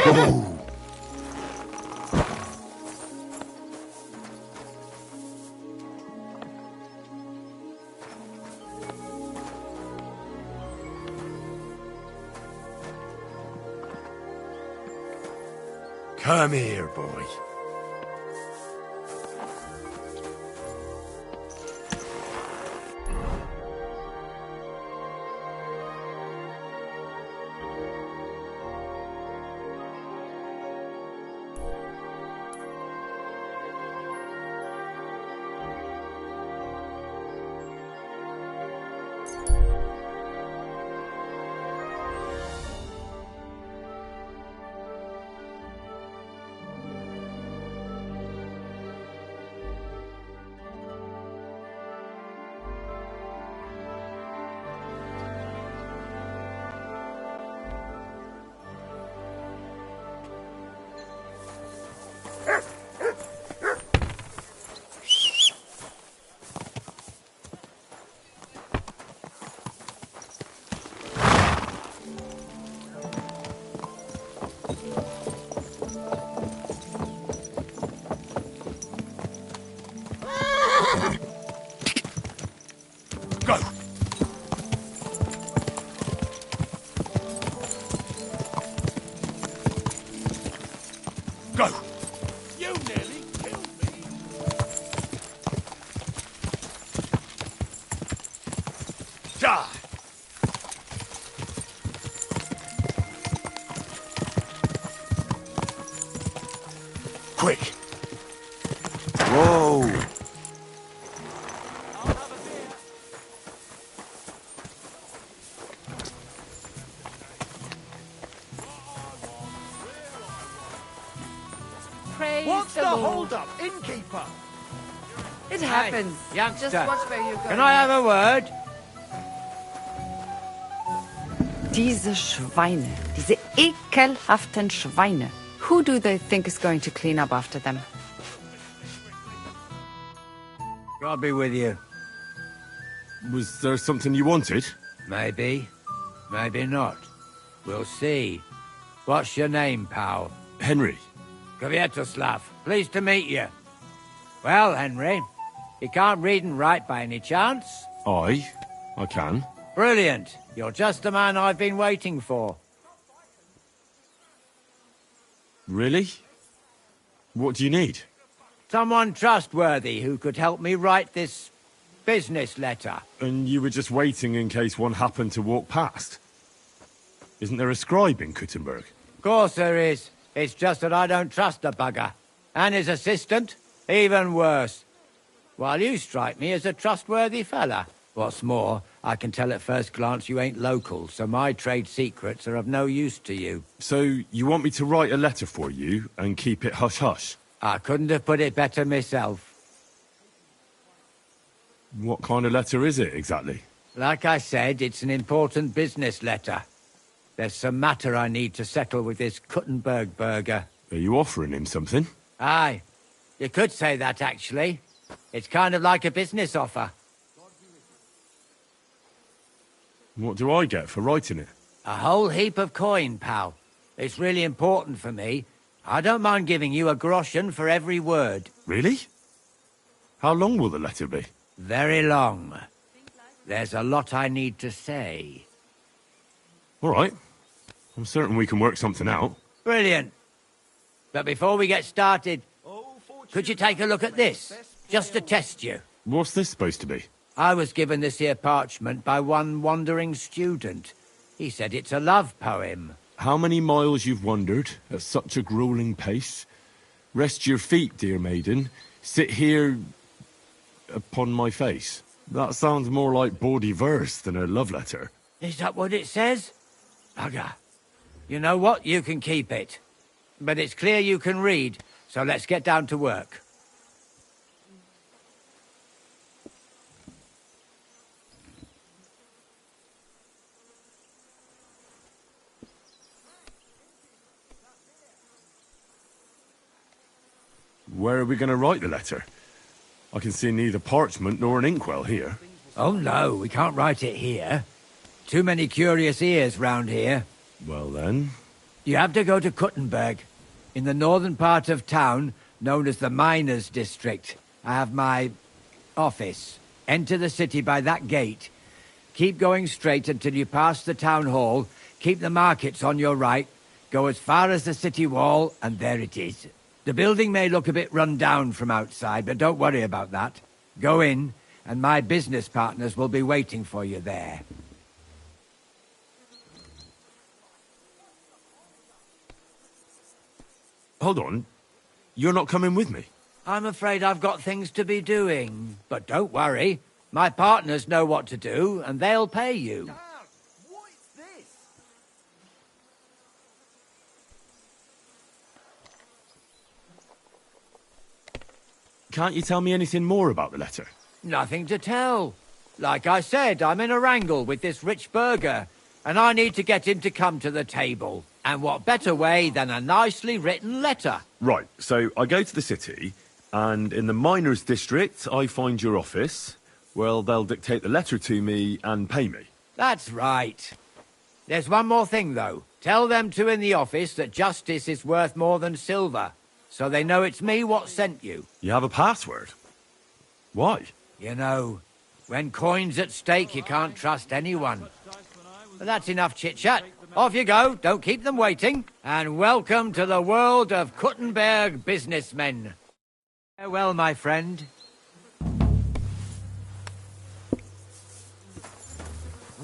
Whoa! Come here, boy. Go! Go! You nearly killed me! Die! Quick! Whoa! What's the hold-up, innkeeper? It happens. Hey, youngster, Just watch where you're going. can I have a word? Diese Schweine, diese ekelhaften Schweine. Who do they think is going to clean up after them? God be with you. Was there something you wanted? Maybe. Maybe not. We'll see. What's your name, pal? Henry. Kvietoslav. Pleased to meet you. Well, Henry, you can't read and write by any chance? I can. Brilliant. You're just the man I've been waiting for. Really? What do you need? Someone trustworthy who could help me write this business letter. And you were just waiting in case one happened to walk past? Isn't there a scribe in Kuttenberg? Of course there is. It's just that I don't trust the bugger. And his assistant, even worse. While you strike me as a trustworthy fella. What's more, I can tell at first glance you ain't local, so my trade secrets are of no use to you. So, you want me to write a letter for you and keep it hush-hush? I couldn't have put it better myself. What kind of letter is it, exactly? Like I said, it's an important business letter. There's some matter I need to settle with this Kuttenberg burger. Are you offering him something? Aye. You could say that, actually. It's kind of like a business offer. What do I get for writing it? A whole heap of coin, pal. It's really important for me. I don't mind giving you a groschen for every word. Really? How long will the letter be? Very long. There's a lot I need to say. All right. I'm certain we can work something out. Brilliant. But before we get started, could you take a look at this? Just to test you. What's this supposed to be? I was given this here parchment by one wandering student. He said it's a love poem. How many miles you've wandered at such a grueling pace? Rest your feet, dear maiden. Sit here upon my face. That sounds more like bawdy verse than a love letter. Is that what it says? Bugger. You know what? You can keep it. But it's clear you can read, so let's get down to work. Where are we going to write the letter? I can see neither parchment nor an inkwell here. Oh no, we can't write it here. Too many curious ears round here. Well then, You have to go to Kuttenberg, in the northern part of town, known as the Miners' District. I have my office. Enter the city by that gate. Keep going straight until you pass the town hall. Keep the markets on your right. Go as far as the city wall, and there it is. The building may look a bit run down from outside, but don't worry about that. Go in, and my business partners will be waiting for you there. Hold on. You're not coming with me? I'm afraid I've got things to be doing. But don't worry. My partners know what to do, and they'll pay you. Dad, what is this? Can't you tell me anything more about the letter? Nothing to tell. Like I said, I'm in a wrangle with this rich burgher, and I need to get him to come to the table. And what better way than a nicely written letter? Right, so I go to the city, and in the miners' district, I find your office. Well, they'll dictate the letter to me and pay me. That's right. There's one more thing, though. Tell them two in the office that justice is worth more than silver, so they know it's me what sent you. You have a password? Why? You know, when coin's at stake, you can't trust anyone. But that's enough chit-chat. Off you go, don't keep them waiting. And welcome to the world of Kuttenberg businessmen. Farewell, my friend.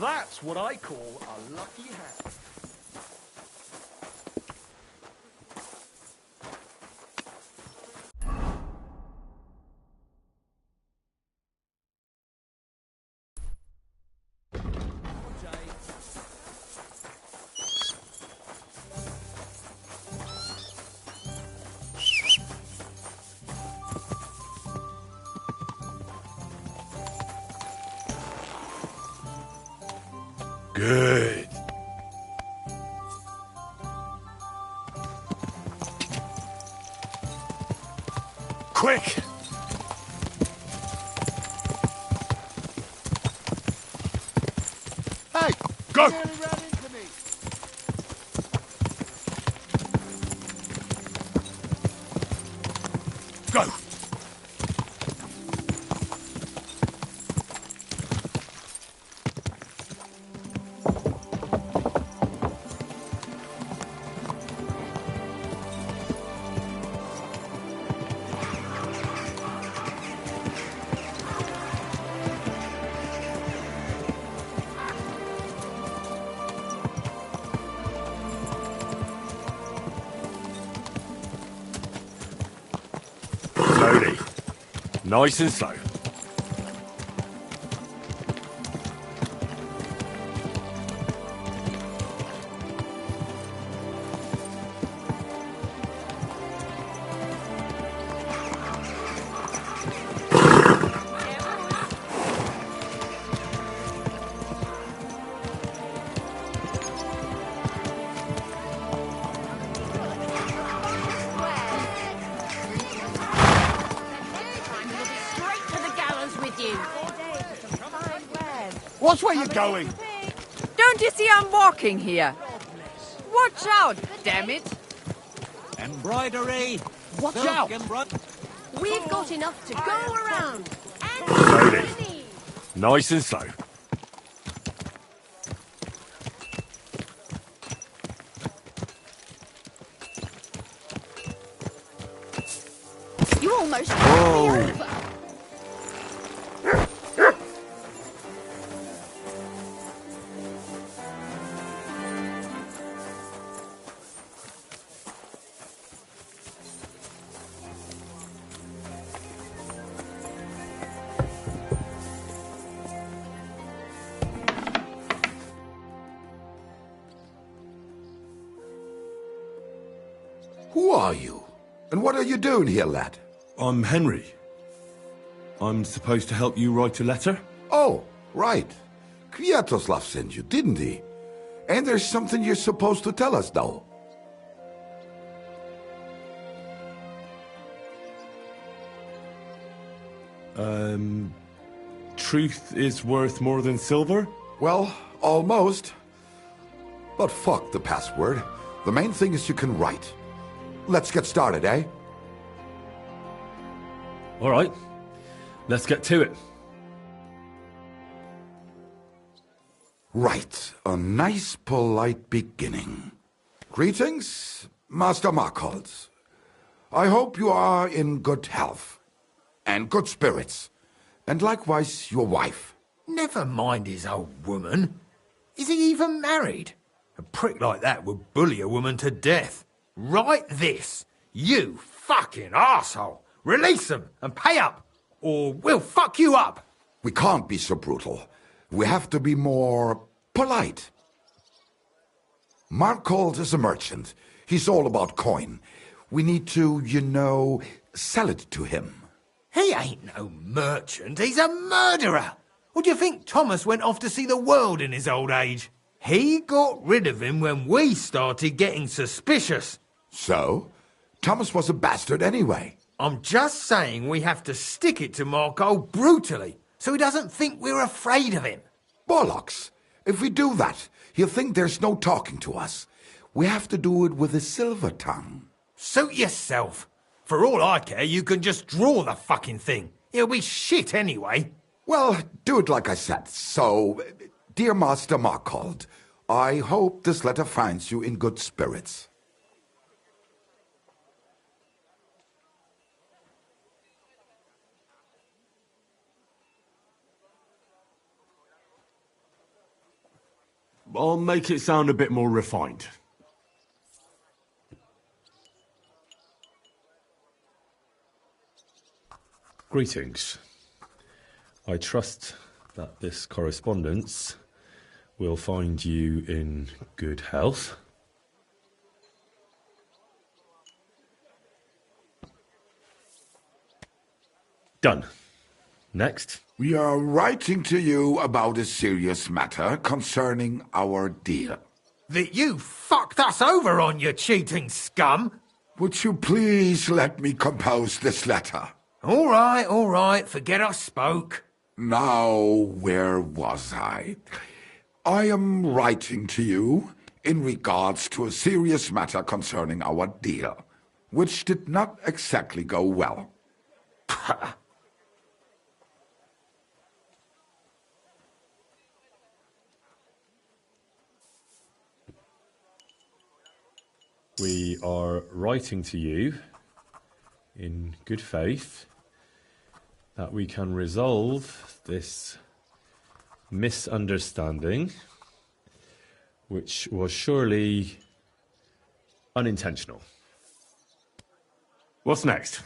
That's what I call a lucky hat. Good. Quick! Hey! Go! Nearly ran into me. Go! Slowly. Nice and slow. Watch where you're going. Don't you see I'm walking here? Watch out, damn it. Embroidery! Watch Silk out. We've got enough to go around. And Slowly. money. Nice and slow. You almost ran me over. Who are you? And what are you doing here, lad? I'm Henry. I'm supposed to help you write a letter? Oh, right. Kwiatoslav sent you, didn't he? And there's something you're supposed to tell us, though. Truth is worth more than silver? Well, almost. But fuck the password. The main thing is you can write. Let's get started, eh? All right, let's get to it. Right, a nice, polite beginning. Greetings, Master Markholz. I hope you are in good health and good spirits, and likewise your wife. Never mind his old woman. Is he even married? A prick like that would bully a woman to death. Write this. You fucking arsehole. Release them and pay up, or we'll fuck you up. We can't be so brutal. We have to be more polite. Markholz is a merchant. He's all about coin. We need to, sell it to him. He ain't no merchant. He's a murderer. Or do you think Thomas went off to see the world in his old age? He got rid of him when we started getting suspicious. So? Thomas was a bastard anyway. I'm just saying we have to stick it to Marco brutally, so he doesn't think we're afraid of him. Bollocks. If we do that, he'll think there's no talking to us. We have to do it with a silver tongue. Suit yourself. For all I care, you can just draw the fucking thing. It'll be shit anyway. Well, do it like I said. So, dear Master Markhold, I hope this letter finds you in good spirits. I'll make it sound a bit more refined. Greetings. I trust that this correspondence will find you in good health. Done. Next. We are writing to you about a serious matter concerning our deal. That you fucked us over on, you cheating scum. Would you please let me compose this letter? All right, forget I spoke. Now, where was I? I am writing to you in regards to a serious matter concerning our deal, which did not exactly go well. We are writing to you in good faith that we can resolve this misunderstanding, which was surely unintentional. What's next?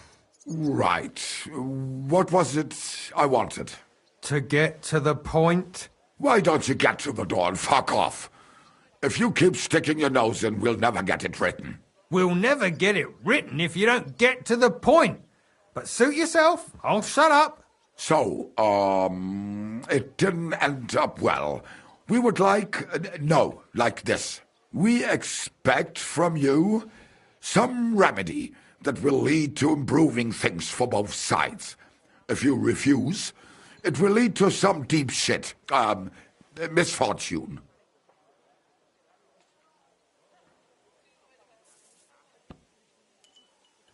Right. What was it I wanted? To get to the point? Why don't you get to the door and fuck off? If you keep sticking your nose in, we'll never get it written. We'll never get it written if you don't get to the point. But suit yourself, I'll shut up. So, it didn't end up well. We would like this. We expect from you some remedy that will lead to improving things for both sides. If you refuse, it will lead to some deep shit, misfortune.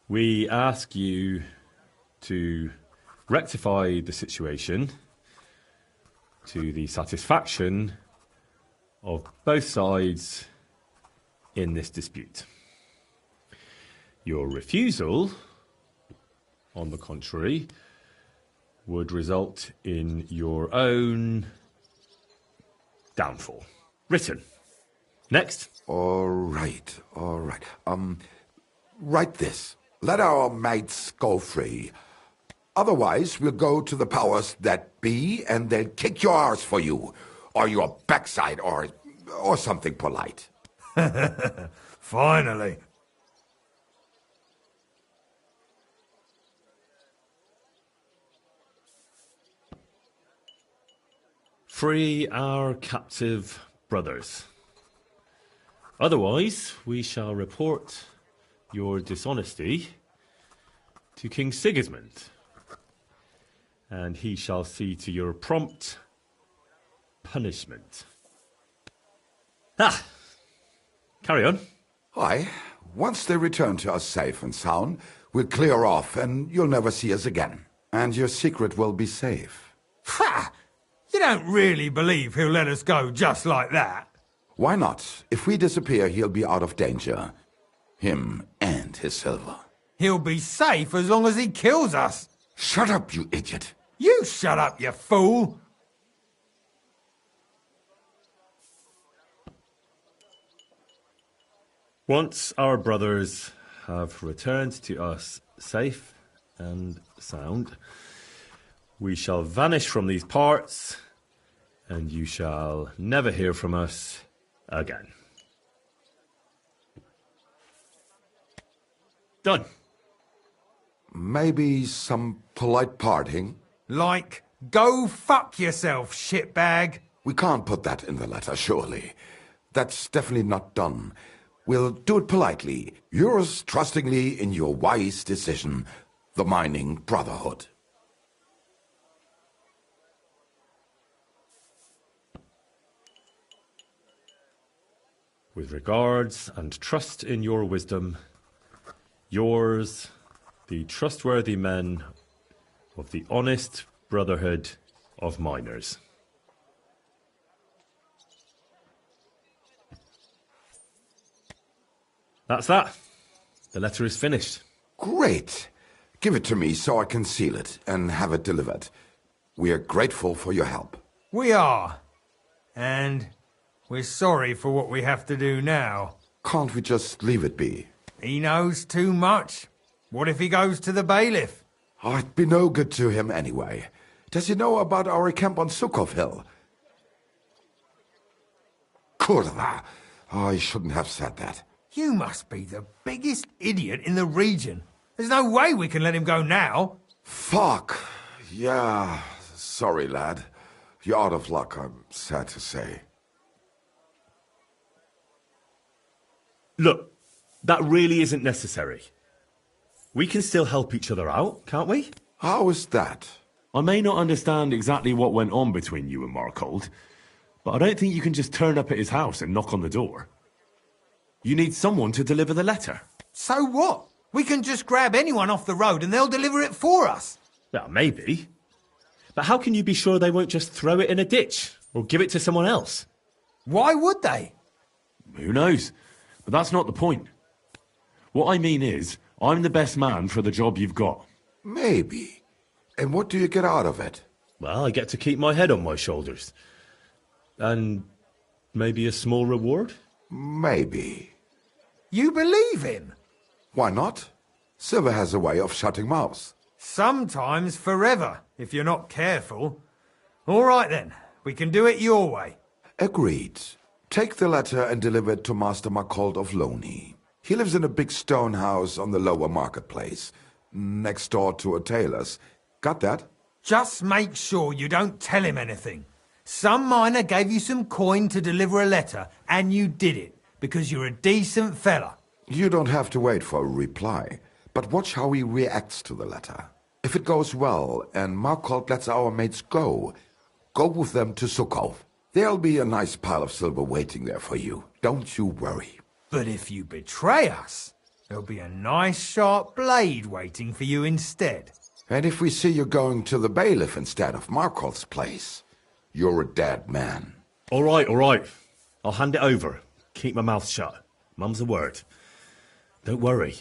We ask you to rectify the situation to the satisfaction of both sides in this dispute. Your refusal, on the contrary, would result in your own downfall. Written. Next. All right. Write this. Let our mates go free. Otherwise, we'll go to the powers that be, and they'll kick your arse for you, or your backside, or something polite. Finally. Free our captive brothers. Otherwise, we shall report your dishonesty to King Sigismund, and he shall see to your prompt punishment. Carry on. Aye, once they return to us safe and sound, we'll clear off and you'll never see us again. And your secret will be safe. Ha! You don't really believe he'll let us go just like that? Why not? If we disappear, he'll be out of danger. Him and his silver. He'll be safe as long as he kills us. Shut up, you idiot. You shut up, you fool! Once our brothers have returned to us safe and sound, we shall vanish from these parts, and you shall never hear from us again. Done. Maybe some polite parting? Like, go fuck yourself, shitbag. We can't put that in the letter, surely. That's definitely not done. We'll do it politely. Yours trustingly in your wise decision, the Mining Brotherhood. With regards and trust in your wisdom, yours, the trustworthy men of the honest Brotherhood of Miners. That's that. The letter is finished. Great. Give it to me so I can seal it and have it delivered. We are grateful for your help. We are. And we're sorry for what we have to do now. Can't we just leave it be? He knows too much. What if he goes to the bailiff? Oh, it'd be no good to him anyway. Does he know about our camp on Sukov Hill? Kurva. Oh, I shouldn't have said that. You must be the biggest idiot in the region. There's no way we can let him go now. Fuck. Yeah. Sorry, lad. You're out of luck, I'm sad to say. Look, that really isn't necessary. We can still help each other out, can't we? How is that? I may not understand exactly what went on between you and Markold, but I don't think you can just turn up at his house and knock on the door. You need someone to deliver the letter. So what? We can just grab anyone off the road and they'll deliver it for us. Yeah, maybe. But how can you be sure they won't just throw it in a ditch or give it to someone else? Why would they? Who knows? But that's not the point. What I mean is, I'm the best man for the job you've got. Maybe. And what do you get out of it? Well, I get to keep my head on my shoulders. And maybe a small reward? Maybe. You believe him? Why not? Silver has a way of shutting mouths. Sometimes forever, if you're not careful. All right then, we can do it your way. Agreed. Take the letter and deliver it to Master Markold of Loney. He lives in a big stone house on the lower marketplace, next door to a tailor's. Got that? Just make sure you don't tell him anything. Some miner gave you some coin to deliver a letter, and you did it, because you're a decent fella. You don't have to wait for a reply, but watch how he reacts to the letter. If it goes well and Markold lets our mates go with them to Sukov. There'll be a nice pile of silver waiting there for you. Don't you worry. But if you betray us, there'll be a nice sharp blade waiting for you instead. And if we see you going to the bailiff instead of Markold's place, you're a dead man. All right, all right. I'll hand it over. Keep my mouth shut. Mum's a word. Don't worry.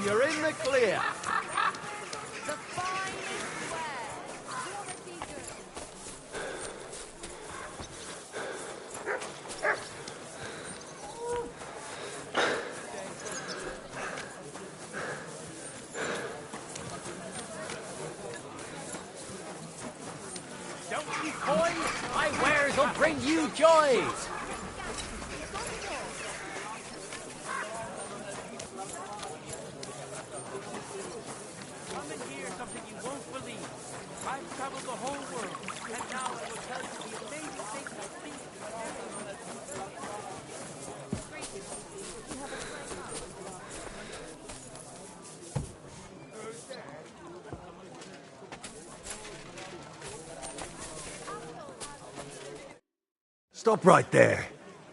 you're in the clear. The finest wares. Quality goods. Don't you boys? My wares will bring you joys. Come and hear something you won't believe. I've traveled the whole world, and now I will tell you the amazing things I've seen. Stop right there.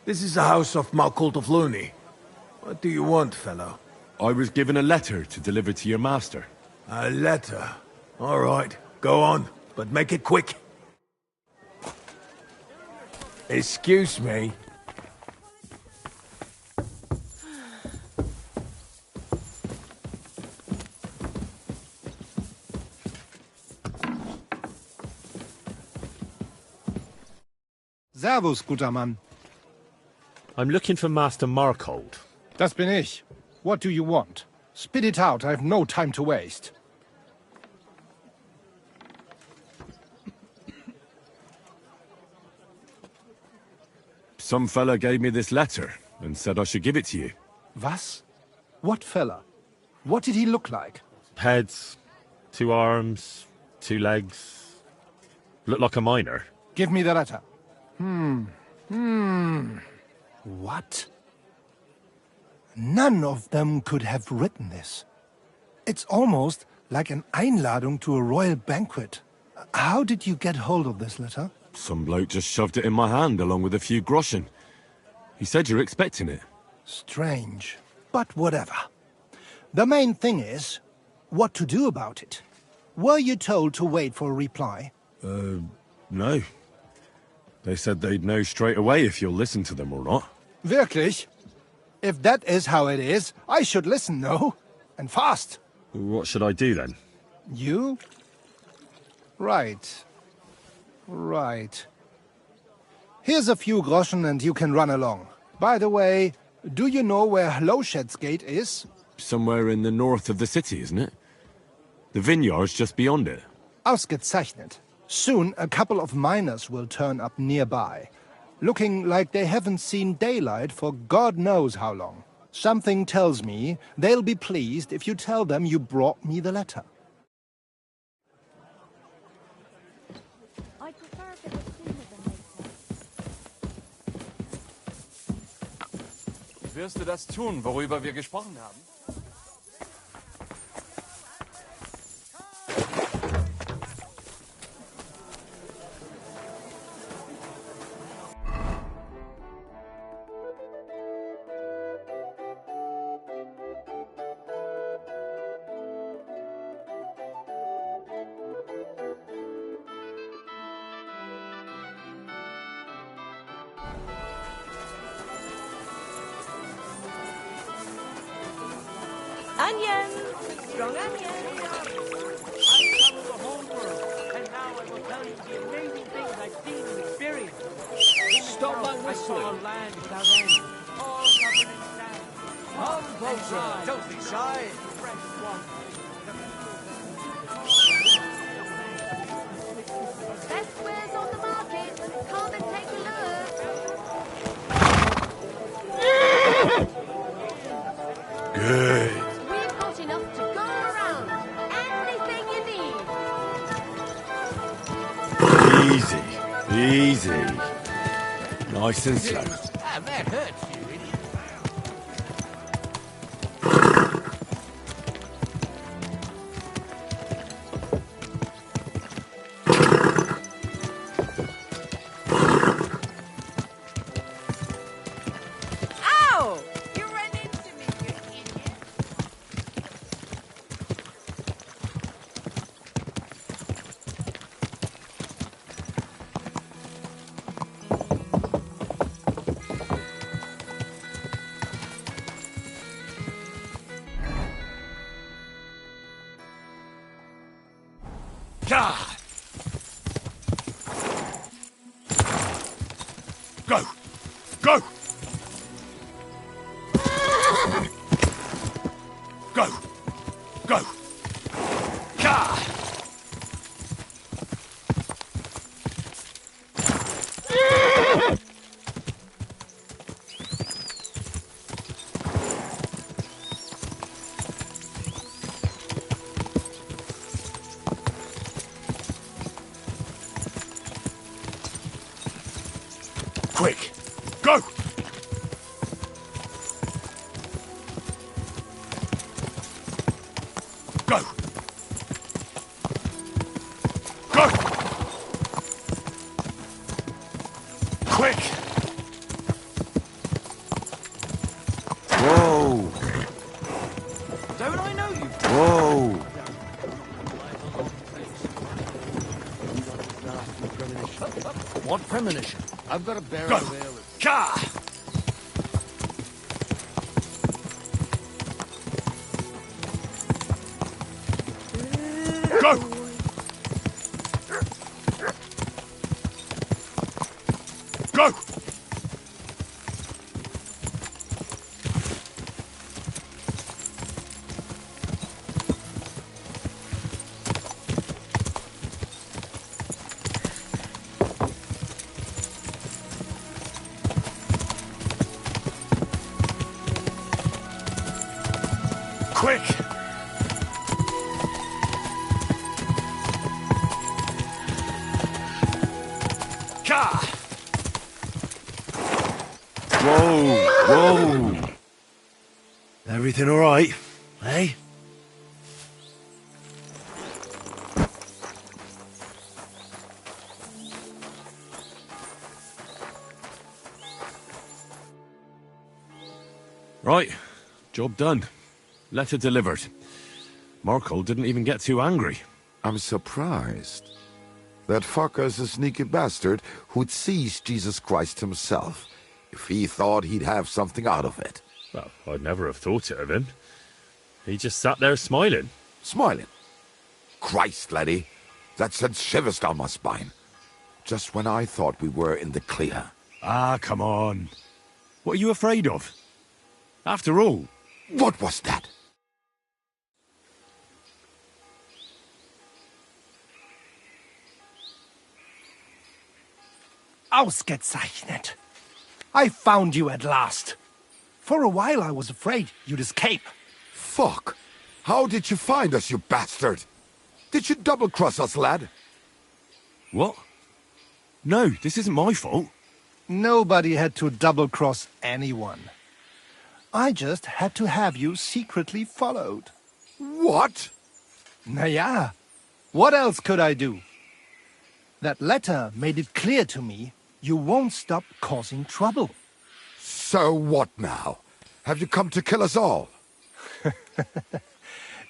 This is the house of Malkult of Looney. What do you want, fellow? I was given a letter to deliver to your master. A letter. All right, go on, but make it quick. Excuse me. Servus, guter Mann. I'm looking for Master Markhold. Das bin ich. What do you want? Spit it out, I have no time to waste. Some fella gave me this letter and said I should give it to you. Was? What fella? What did he look like? Heads, 2 arms, 2 legs. Looked like a miner. Give me the letter. What? None of them could have written this. It's almost like an Einladung to a royal banquet. How did you get hold of this letter? Some bloke just shoved it in my hand along with a few groschen. He said you're expecting it. Strange, but whatever. The main thing is, what to do about it. Were you told to wait for a reply? No. They said they'd know straight away if you'll listen to them or not. Wirklich? If that is how it is, I should listen, no? And fast. What should I do then? You? Right. Right. Here's a few groschen and you can run along. By the way, do you know where Hlowshed's Gate is? Somewhere in the north of the city, isn't it? The vineyard's just beyond it. Ausgezeichnet. Soon a couple of miners will turn up nearby, looking like they haven't seen daylight for God knows how long. Something tells me they'll be pleased if you tell them you brought me the letter. I prefer if it was sooner than later. Wirst du das tun, worüber wir gesprochen haben? Onions! Strong onions! I've traveled the whole world, and now I will tell you the amazing things I've seen and experienced. In the Stop south, that I saw a whistling. land without end, all covered in sand. Come closer. Don't be shy. Fresh water. Best wares on the market. Come and take a look. Good. We've got enough to go around. Anything you need. Easy. Easy. Nice and slow. Ah, that hurts you, idiot. Ow! You ran into me, you idiot. Go! Go! Go! Go! Quick! Go! Go! Go! Quick! Whoa! Don't I know you? Whoa! What premonition? I've got a barrel Go! of ale. Ka! Go! Go! Quick! Ka! Whoa! Whoa! Everything all right, eh? Right. Job done. Letter delivered. Markle didn't even get too angry. I'm surprised. That fucker's a sneaky bastard who'd seize Jesus Christ himself if he thought he'd have something out of it. Well, I'd never have thought it of him. He just sat there smiling. Smiling. Christ, laddie. That sent shivers down my spine. Just when I thought we were in the clear. Ah, come on. What are you afraid of? After all... What was that? Ausgezeichnet. I found you at last. For a while I was afraid you'd escape. Fuck! How did you find us, you bastard? Did you double-cross us, lad? What? No, this isn't my fault. Nobody had to double-cross anyone. I just had to have you secretly followed. What? Naja, what else could I do? That letter made it clear to me you won't stop causing trouble. So what now? Have you come to kill us all?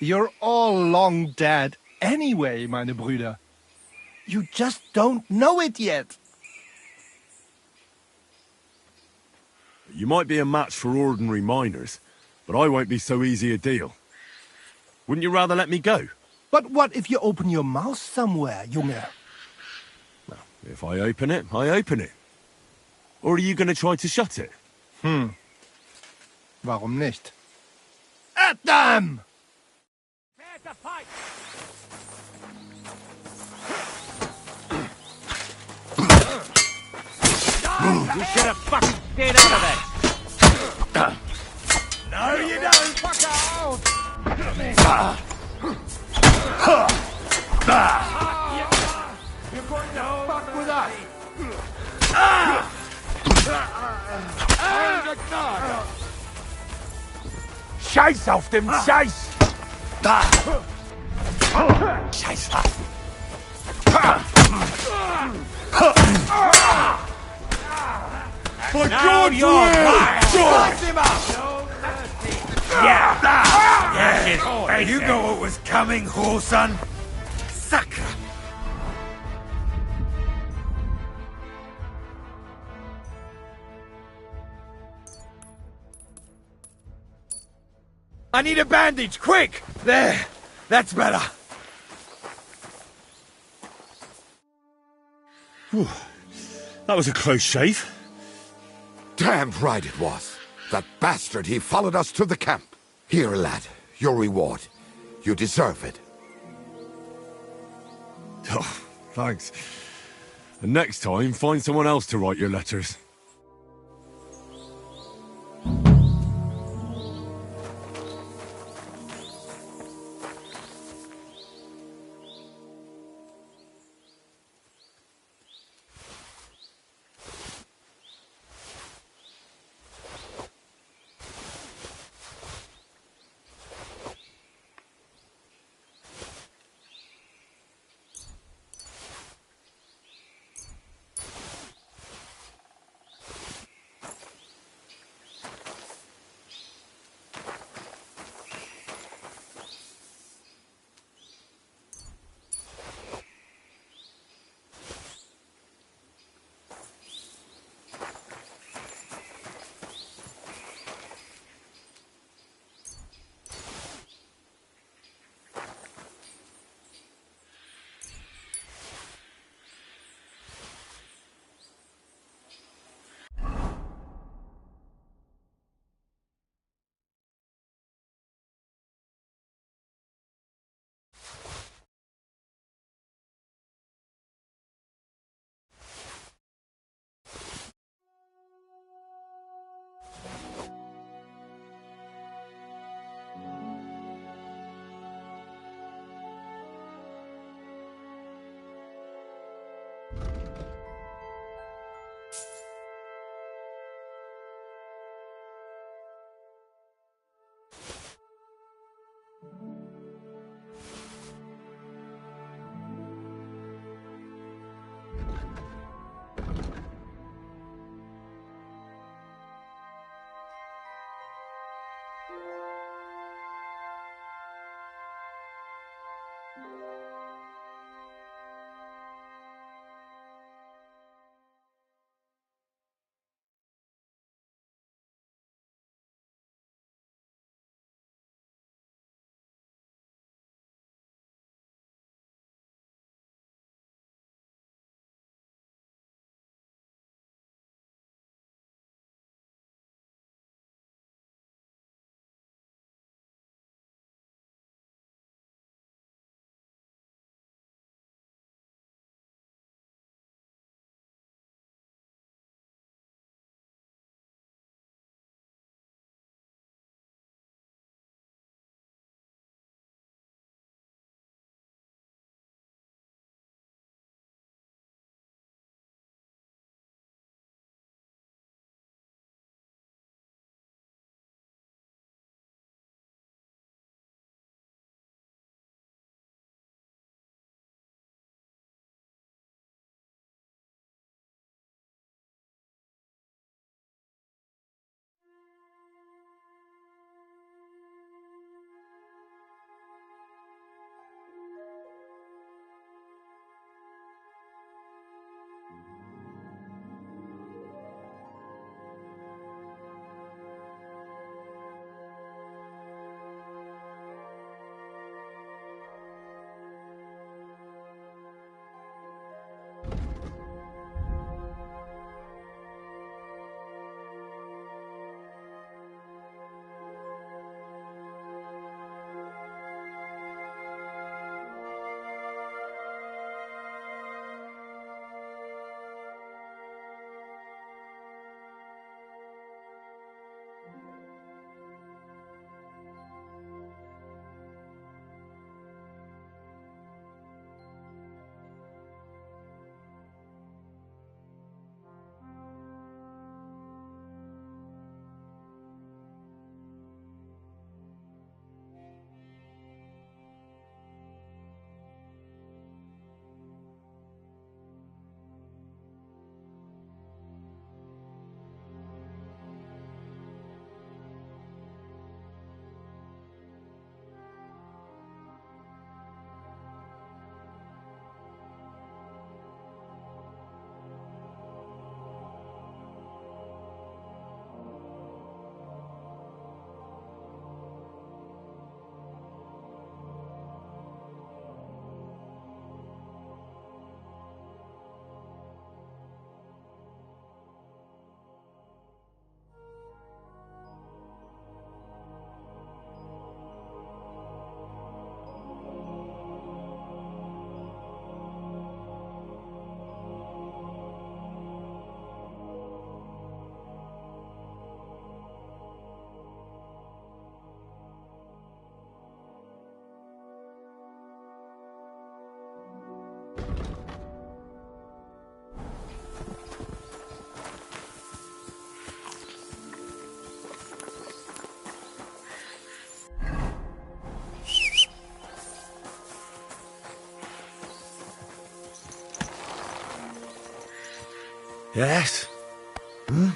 You're all long dead anyway, meine Brüder. You just don't know it yet. You might be a match for ordinary miners, but I won't be so easy a deal. Wouldn't you rather let me go? But what if you open your mouth somewhere, Junge? Well, if I open it, I open it. Or are you going to try to shut it? Warum nicht? At them! There's the pipe! You should have fucking stayed out of it. No, you don't! Fuck out! You're going to fuck with us! Scheiß auf dem Scheiß! Da! Scheiß! For God's sake! Yeah! You know what was coming, whoreson? Sucker! I need a bandage, quick! There! That's better. That was a close shave. Damned right it was. That bastard, he followed us to the camp. Here, lad, your reward. You deserve it. Oh, thanks. And next time, find someone else to write your letters. Yes? Hmm?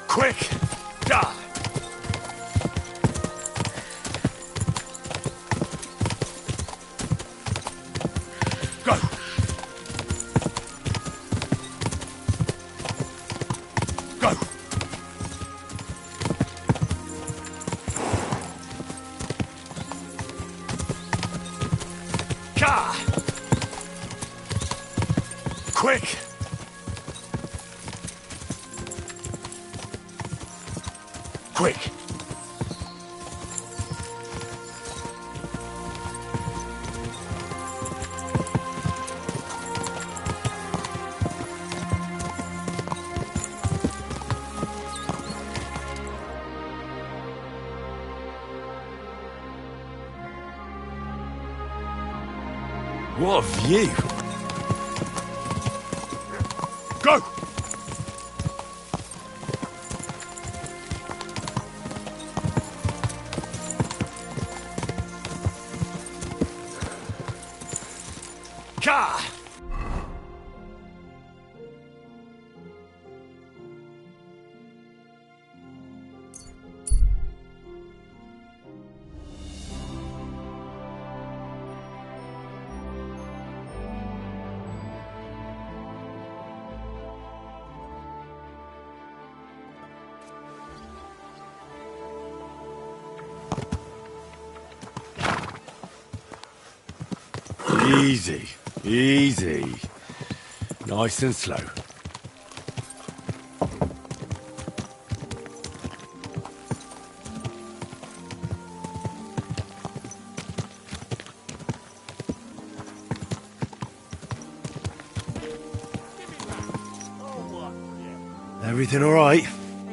Quick! Die! Go! Go! Car! Quick! Quick! What a view! Go! Car! Easy, easy. Nice and slow. Everything all right?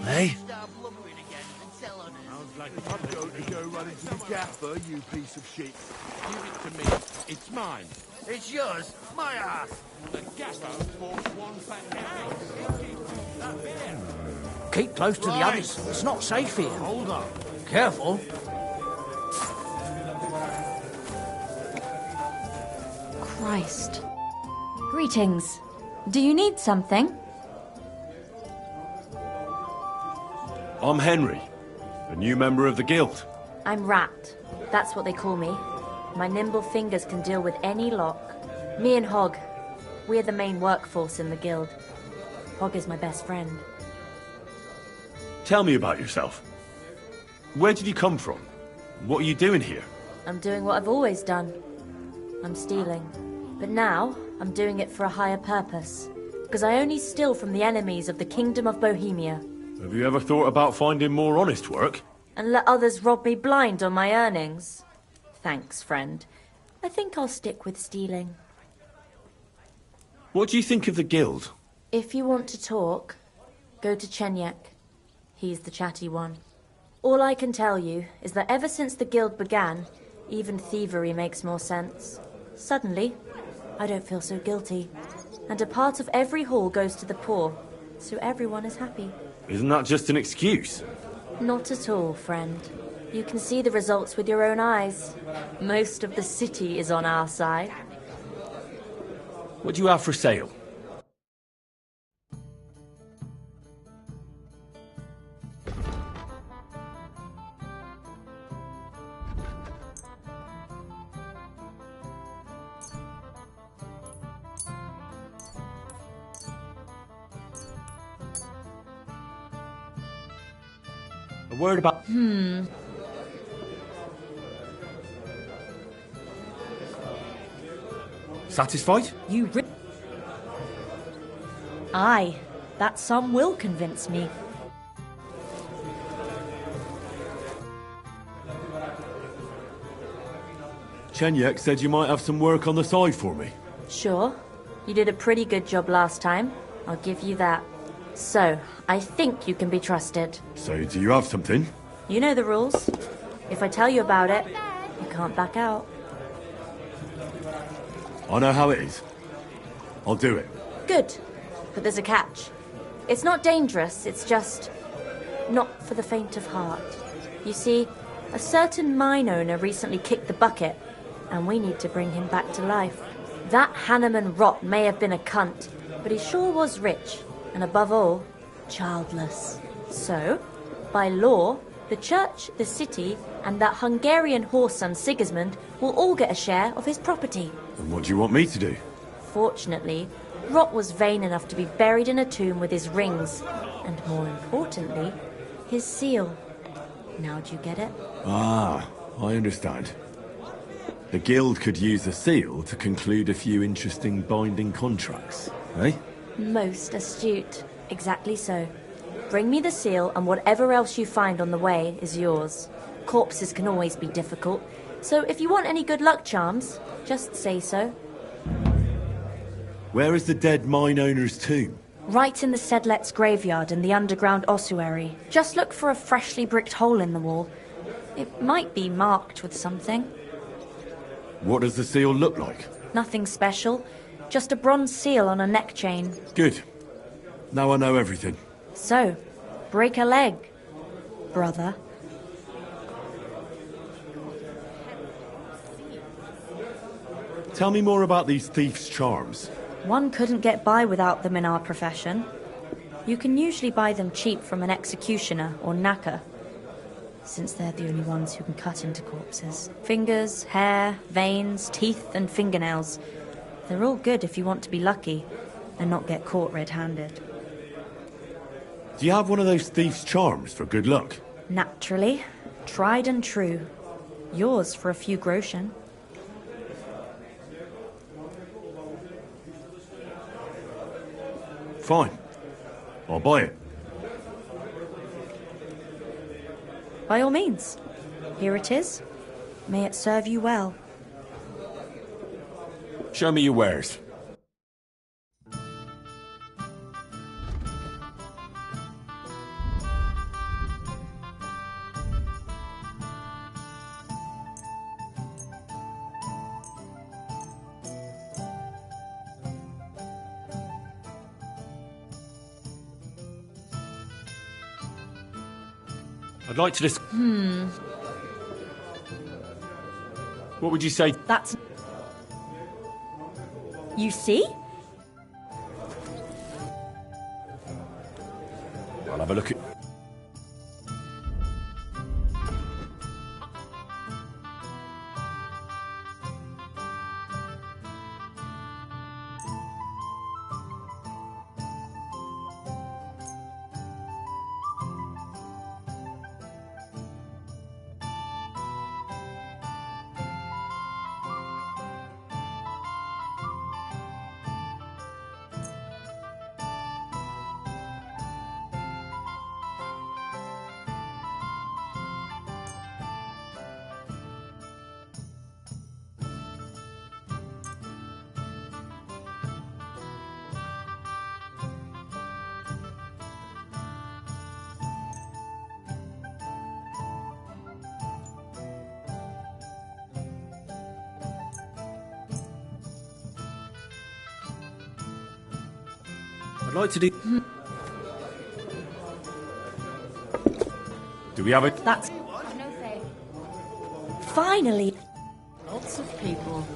Eh? I'm going to go run into the gaffer, you piece of shit. Give it to me. It's mine. It's yours. My ass. The gaffer bought one fat gaffer. Keep close to the others. It's not safe here. Hold on. Careful. Christ. Greetings. Do you need something? I'm Henry, a new member of the guild. I'm Rat. That's what they call me. My nimble fingers can deal with any lock. Me and Hog. We're the main workforce in the guild. Hog is my best friend. Tell me about yourself. Where did you come from? What are you doing here? I'm doing what I've always done. I'm stealing. But now, I'm doing it for a higher purpose. Because I only steal from the enemies of the Kingdom of Bohemia. Have you ever thought about finding more honest work? And let others rob me blind on my earnings? Thanks, friend. I think I'll stick with stealing. What do you think of the guild? If you want to talk, go to Chenyek. He's the chatty one. All I can tell you is that ever since the guild began, even thievery makes more sense. Suddenly, I don't feel so guilty. And a part of every haul goes to the poor, so everyone is happy. Isn't that just an excuse? Not at all, friend. You can see the results with your own eyes. Most of the city is on our side. What do you have for sale? A word about... Satisfied? Aye, that sum will convince me. Chenyek said you might have some work on the side for me. Sure. You did a pretty good job last time. I'll give you that. So, I think you can be trusted. So, do you have something? You know the rules. If I tell you about it, you can't back out. I know how it is. I'll do it. Good. But there's a catch. It's not dangerous, it's just not for the faint of heart. You see, a certain mine owner recently kicked the bucket, and we need to bring him back to life. That Hanneman rot may have been a cunt, but he sure was rich, and above all, childless. So, by law, the church, the city, and that Hungarian whoreson Sigismund will all get a share of his property. And what do you want me to do? Fortunately, Rot was vain enough to be buried in a tomb with his rings, and more importantly, his seal. Now do you get it? Ah, I understand. The guild could use the seal to conclude a few interesting binding contracts, eh? Most astute. Exactly so. Bring me the seal, and whatever else you find on the way is yours. Corpses can always be difficult, so if you want any good luck charms, just say so. Where is the dead mine owner's tomb? Right in the Sedlet's graveyard in the underground ossuary. Just look for a freshly bricked hole in the wall. It might be marked with something. What does the seal look like? Nothing special. Just a bronze seal on a neck chain. Good. Now I know everything. So, break a leg, brother. Tell me more about these thieves' charms. One couldn't get by without them in our profession. You can usually buy them cheap from an executioner or knacker, since they're the only ones who can cut into corpses. Fingers, hair, veins, teeth, and fingernails. They're all good if you want to be lucky and not get caught red-handed. Do you have one of those thieves' charms for good luck? Naturally. Tried and true. Yours for a few groschen. Fine. I'll buy it. By all means. Here it is. May it serve you well. Show me your wares. I'd like to just... What would you say? That's... You see? I'll have a look at... like to do... Do we have it? That's... Finally! Lots of people.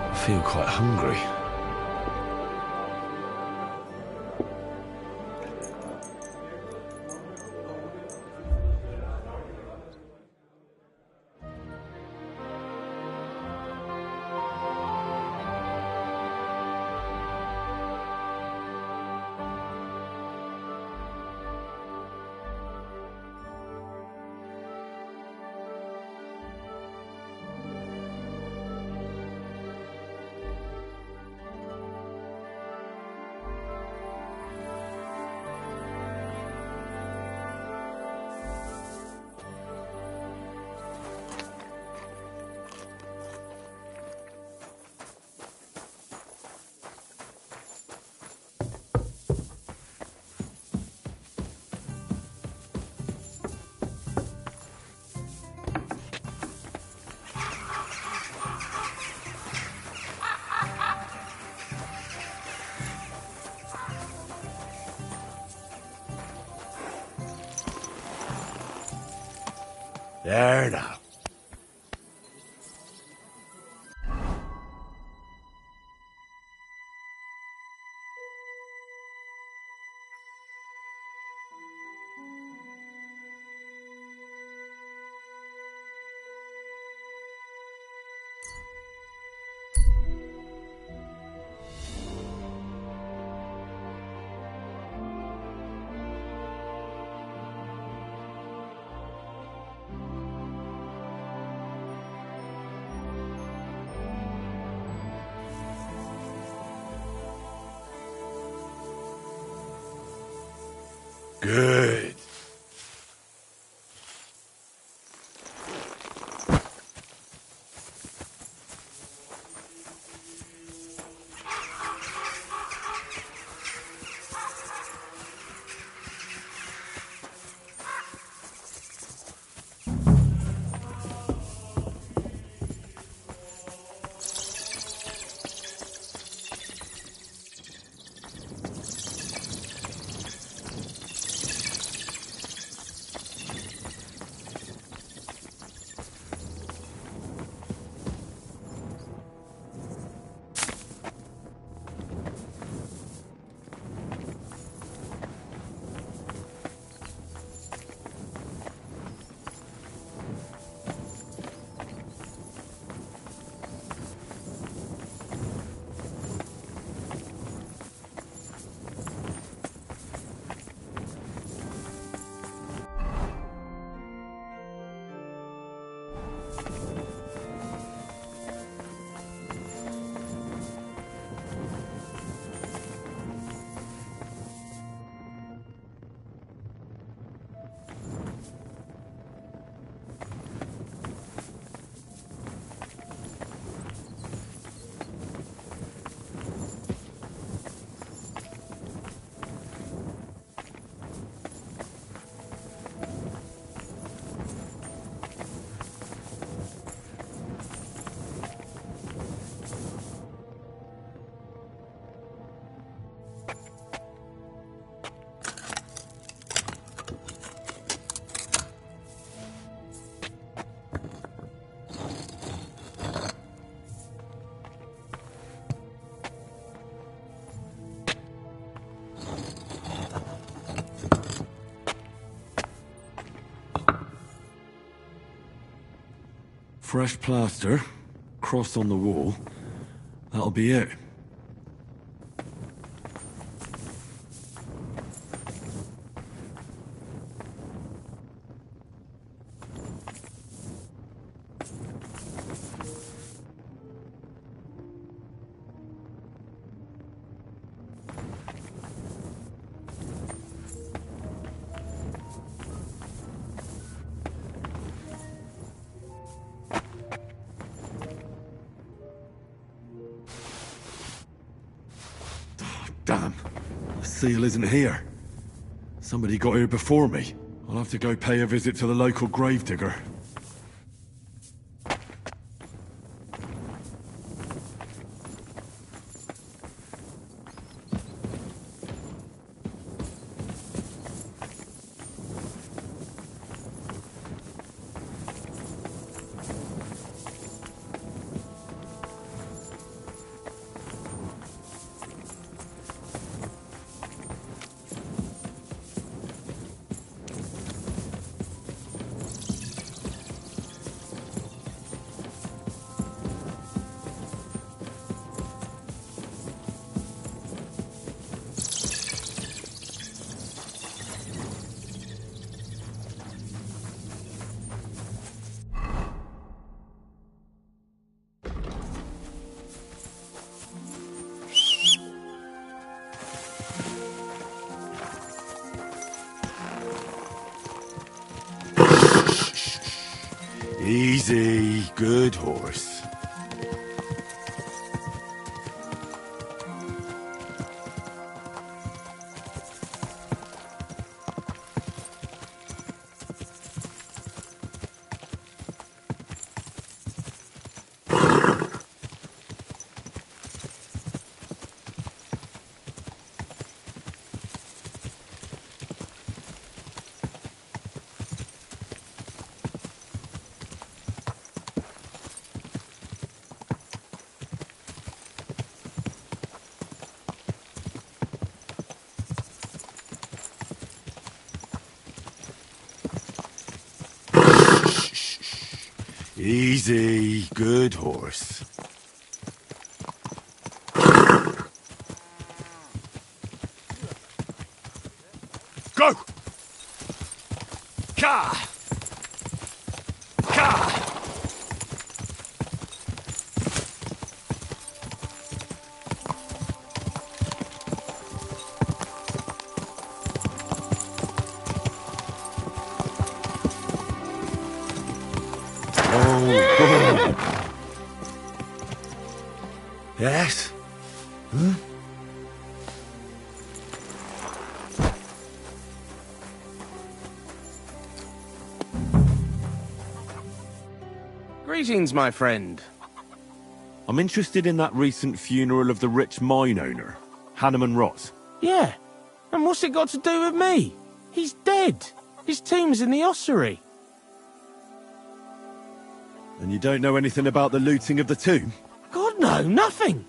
I feel quite hungry. There now. Good. Fresh plaster, cross on the wall. That'll be it. Damn, the seal isn't here. Somebody got here before me. I'll have to go pay a visit to the local gravedigger. Easy, good horse. Easy, good horse. Go! Ka! Ka! Yes? Huh? Greetings, my friend. I'm interested in that recent funeral of the rich mine owner, Hanneman Ross. Yeah. And what's it got to do with me? He's dead. His tomb's in the ossuary. And you don't know anything about the looting of the tomb? God, no, nothing.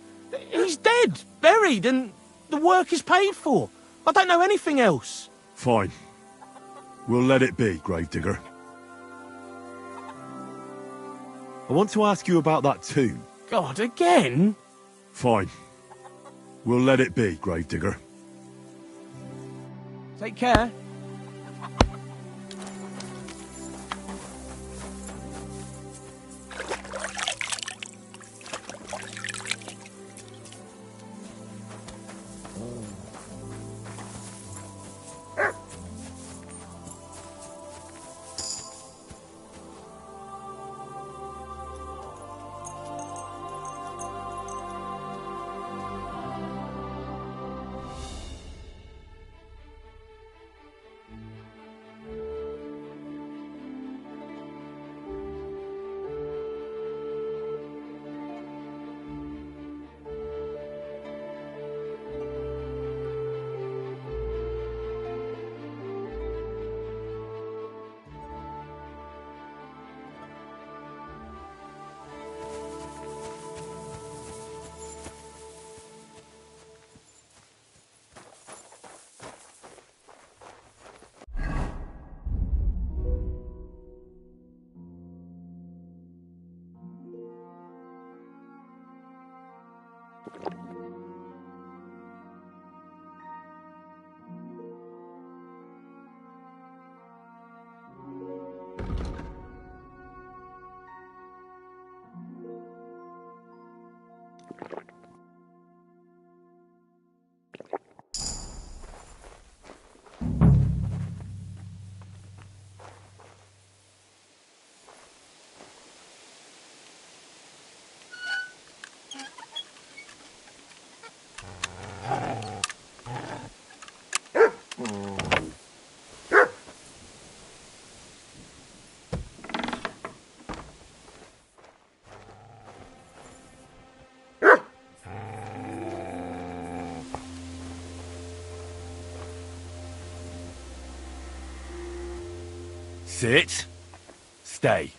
He's dead, buried, and the work is paid for. I don't know anything else. Fine. We'll let it be, gravedigger. I want to ask you about that tomb. God, again? Fine. We'll let it be, gravedigger. Take care. Sit. Stay.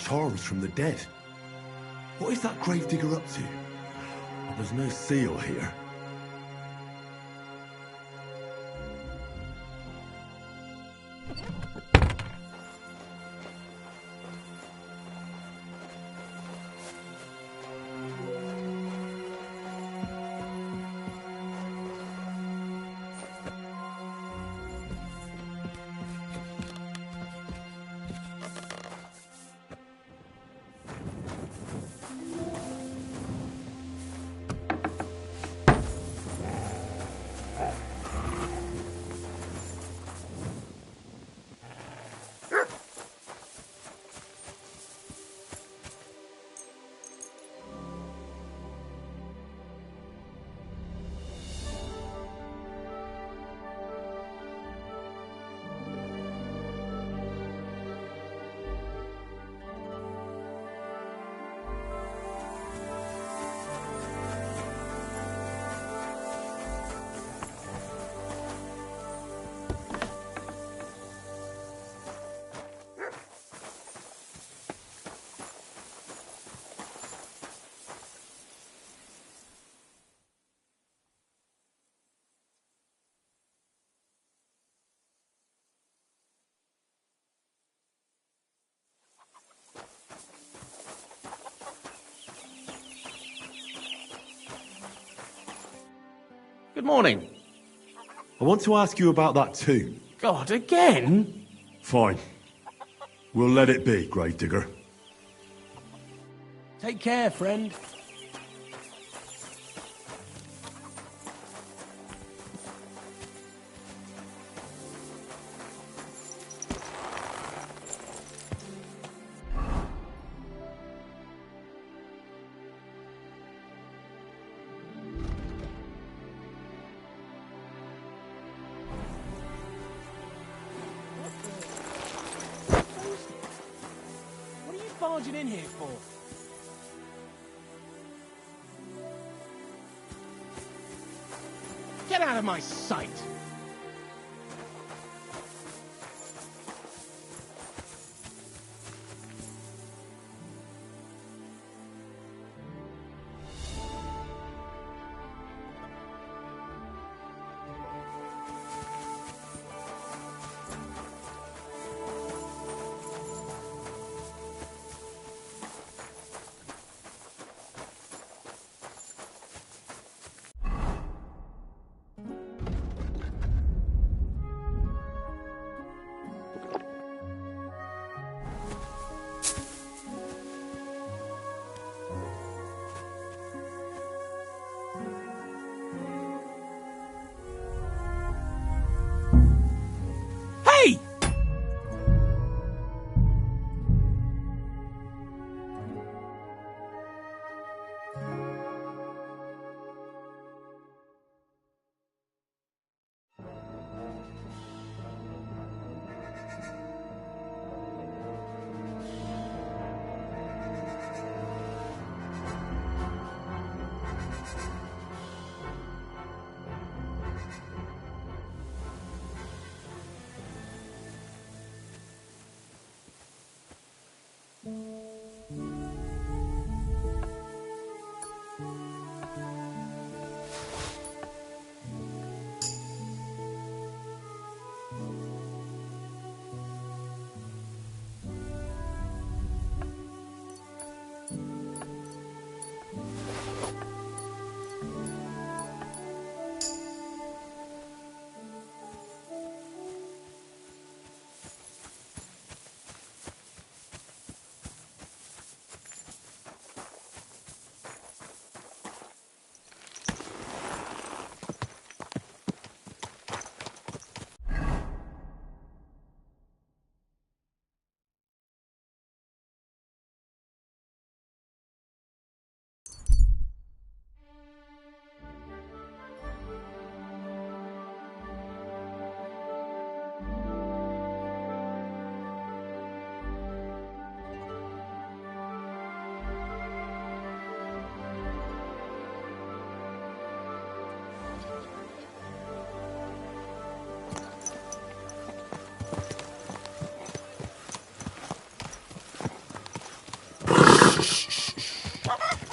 charms from the dead. What is that gravedigger up to? There's no seal here. Good morning. I want to ask you about that too. God, again? Fine. We'll let it be, gravedigger. Take care, friend. What are you barging in here for? Get out of my sight!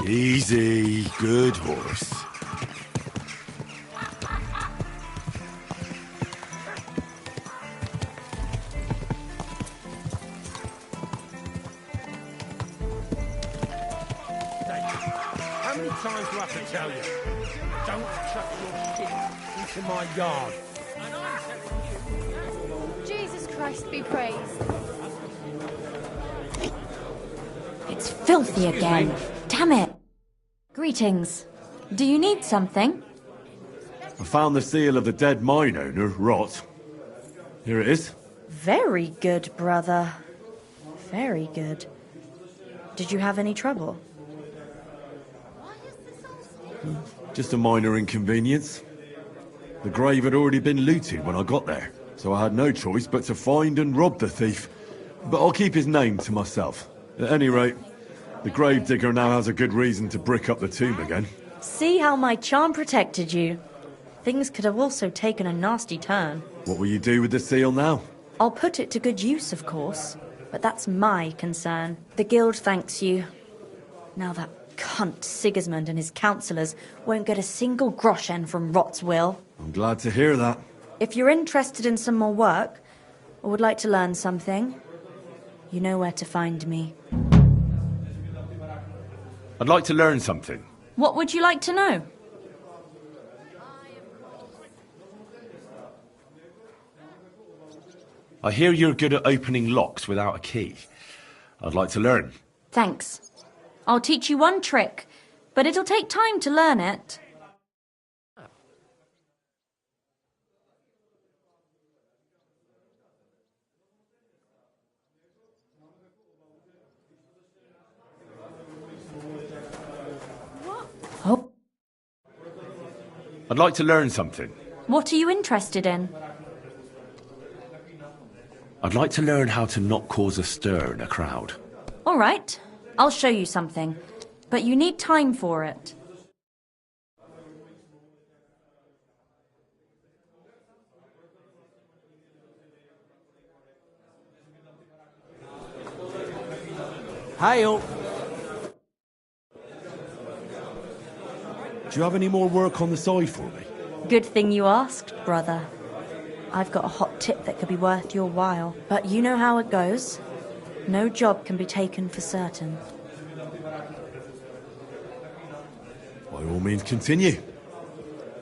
Easy, good horse. How many times do I have to tell you? Don't chuck your shit into my yard. Jesus Christ be praised. It's filthy again. Damn it. Greetings. Do you need something? I found the seal of the dead mine owner, Rot. Here it is. Very good, brother. Very good. Did you have any trouble? Just a minor inconvenience. The grave had already been looted when I got there, so I had no choice but to find and rob the thief. But I'll keep his name to myself. At any rate, the gravedigger now has a good reason to brick up the tomb again. See how my charm protected you. Things could have also taken a nasty turn. What will you do with the seal now? I'll put it to good use, of course, but that's my concern. The guild thanks you. Now that cunt Sigismund and his councillors won't get a single groschen from Rot's will. I'm glad to hear that. If you're interested in some more work, or would like to learn something, you know where to find me. I'd like to learn something. What would you like to know? I hear you're good at opening locks without a key. I'd like to learn. Thanks. I'll teach you one trick, but it'll take time to learn it. Oh. I'd like to learn something. What are you interested in? I'd like to learn how to not cause a stir in a crowd. All right. I'll show you something, but you need time for it. Hail! Do you have any more work on the side for me? Good thing you asked, brother. I've got a hot tip that could be worth your while, but you know how it goes. No job can be taken for certain. By all means, continue.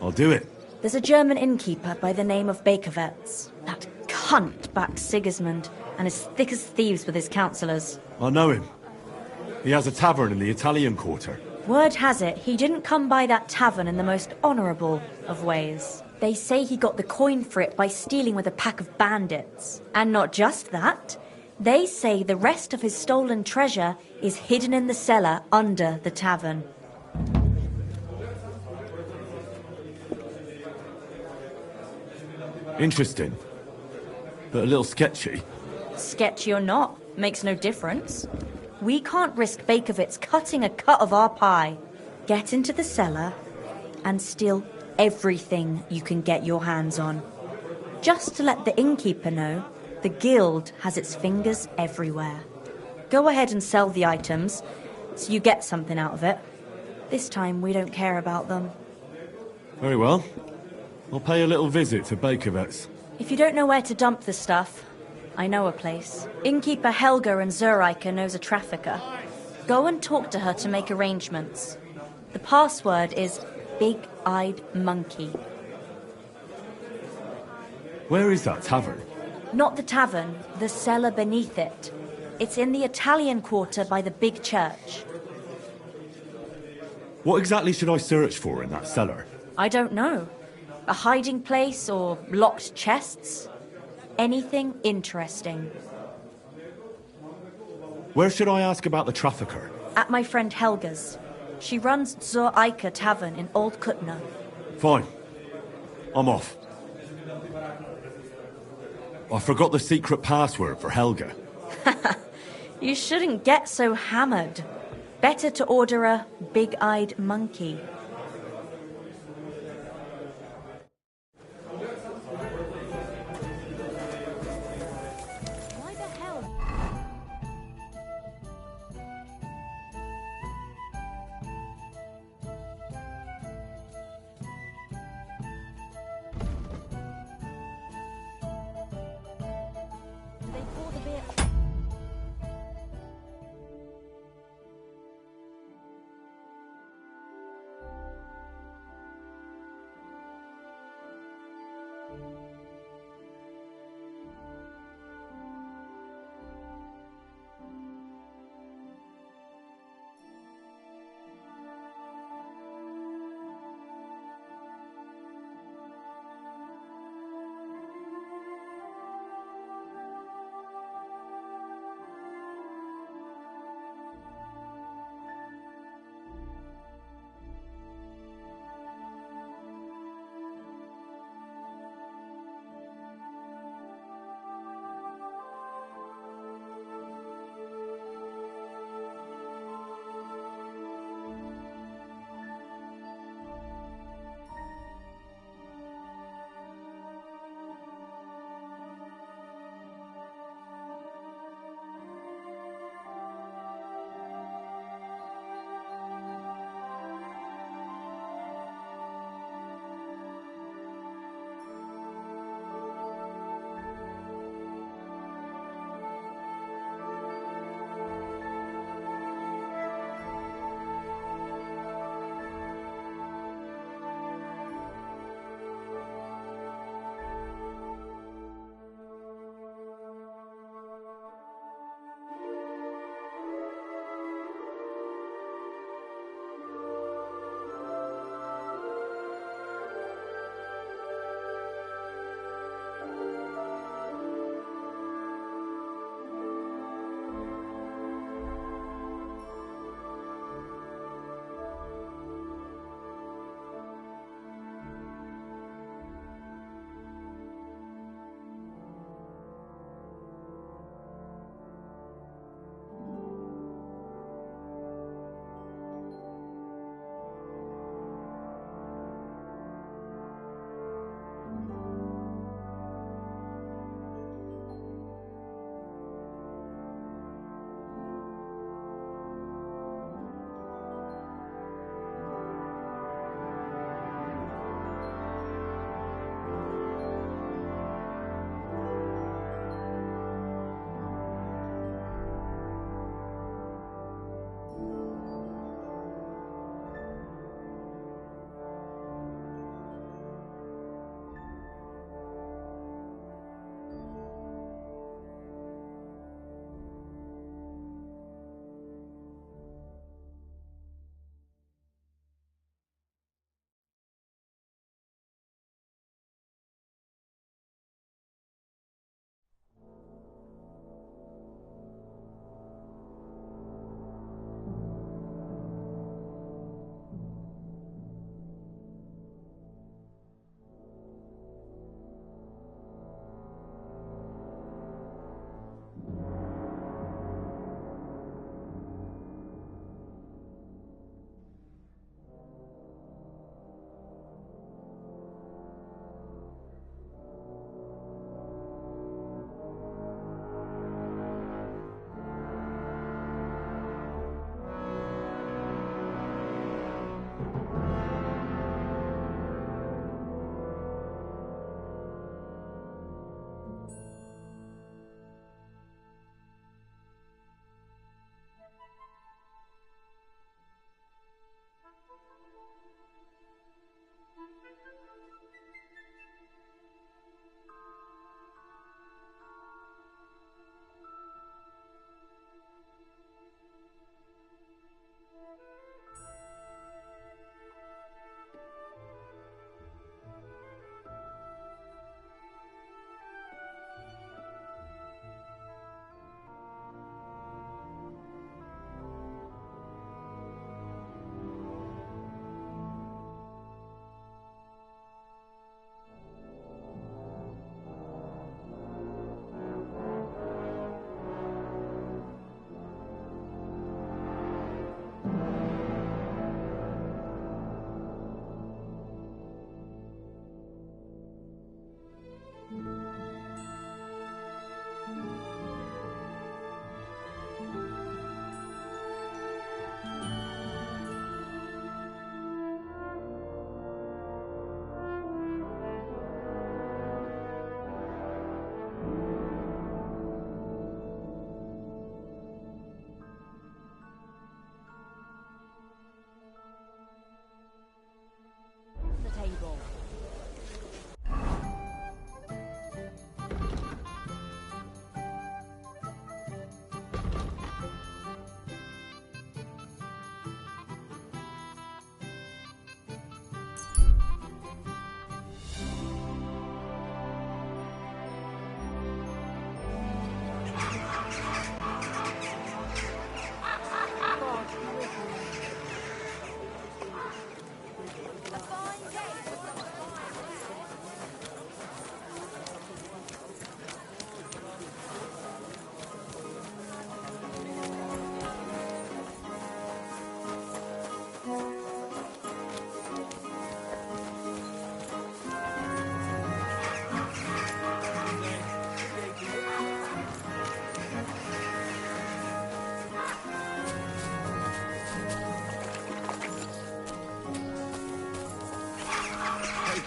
I'll do it. There's a German innkeeper by the name of Bakervetz. That cunt backed Sigismund and is thick as thieves with his councillors. I know him. He has a tavern in the Italian quarter. Word has it, he didn't come by that tavern in the most honourable of ways. They say he got the coin for it by stealing with a pack of bandits. And not just that, they say the rest of his stolen treasure is hidden in the cellar under the tavern. Interesting. But a little sketchy. Sketchy or not, makes no difference. We can't risk Bakervitz cutting a cut of our pie. Get into the cellar and steal everything you can get your hands on. Just to let the innkeeper know, the guild has its fingers everywhere. Go ahead and sell the items, so you get something out of it. This time we don't care about them. Very well. I'll pay a little visit to Bakervetz. If you don't know where to dump the stuff, I know a place. Innkeeper Helga in Zurich knows a trafficker. Go and talk to her to make arrangements. The password is Big-Eyed Monkey. Where is that tavern? Not the tavern, the cellar beneath it. It's in the Italian quarter by the big church. What exactly should I search for in that cellar? I don't know. A hiding place or locked chests? Anything interesting. Where should I ask about the trafficker? At my friend Helga's. She runs Zur Eiche Tavern in Old Kutna. Fine. I'm off. I forgot the secret password for Helga. You shouldn't get so hammered. Better to order a big-eyed monkey.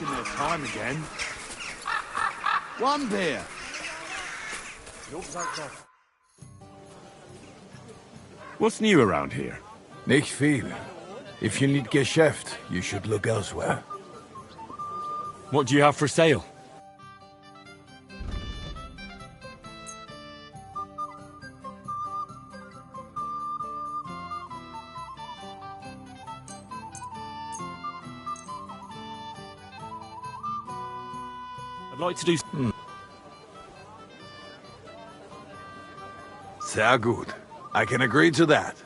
wasting their time again. One beer. What's new around here? Nicht viel. If you need Geschäft, you should look elsewhere. What do you have for sale? I'd like to do... Sehr gut. I can agree to that.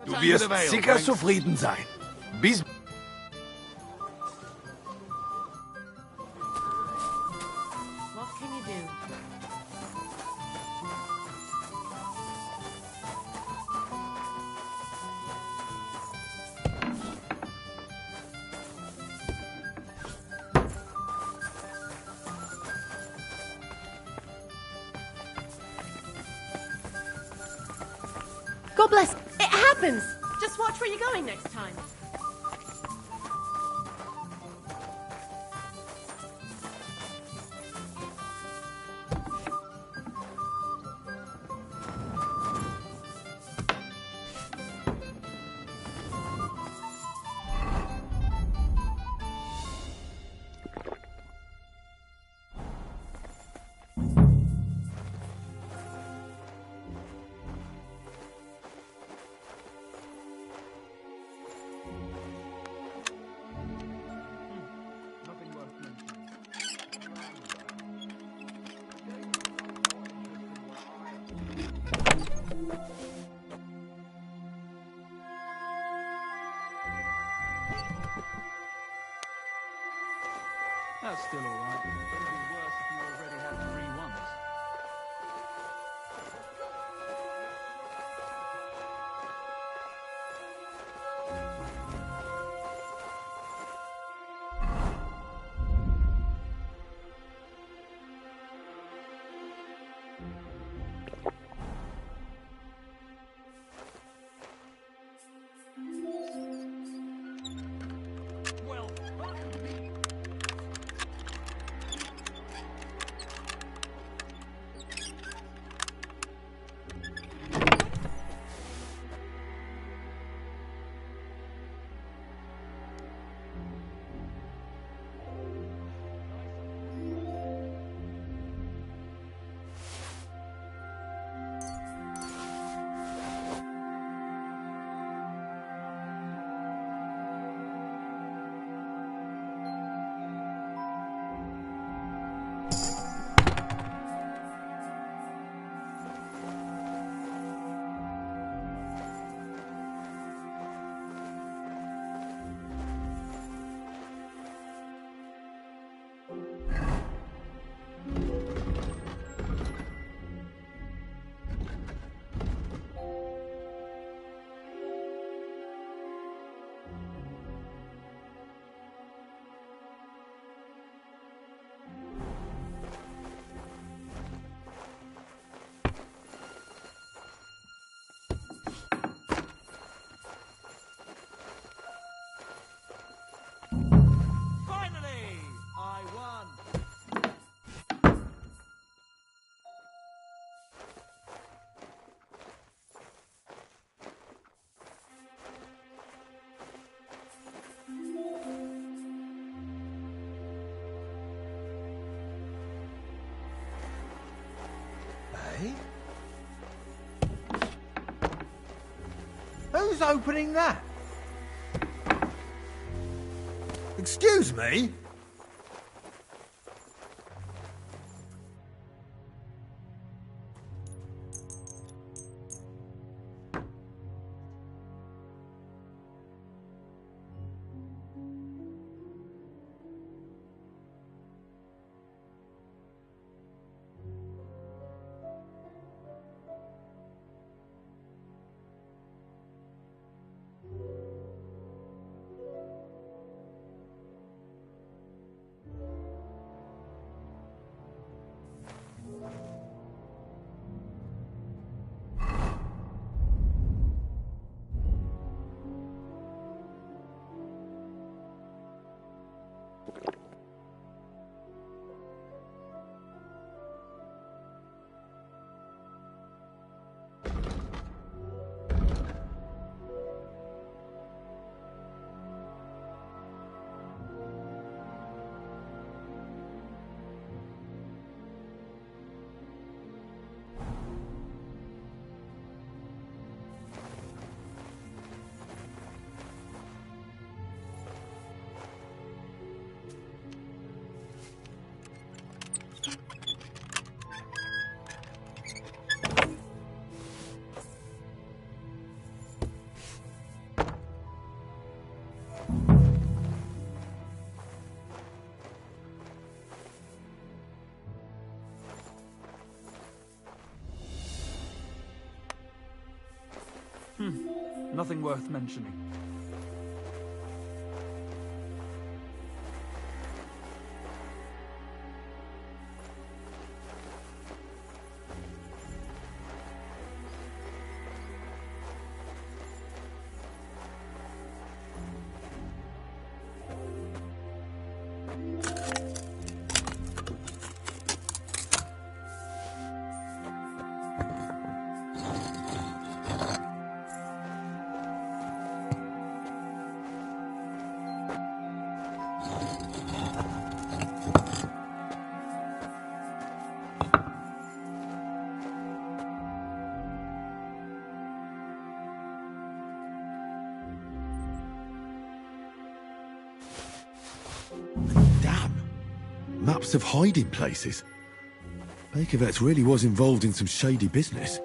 Du wirst Bit of ale, sicher thanks. zufrieden sein. Bis... What can you do? God bless. It happens. Just watch where you're going next time. That's still all right. It'd be worse if you already had 3 ones. Well, fuck me. Finally, I won. Eh? Who's opening that? Excuse me? Nothing worth mentioning. Maps of hiding places. Bakervet's really was involved in some shady business.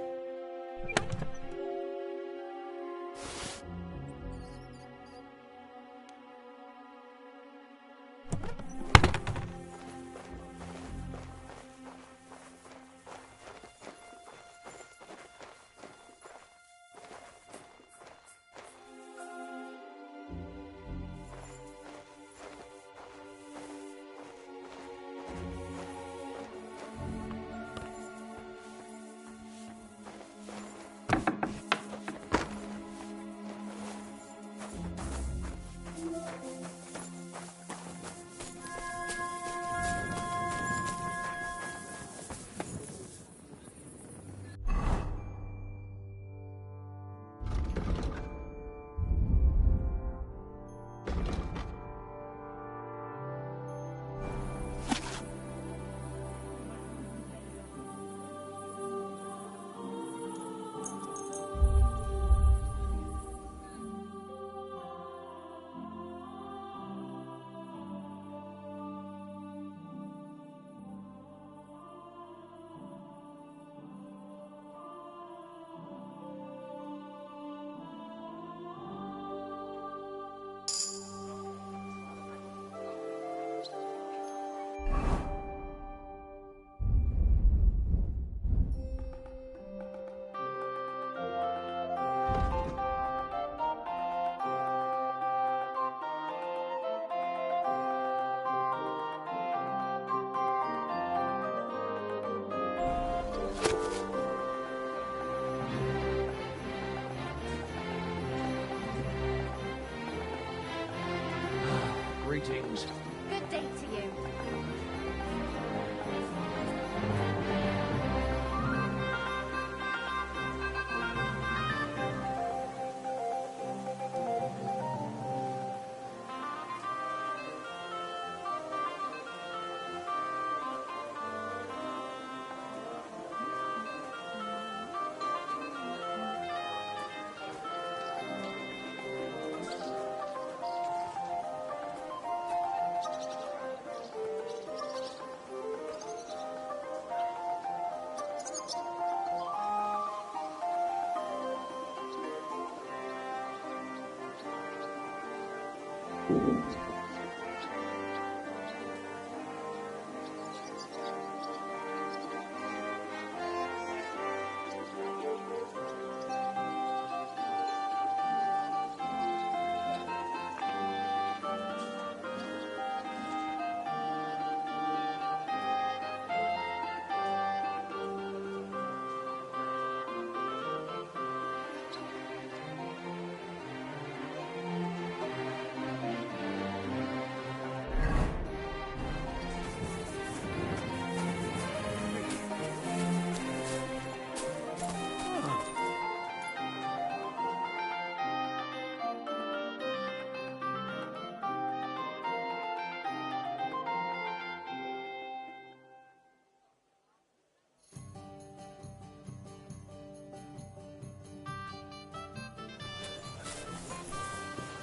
Greetings. Good day to you.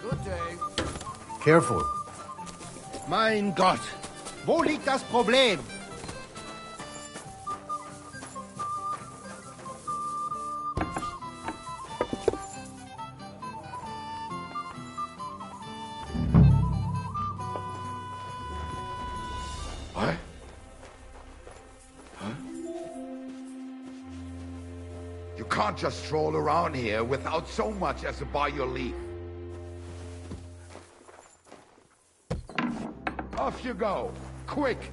Good day. Careful. Mein Gott, wo liegt das Problem? You can't just stroll around here without so much as a by your leave. Off you go. Quick!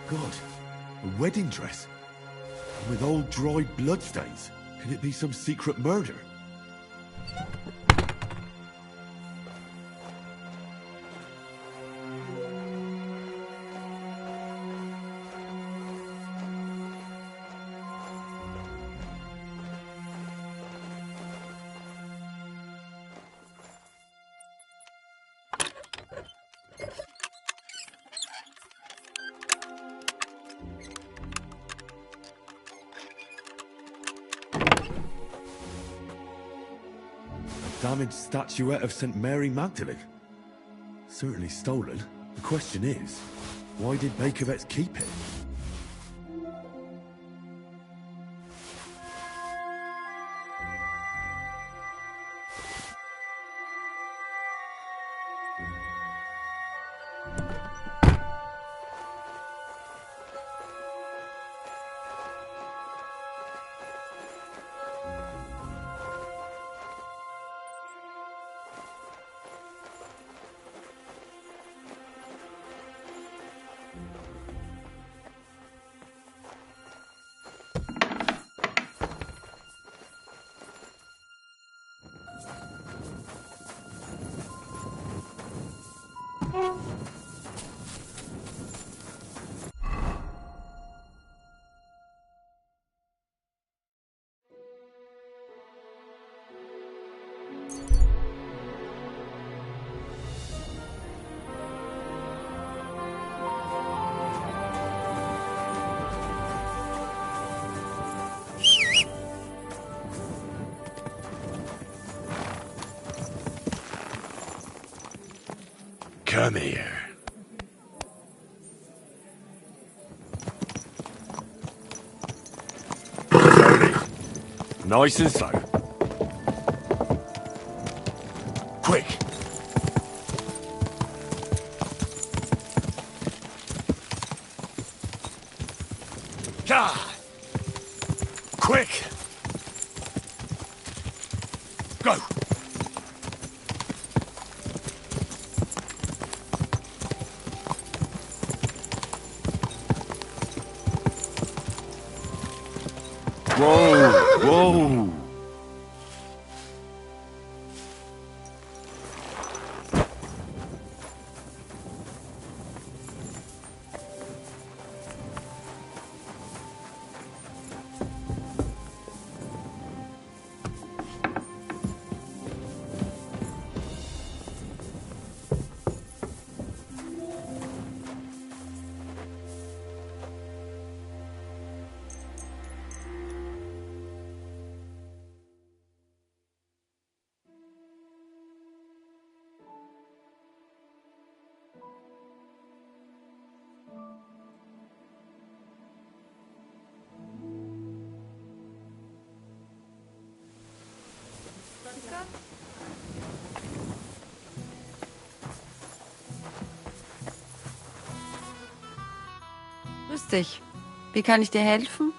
God, a wedding dress? With old dried bloodstains? Can it be some secret murder? Damaged statuette of St. Mary Magdalene. Certainly stolen. The question is, why did Bakovets keep it? Come here. Slowly. Nice and slow. Quick. Ah. Quick. Go. Whoa, whoa. Grüß dich. Wie kann ich dir helfen?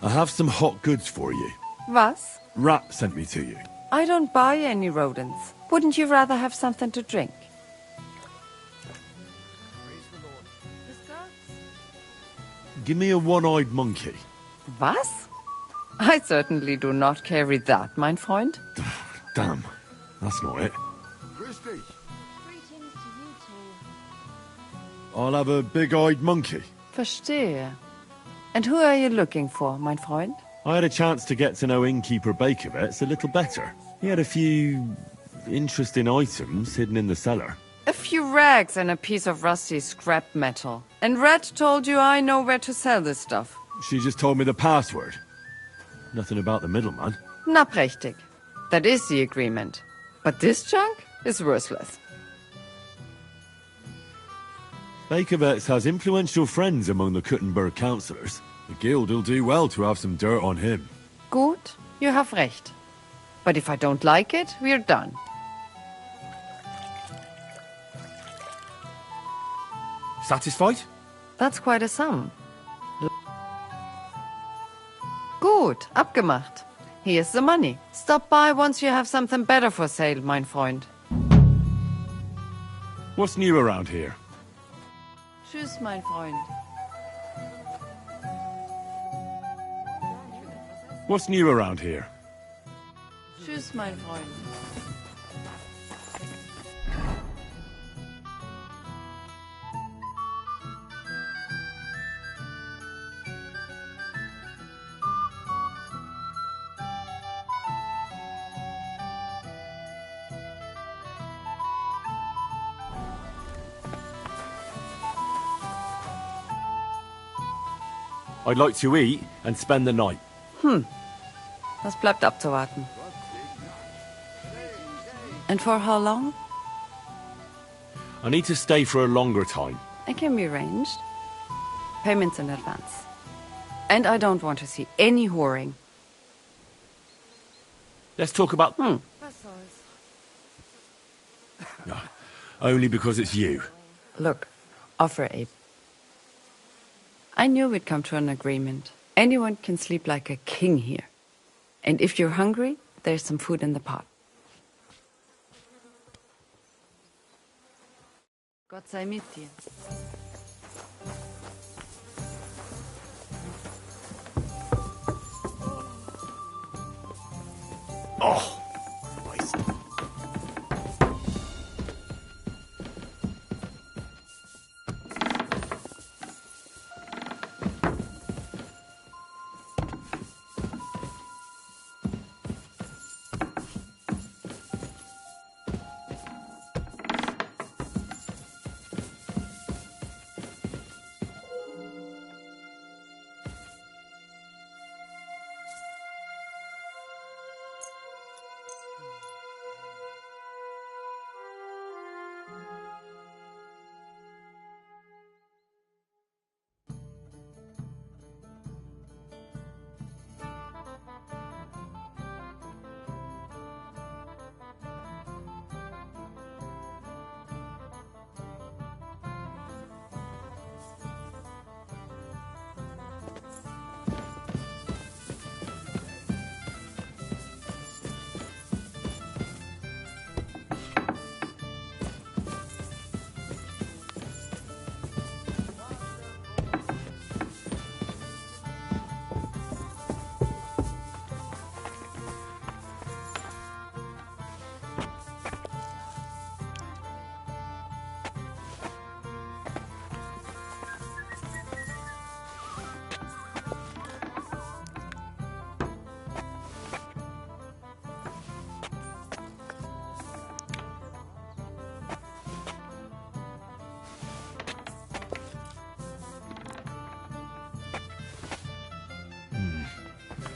I have some hot goods for you. Was? Rat sent me to you. I don't buy any rodents. Wouldn't you rather have something to drink? Give me a one-eyed monkey. Was? I certainly do not carry that, mein Freund. Damn, that's not it. I'll have a big-eyed monkey. Verstehe. And who are you looking for, mein Freund? I had a chance to get to know innkeeper Bakovets a little better. He had a few interesting items hidden in the cellar. A few rags and a piece of rusty scrap metal. And Red told you I know where to sell this stuff. She just told me the password. Nothing about the middleman. Na prächtig. That is the agreement. But this junk is worthless. Bakovets has influential friends among the Kuttenberg councillors. The guild will do well to have some dirt on him. Gut, you have recht. But if I don't like it, we're done. Satisfied? That's quite a sum. Gut, abgemacht. Here's the money. Stop by once you have something better for sale, mein Freund. What's new around here? Tschüss, mein Freund. What's new around here? Tschüss, mein Freund. I'd like to eat and spend the night. Das bleibt abzuwarten. And for how long? I need to stay for a longer time. It can be arranged. Payments in advance. And I don't want to see any whoring. Let's talk about... No, only because it's you. Look, offer Abe. I knew we'd come to an agreement. Anyone can sleep like a king here. And if you're hungry, there's some food in the pot. Gott sei mit dir. Oh, nice.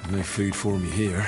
No food for me here.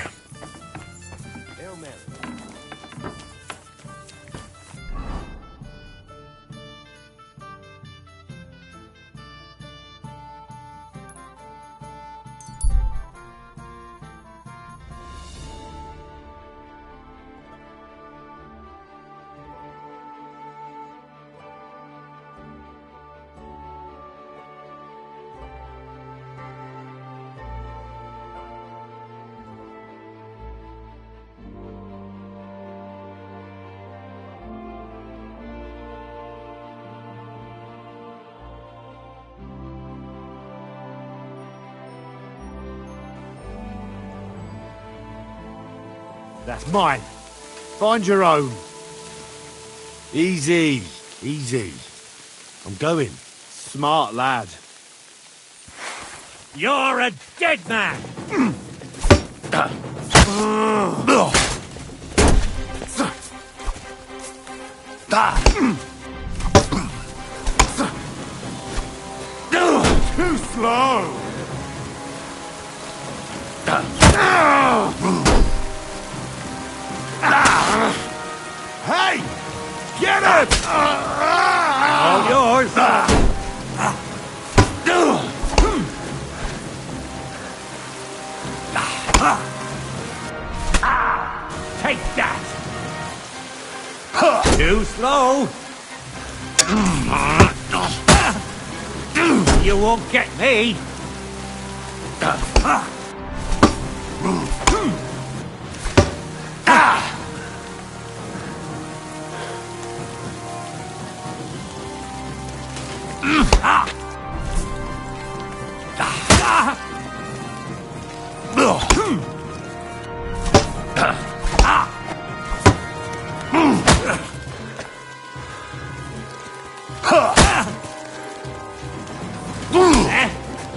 That's mine. Find your own. Easy, easy. I'm going. Smart lad. You're a dead man! Too slow! Hey! Get it! All yours! Take that! Too slow! You won't get me!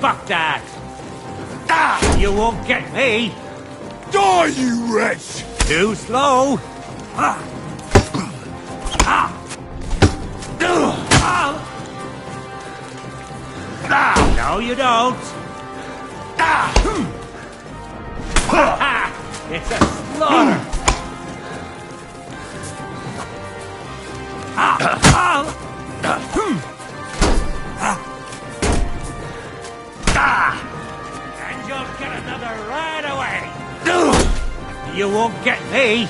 Fuck that! You won't get me! Die, you wretch! Too slow! No, you don't! It's a slaughter! And you'll get another right away! You won't get me!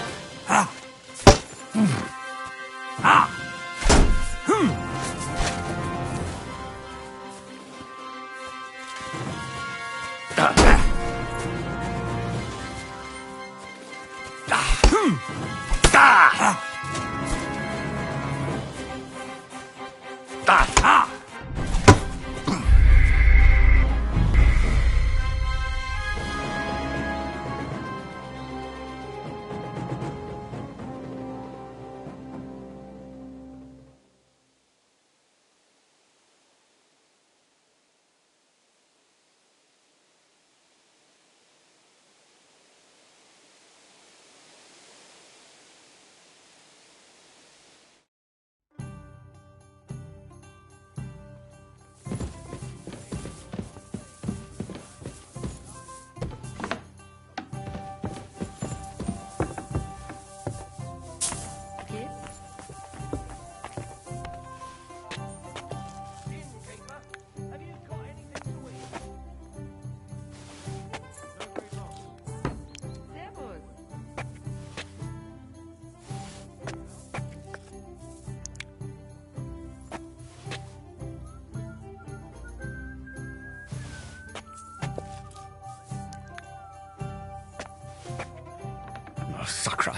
Oh, sacre.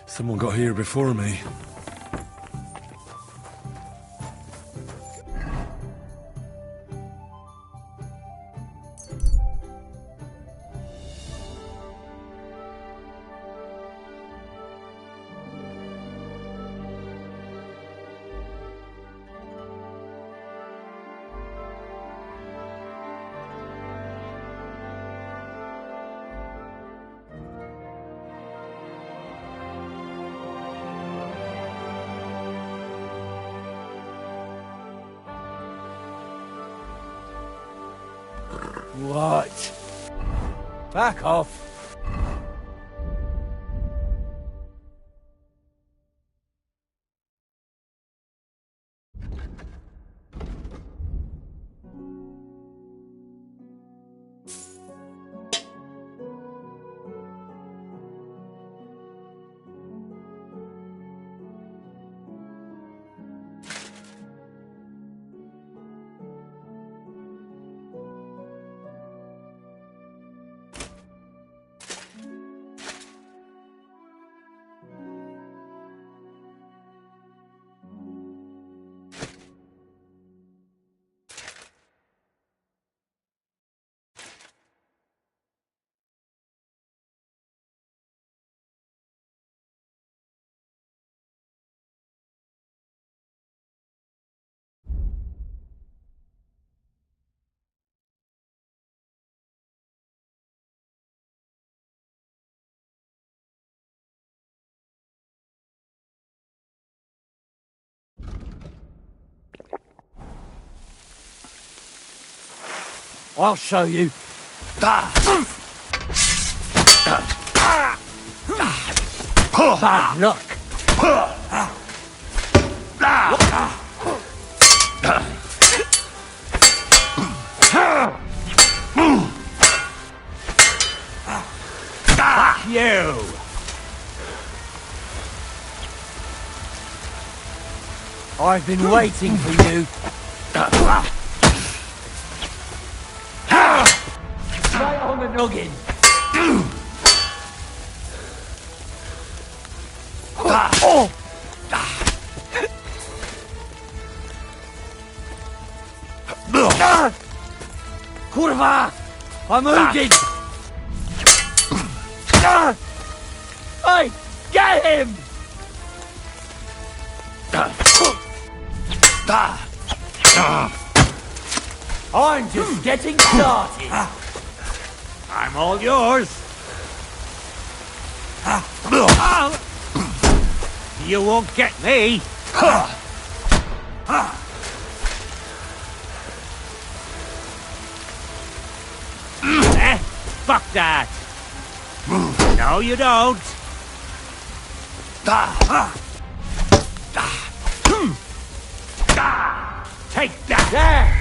Someone got here before me. What? Back off. I'll show you. Bad luck. You! I've been waiting for you. Right on the noggin. Kurwa! I'm wounded! Hey! Get him! I'm just getting started. I'm all yours. You won't get me. Fuck that. No, you don't. Take that. There!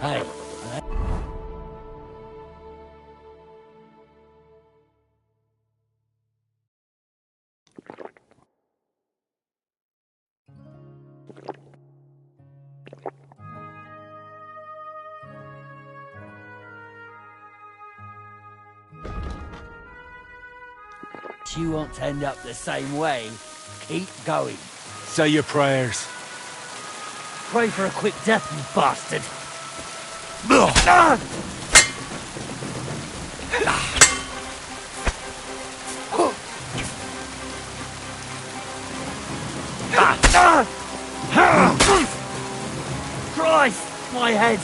Hey. You want to end up the same way, keep going. Say your prayers. Pray for a quick death, you bastard. Christ, my head.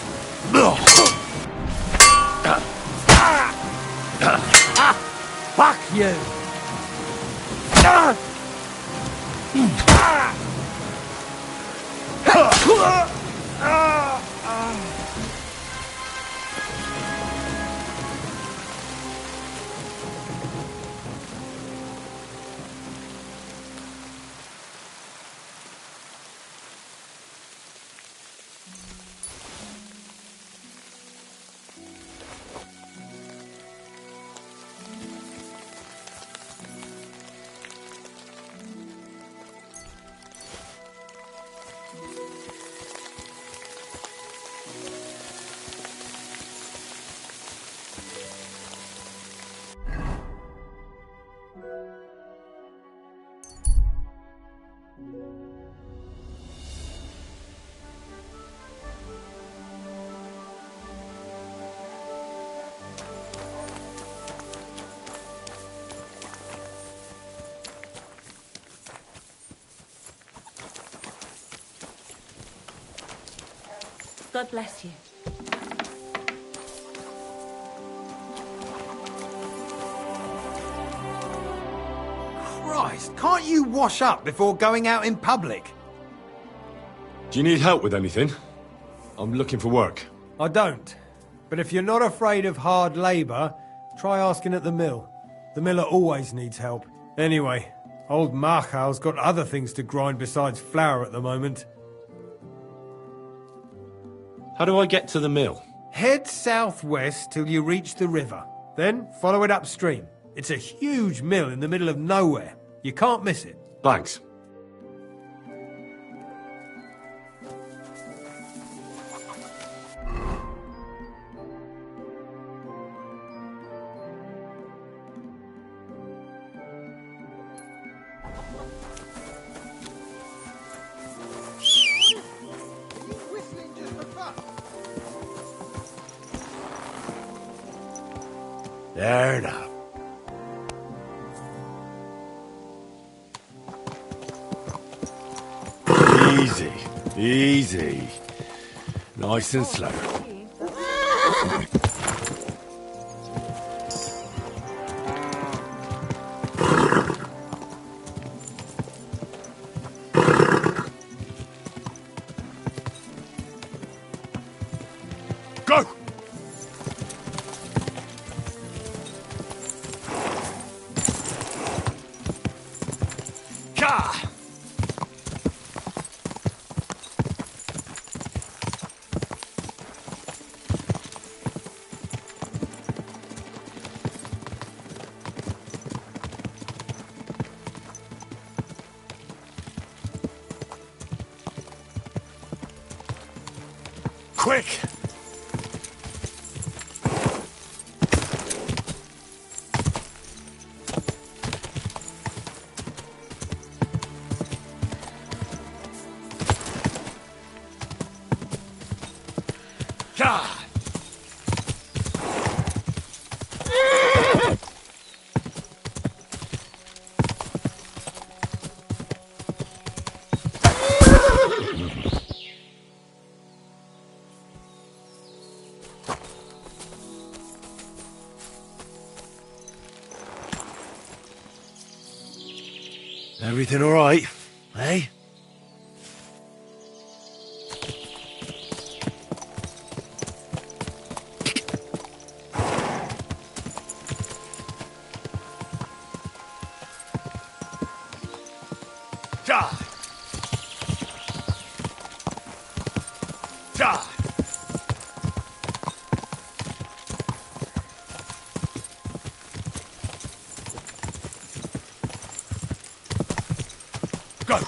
Fuck you. God bless you. Christ, can't you wash up before going out in public? Do you need help with anything? I'm looking for work. I don't. But if you're not afraid of hard labour, try asking at the mill. The miller always needs help. Anyway, old Marchal's got other things to grind besides flour at the moment. How do I get to the mill? Head southwest till you reach the river. Then follow it upstream. It's a huge mill in the middle of nowhere. You can't miss it. Thanks. There now. Easy, easy. Nice and slow. Go! Ka! Quick! Ja! Everything all right, eh? Ja! Ja! Go!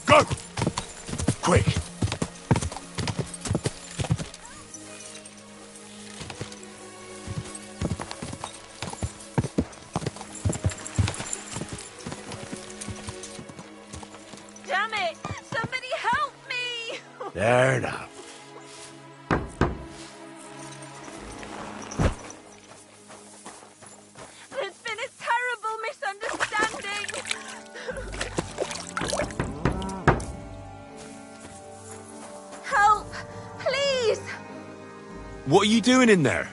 Go! Quick! Damn it! Somebody help me! There now. There's been a terrible misunderstanding! Help! Please! What are you doing in there?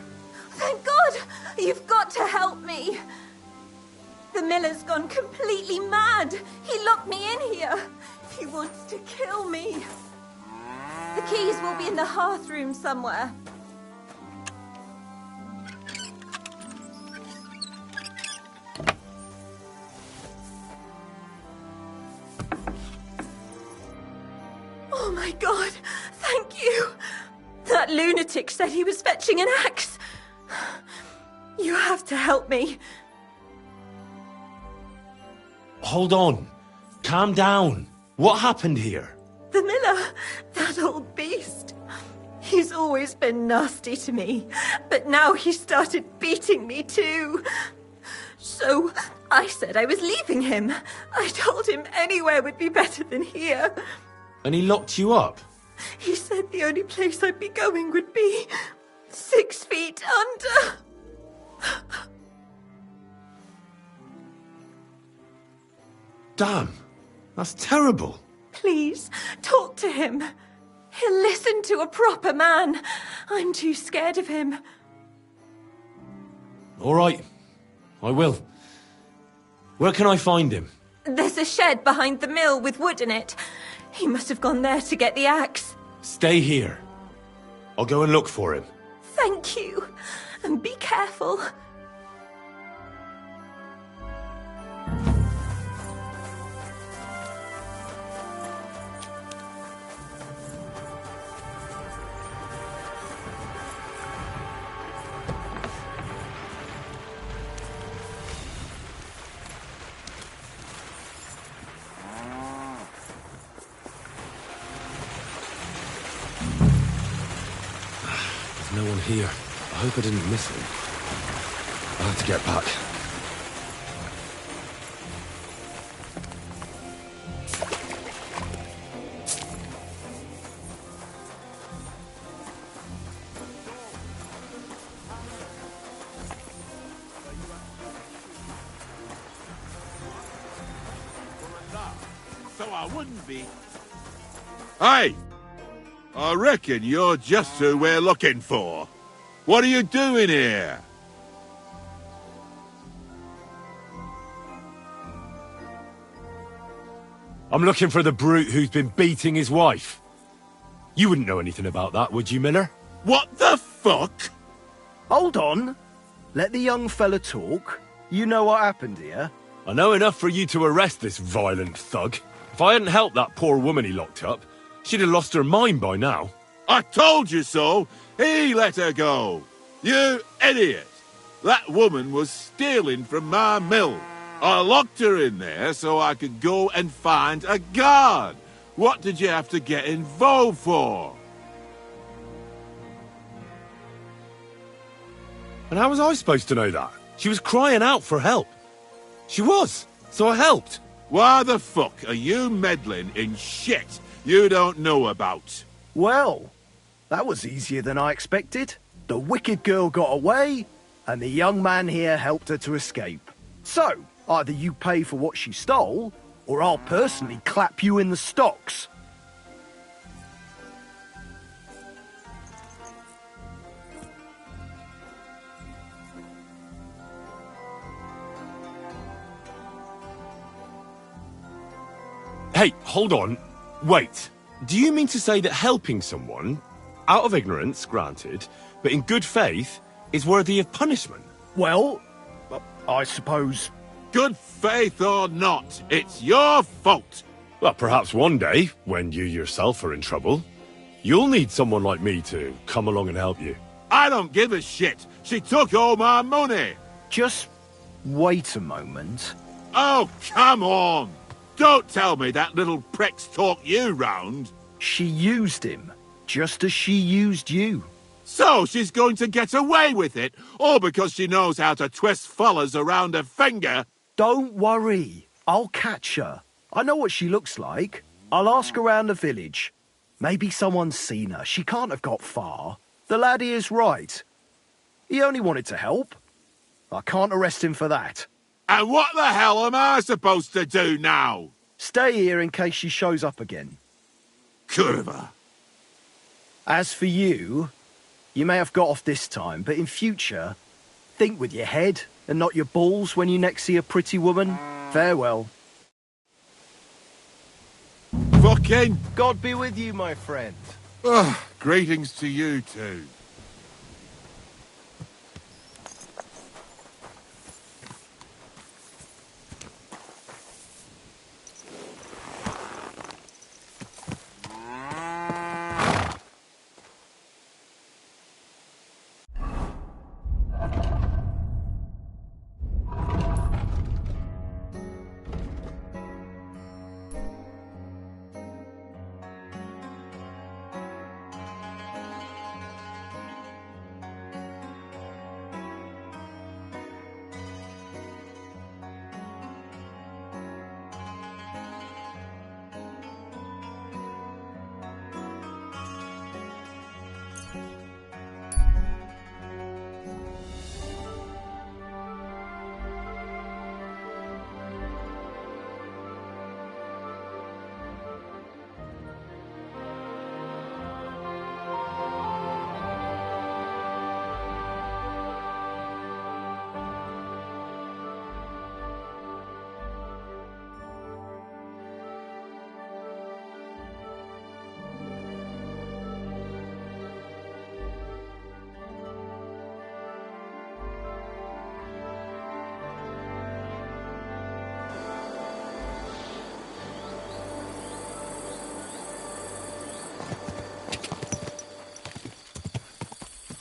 Thank God! You've got to help me! The miller's gone completely mad! He locked me in here! He wants to kill me! The keys will be in the hearth room somewhere. Oh my God! Thank you! That lunatic said he was fetching an axe! You have to help me. Hold on. Calm down. What happened here? The miller, that old beast. He's always been nasty to me, but now he started beating me too. So I said I was leaving him. I told him anywhere would be better than here. And he locked you up? He said the only place I'd be going would be 6 feet under. Damn. That's terrible. Please, talk to him. He'll listen to a proper man. I'm too scared of him. All right, I will. Where can I find him? There's a shed behind the mill with wood in it. He must have gone there to get the axe. Stay here. I'll go and look for him. Thank you. And be careful. No one here. I hope I didn't miss him. I'll have to get back. So I wouldn't be. Hey! I reckon you're just who we're looking for. What are you doing here? I'm looking for the brute who's been beating his wife. You wouldn't know anything about that, would you, Miller? What the fuck? Hold on. Let the young fella talk. You know what happened here? I know enough for you to arrest this violent thug. If I hadn't helped that poor woman he locked up, she'd have lost her mind by now. I told you so! He let her go! You idiot! That woman was stealing from my mill. I locked her in there so I could go and find a guard. What did you have to get involved for? And how was I supposed to know that? She was crying out for help. She was, so I helped. Why the fuck are you meddling in shit you don't know about? Well, that was easier than I expected. The wicked girl got away, and the young man here helped her to escape. So, either you pay for what she stole, or I'll personally clap you in the stocks. Hey, hold on. Wait. Do you mean to say that helping someone, out of ignorance, granted, but in good faith, is worthy of punishment? Well, I suppose... Good faith or not, it's your fault. Well, perhaps one day, when you yourself are in trouble, you'll need someone like me to come along and help you. I don't give a shit. She took all my money. Just wait a moment. Oh, come on. Don't tell me that little prick's talked you round. She used him, just as she used you. So she's going to get away with it, all because she knows how to twist fellas around her finger? Don't worry, I'll catch her. I know what she looks like. I'll ask around the village. Maybe someone's seen her. She can't have got far. The laddie is right. He only wanted to help. I can't arrest him for that. And what the hell am I supposed to do now? Stay here in case she shows up again. Curva. As for you, you may have got off this time, but in future, think with your head and not your balls when you next see a pretty woman. Farewell. Fucking... God be with you, my friend. Greetings to you too.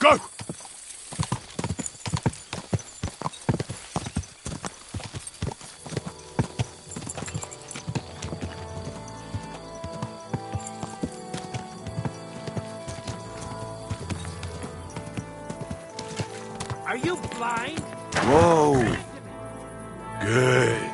Go! Are you blind? Whoa! Good.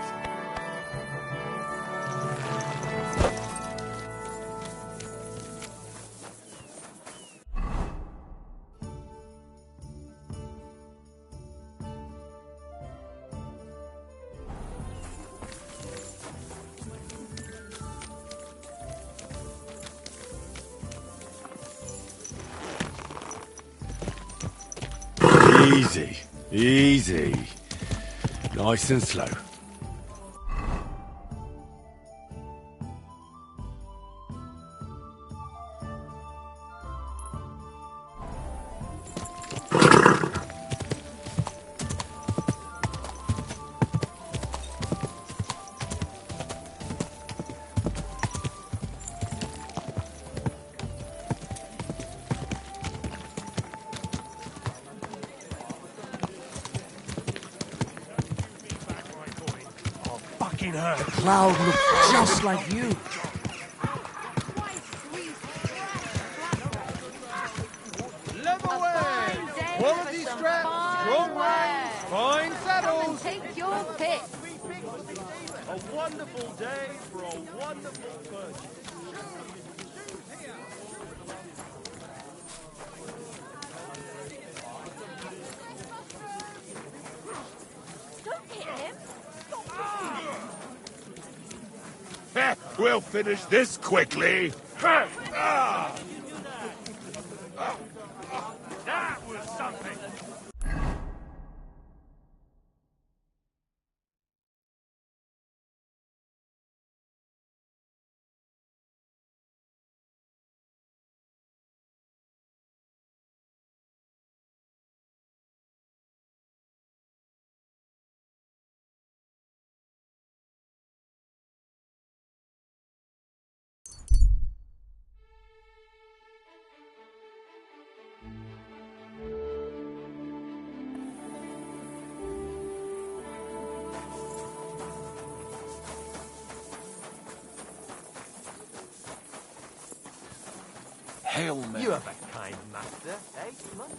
Easy, easy. Nice and slow. Fucking her. The cloud looked just like you. Leatherware! Quality straps, strong wax, fine saddles! Take your pick. A wonderful day for a wonderful purchase. Don't hit him. We'll finish this quickly. That was something. Hail Mary. You have a kind master, eh, Monk?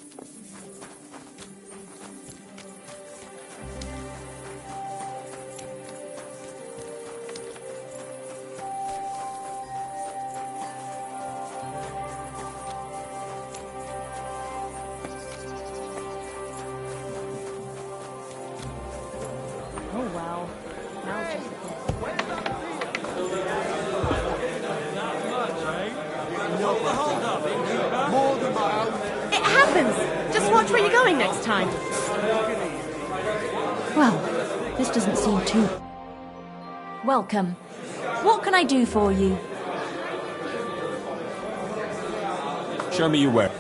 Oh well. Now just It happens! Just watch where you're going next time. Well, this doesn't seem too... Welcome. What can I do for you? Show me your weapon.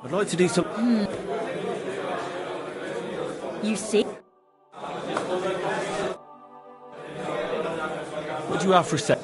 I'd like to do some... You see? What do you have for a sec?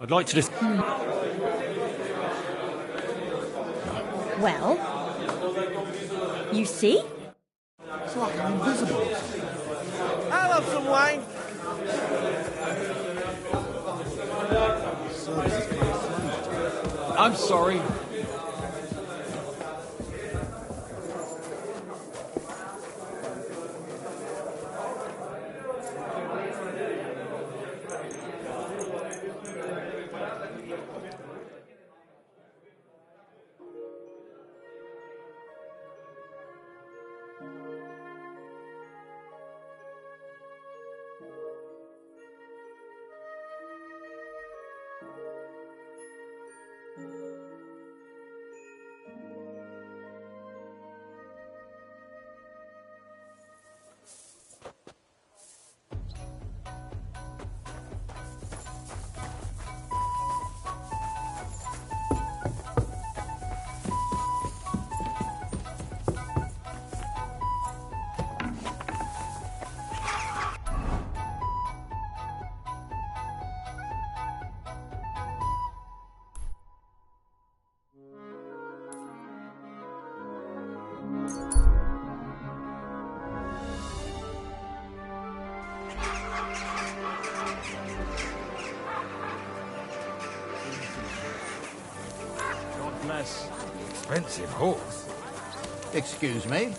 I'd like to just... Well, you see? It's like I'm invisible. I'll have some wine. I'm sorry. God bless. Expensive horse. Excuse me?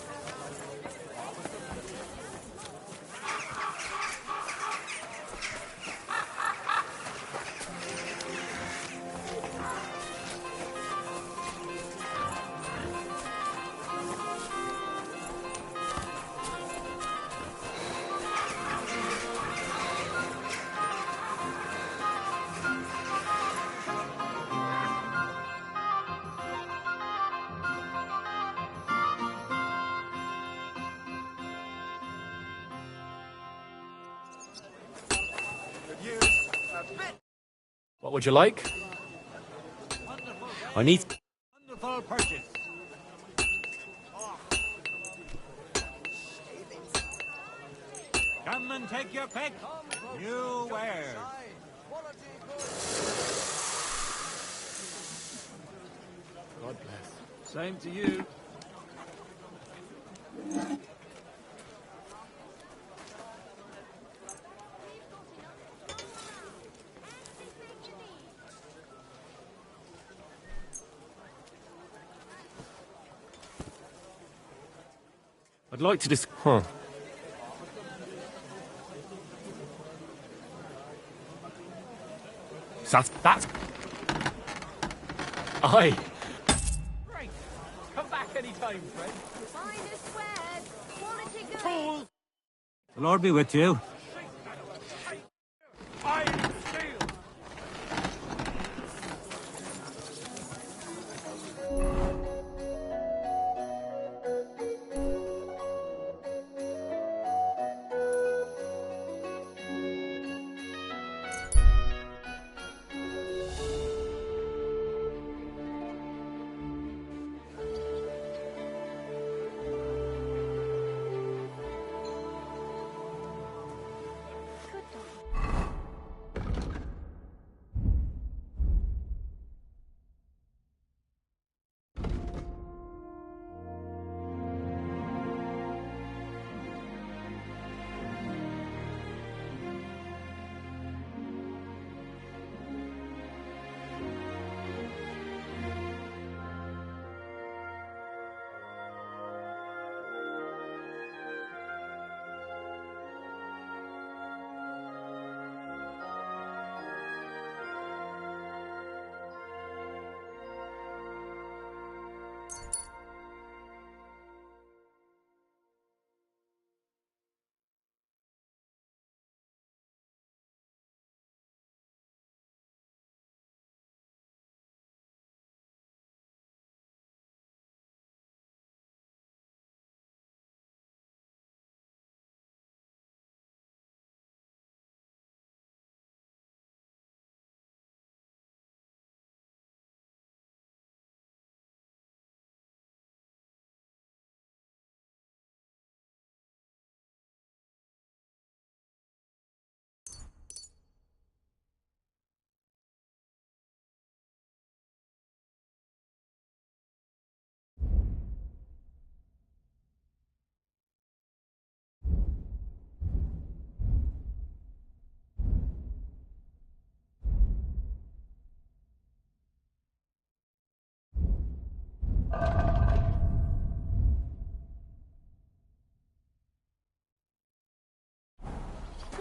What would you like? I need... Wonderful purchase. Come and take your pick. New wares. God bless. Same to you. I'd like to just... Huh. That's... Aye. Great. Come back anytime, friend. Finest wares. Quality goods. The Lord be with you.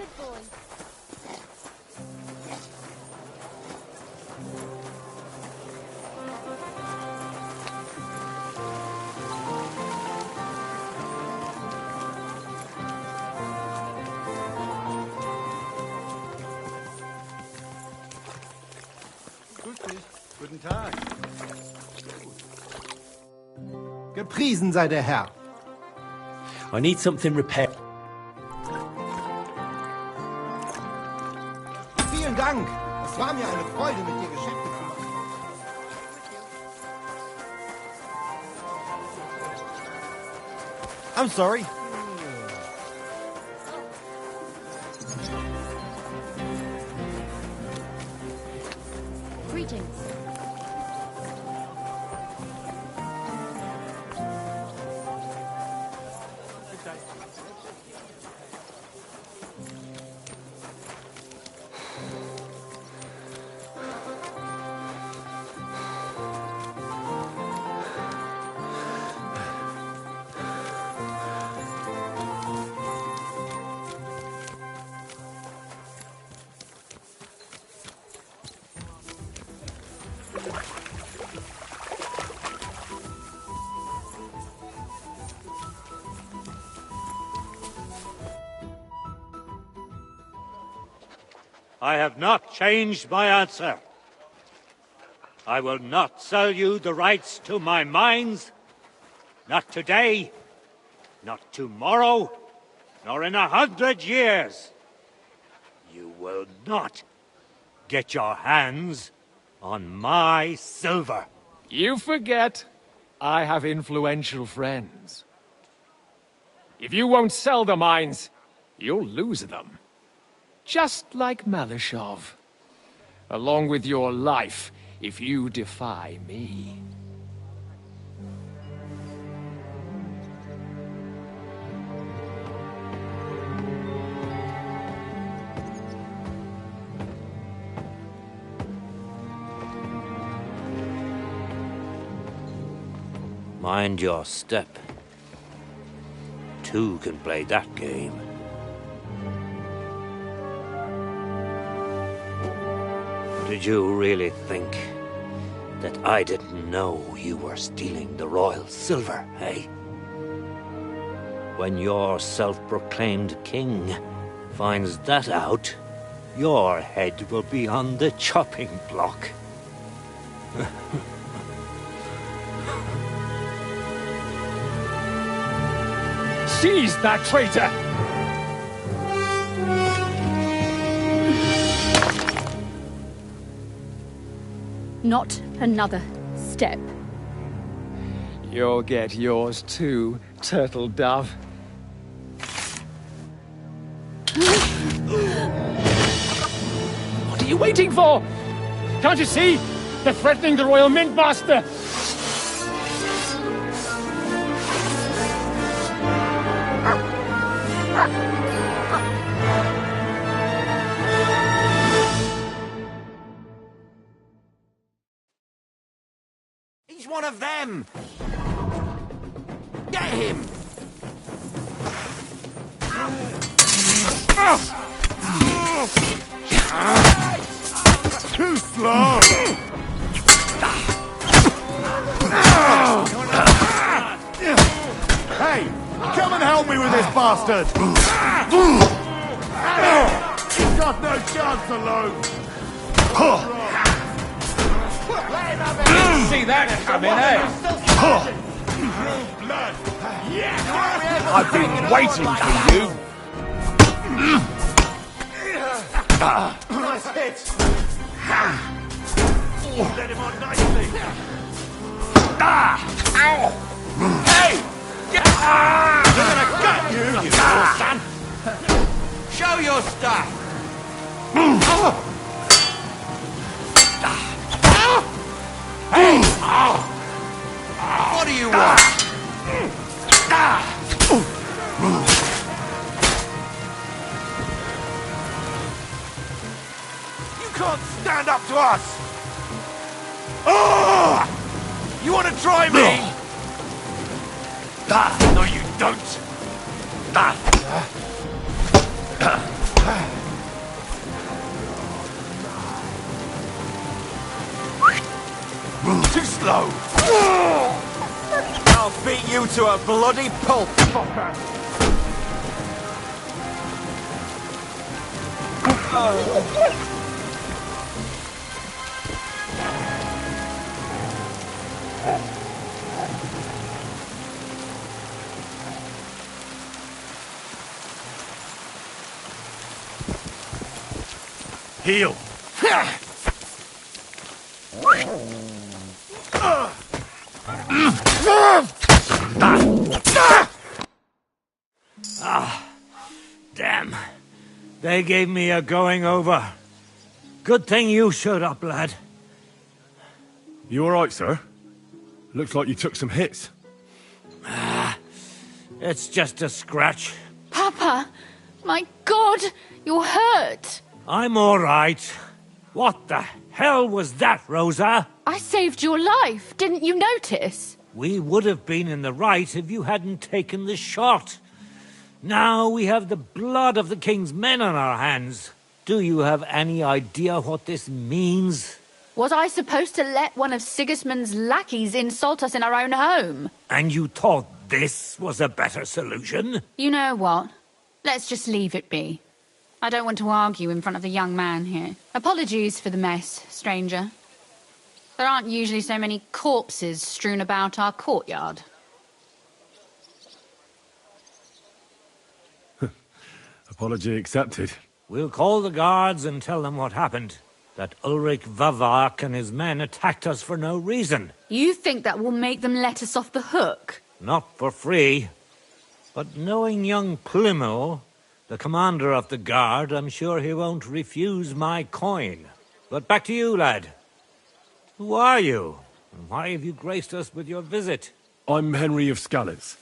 Good boy. Guten Tag. Gepriesen sei der Herr. I need something repaired. Vielen Dank. Es war mir eine Freude, mit dir Geschäfte zu machen. I'm sorry. Greetings. I have not changed my answer. I will not sell you the rights to my mines. Not today, not tomorrow, nor in 100 years. You will not get your hands on my silver. You forget I have influential friends. If you won't sell the mines, you'll lose them. Just like Malishov. Along with your life, if you defy me. Mind your step. Two can play that game. Did you really think that I didn't know you were stealing the royal silver, eh? When your self-proclaimed king finds that out, your head will be on the chopping block. Seize that traitor! Not another step. You'll get yours too, turtle dove. What are you waiting for? Can't you see? They're threatening the Royal Mint Master! He's one of them! Get him! Too slow! Hey, come and help me with this bastard! He's got no chance alone! See that coming, eh? I've been waiting for you! Nice hit! Let him on nicely! Hey! They're gonna gut you, you little son! Show your stuff! Hey! What do you want? You can't stand up to us! You want to try me? No, you don't! Too slow! I'll beat you to a bloody pulp, fucker! Heal! Damn. They gave me a going over. Good thing you showed up, lad. You alright, sir? Looks like you took some hits. It's just a scratch. Papa! My God! You're hurt! I'm all right. What the hell was that, Rosa? I saved your life, didn't you notice? We would have been in the right if you hadn't taken the shot. Now we have the blood of the king's men on our hands. Do you have any idea what this means? Was I supposed to let one of Sigismund's lackeys insult us in our own home? And you thought this was a better solution? You know what? Let's just leave it be. I don't want to argue in front of the young man here. Apologies for the mess, stranger. There aren't usually so many corpses strewn about our courtyard. Apology accepted. We'll call the guards and tell them what happened. That Ulrich Vavak and his men attacked us for no reason. You think that will make them let us off the hook? Not for free. But knowing young Plimmel, the commander of the guard, I'm sure he won't refuse my coin. But back to you, lad. Who are you? And why have you graced us with your visit? I'm Henry of Skalitz,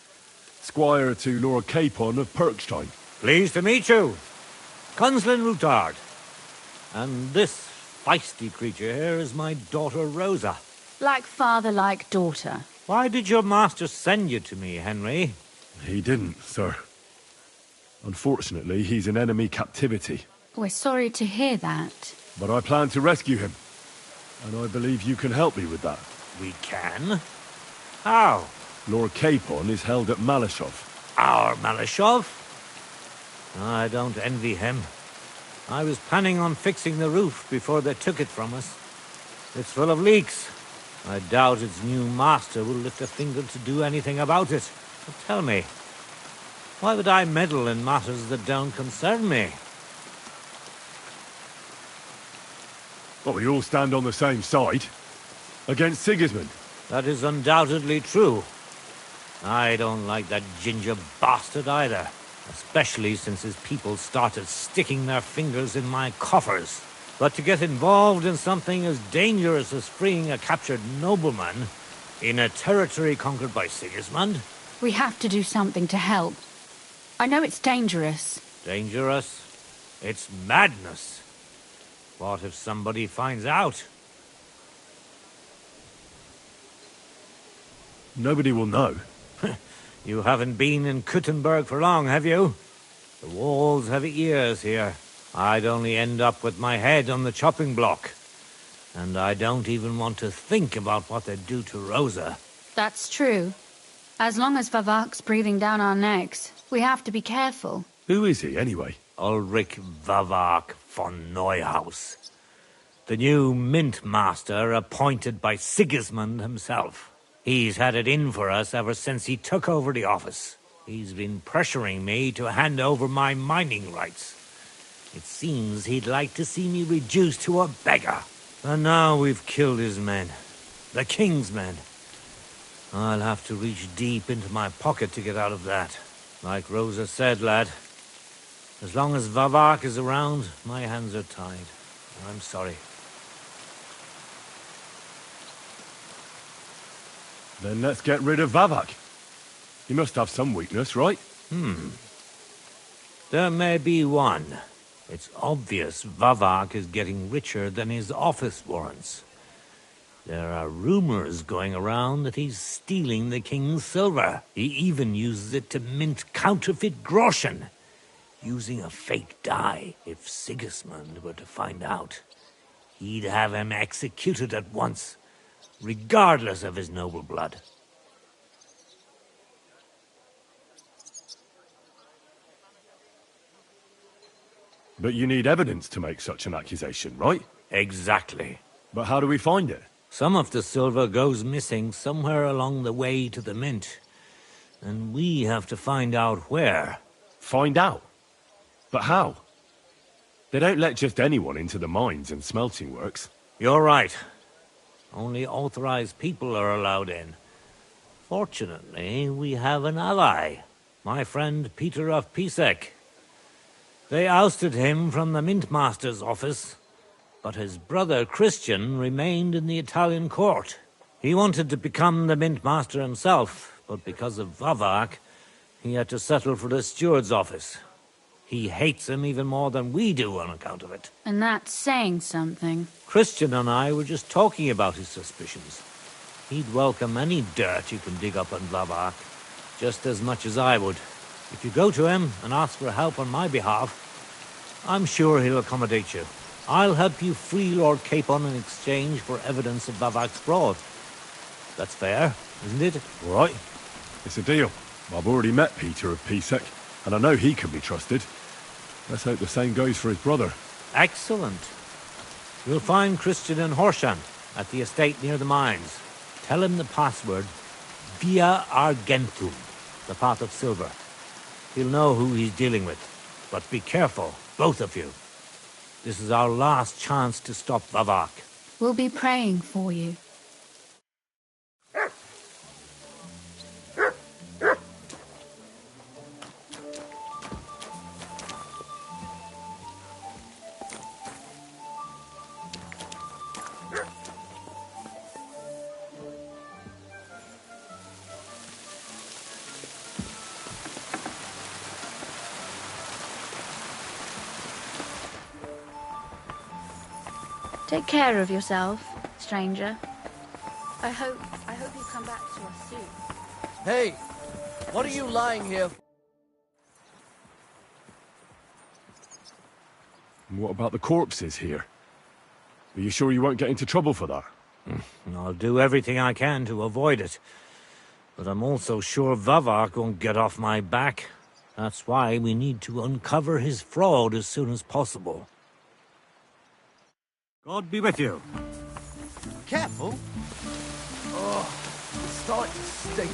squire to Lord Capon of Perkstein. Pleased to meet you. Conslin Routard. And this feisty creature here is my daughter Rosa. Like father, like daughter. Why did your master send you to me, Henry? He didn't, sir. Unfortunately, he's in enemy captivity. We're sorry to hear that. But I plan to rescue him. And I believe you can help me with that. We can? How? Lord Capon is held at Malashov. Our Malashov? I don't envy him. I was planning on fixing the roof before they took it from us. It's full of leaks. I doubt its new master will lift a finger to do anything about it. But tell me, why would I meddle in matters that don't concern me? Well, we all stand on the same side. Against Sigismund. That is undoubtedly true. I don't like that ginger bastard either. Especially since his people started sticking their fingers in my coffers. But to get involved in something as dangerous as freeing a captured nobleman in a territory conquered by Sigismund? We have to do something to help. I know it's dangerous. Dangerous? It's madness. What if somebody finds out? Nobody will know. You haven't been in Kuttenberg for long, have you? The walls have ears here. I'd only end up with my head on the chopping block. And I don't even want to think about what they'd do to Rosa. That's true. As long as Vavak's breathing down our necks, we have to be careful. Who is he, anyway? Ulrich Vavak von Neuhaus. The new mint master appointed by Sigismund himself. He's had it in for us ever since he took over the office. He's been pressuring me to hand over my mining rights. It seems he'd like to see me reduced to a beggar. And now we've killed his men. The king's men. I'll have to reach deep into my pocket to get out of that. Like Rosa said, lad, as long as Vavak is around, my hands are tied. I'm sorry. Then let's get rid of Vavak. He must have some weakness, right? There may be one. It's obvious Vavak is getting richer than his office warrants. There are rumors going around that he's stealing the king's silver. He even uses it to mint counterfeit groschen, using a fake dye. If Sigismund were to find out, he'd have him executed at once. regardless of his noble blood. But you need evidence to make such an accusation, right? Exactly. But how do we find it? Some of the silver goes missing somewhere along the way to the mint. And we have to find out where. Find out? But how? They don't let just anyone into the mines and smelting works. You're right. Only authorized people are allowed in. Fortunately, we have an ally. My friend Peter of Pisek. They ousted him from the Mintmaster's office, but his brother Christian remained in the Italian court. He wanted to become the Mintmaster himself, but because of Vavak, he had to settle for the steward's office. He hates him even more than we do on account of it. And that's saying something. Christian and I were just talking about his suspicions. He'd welcome any dirt you can dig up on Vavak, just as much as I would. If you go to him and ask for help on my behalf, I'm sure he'll accommodate you. I'll help you free Lord Capon in exchange for evidence of Vavak's fraud. That's fair, isn't it? All right. It's a deal. I've already met Peter of Pisek, and I know he can be trusted. Let's hope the same goes for his brother. Excellent. You'll find Christian and Horshan at the estate near the mines. Tell him the password, Via Argentum, the path of silver. He'll know who he's dealing with. But be careful, both of you. This is our last chance to stop Vavak. We'll be praying for you. Take care of yourself, stranger. I hope you come back to us soon. Hey, what are you lying here? And what about the corpses here? Are you sure you won't get into trouble for that? I'll do everything I can to avoid it. But I'm also sure Vavak won't get off my back. That's why we need to uncover his fraud as soon as possible. God be with you. Careful. Oh, it's starting to stink.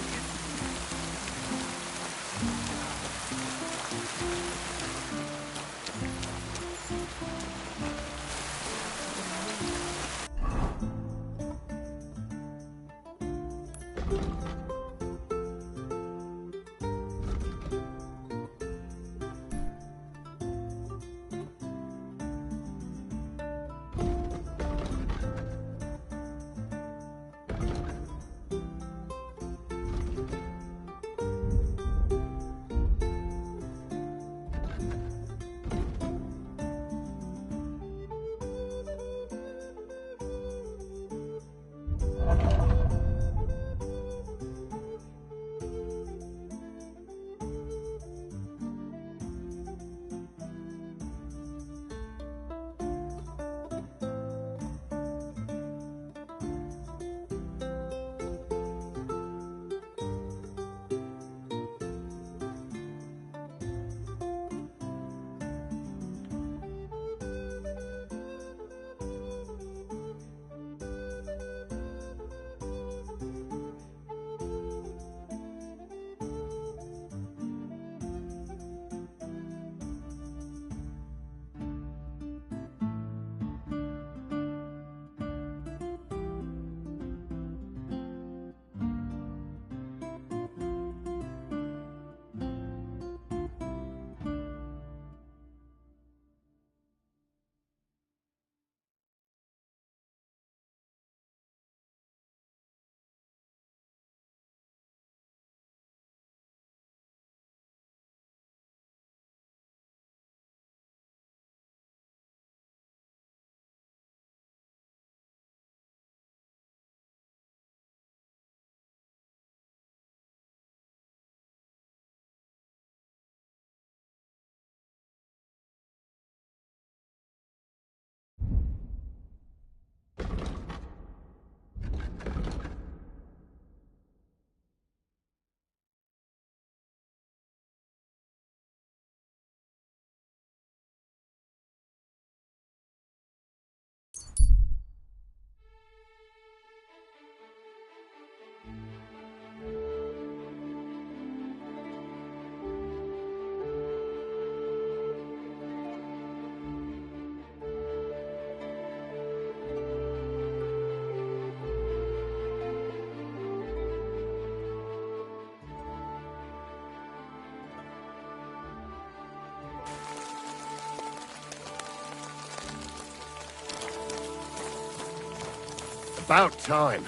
About time.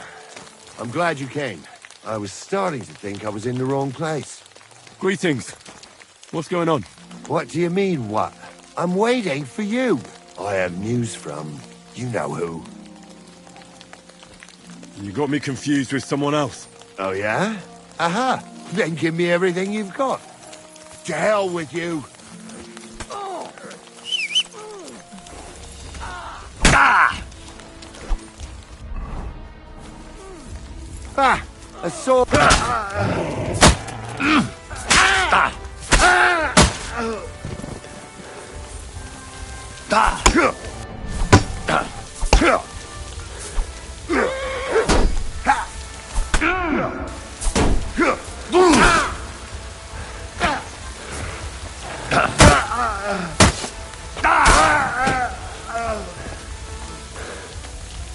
I'm glad you came. I was starting to think I was in the wrong place. Greetings. What's going on? What do you mean, what? I'm waiting for you. I have news from you know who. You got me confused with someone else. Oh, yeah? Aha! Then give me everything you've got. To hell with you. Ah! Ah! A sword!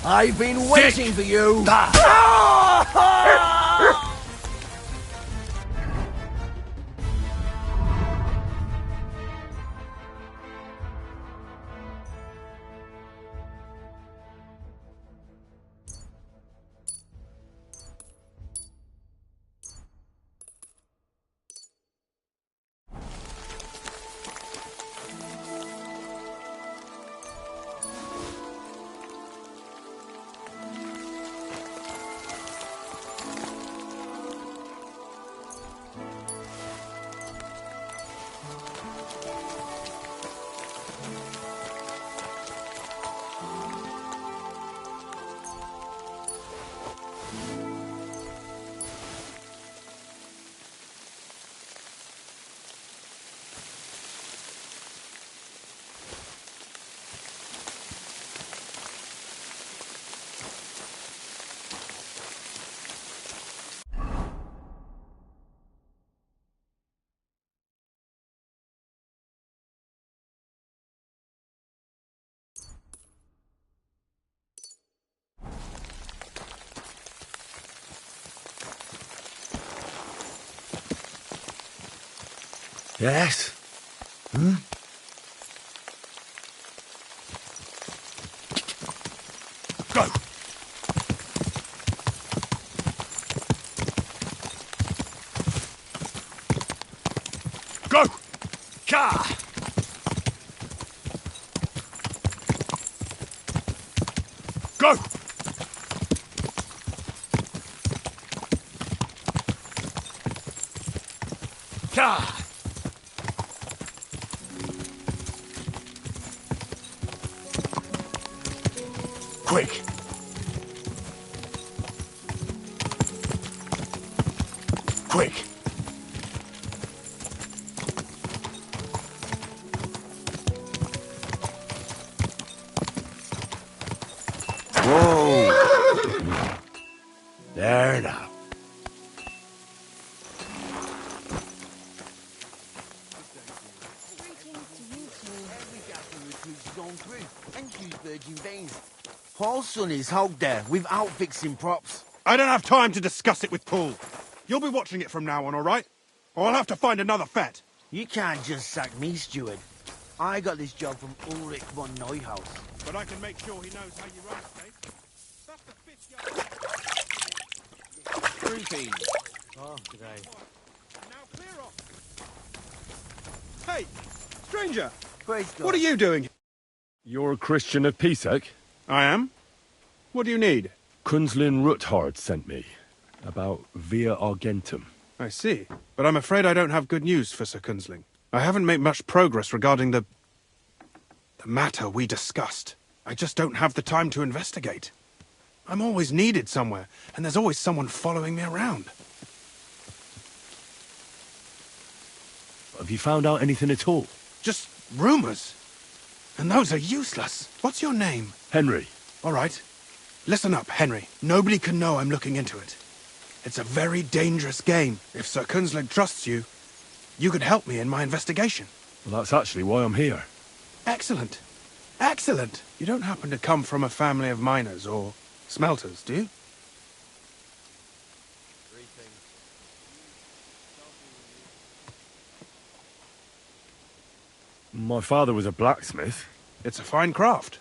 I've been waiting for you. Yes? Hmm? Go! Go! Ka! Go! Ka! Quick! Quick! Whoa! There now. Paul's son is out there without fixing props. I don't have time to discuss it with Paul. You'll be watching it from now on, all right? Or I'll have to find another fet. You can't just sack me, steward. I got this job from Ulrich von Neuhaus. But I can make sure he knows how you run a place. That's the fifth yard. Greetings. Oh, today. Now clear off. Hey, stranger! Praise God. What are you doing? You're a Christian of Pisek? I am. What do you need? Kunzlin Ruthard sent me. About Via Argentum. I see. But I'm afraid I don't have good news for Sir Kunzling. I haven't made much progress regarding the matter we discussed. I just don't have the time to investigate. I'm always needed somewhere, and there's always someone following me around. Have you found out anything at all? Just rumors. And those are useless. What's your name? Henry. All right. Listen up, Henry. Nobody can know I'm looking into it. It's a very dangerous game. If Sir Kunzling trusts you, you could help me in my investigation. Well, that's actually why I'm here. Excellent. Excellent. You don't happen to come from a family of miners or smelters, do you? My father was a blacksmith. It's a fine craft.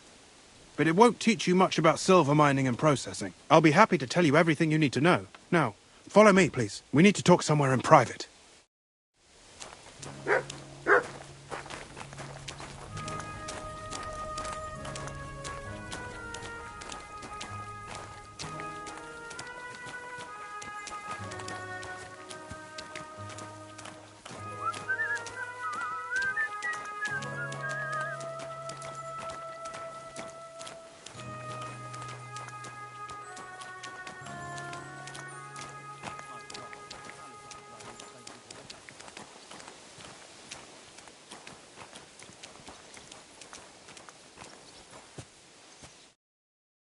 but it won't teach you much about silver mining and processing. I'll be happy to tell you everything you need to know. Now, follow me, please. We need to talk somewhere in private.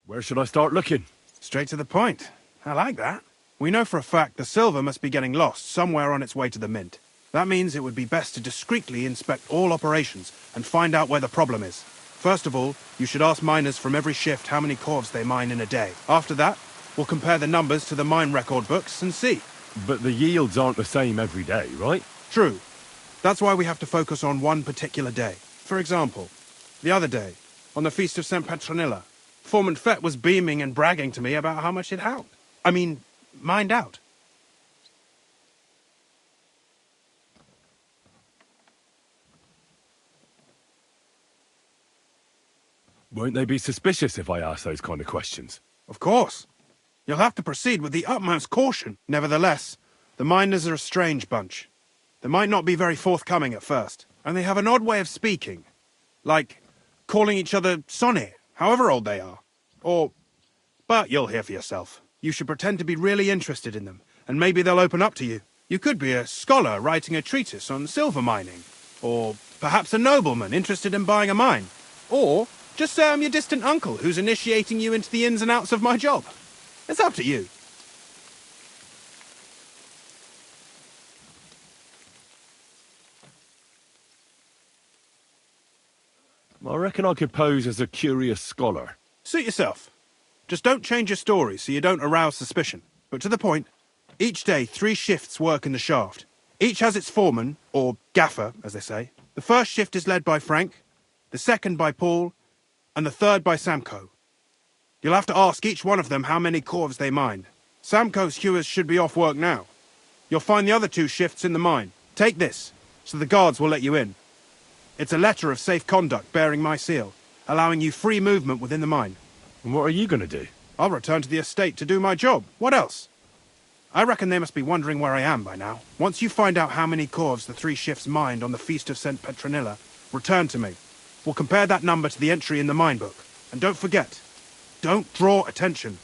Where should I start looking? Straight to the point. I like that. We know for a fact the silver must be getting lost somewhere on its way to the mint. That means it would be best to discreetly inspect all operations and find out where the problem is. First of all, you should ask miners from every shift how many corves they mine in a day. After that, we'll compare the numbers to the mine record books and see. But the yields aren't the same every day, right? True. That's why we have to focus on one particular day. For example, the other day, on the Feast of St. Petronilla, Foreman Fett was beaming and bragging to me about how much it helped. Mined out. Won't they be suspicious if I ask those kind of questions? Of course. You'll have to proceed with the utmost caution. Nevertheless, the miners are a strange bunch. They might not be very forthcoming at first, and they have an odd way of speaking. Like calling each other Sonny, however old they are. But you'll hear for yourself. You should pretend to be really interested in them, and maybe they'll open up to you. You could be a scholar writing a treatise on silver mining, or perhaps a nobleman interested in buying a mine, or just say I'm your distant uncle who's initiating you into the ins and outs of my job. It's up to you. I reckon I could pose as a curious scholar. Suit yourself. Just don't change your story so you don't arouse suspicion. But to the point, each day 3 shifts work in the shaft. Each has its foreman, or gaffer, as they say. The first shift is led by Frank, the second by Paul, and the third by Samko. You'll have to ask each one of them how many corves they mine. Samko's hewers should be off work now. You'll find the other 2 shifts in the mine. Take this, so the guards will let you in. It's a letter of safe conduct bearing my seal, allowing you free movement within the mine. And what are you going to do? I'll return to the estate to do my job. What else? I reckon they must be wondering where I am by now. Once you find out how many corves the 3 shifts mined on the Feast of St. Petronilla, return to me. We'll compare that number to the entry in the mine book. And don't forget, don't draw attention.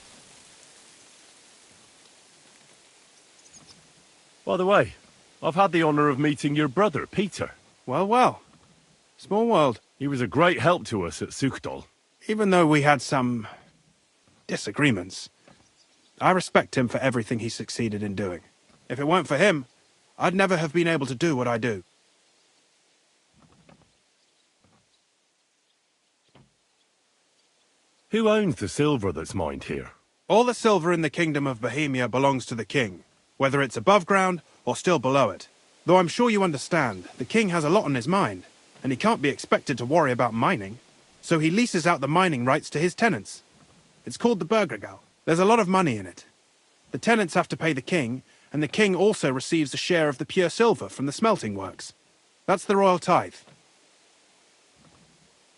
By the way, I've had the honour of meeting your brother, Peter. Well, well. Small world. He was a great help to us at Sukdal. Even though we had some disagreements, I respect him for everything he succeeded in doing. If it weren't for him, I'd never have been able to do what I do. Who owns the silver that's mined here? All the silver in the Kingdom of Bohemia belongs to the king, whether it's above ground or still below it. Though I'm sure you understand, the king has a lot on his mind, and he can't be expected to worry about mining. So he leases out the mining rights to his tenants. It's called the Burgregal. There's a lot of money in it. The tenants have to pay the king, and the king also receives a share of the pure silver from the smelting works. That's the royal tithe.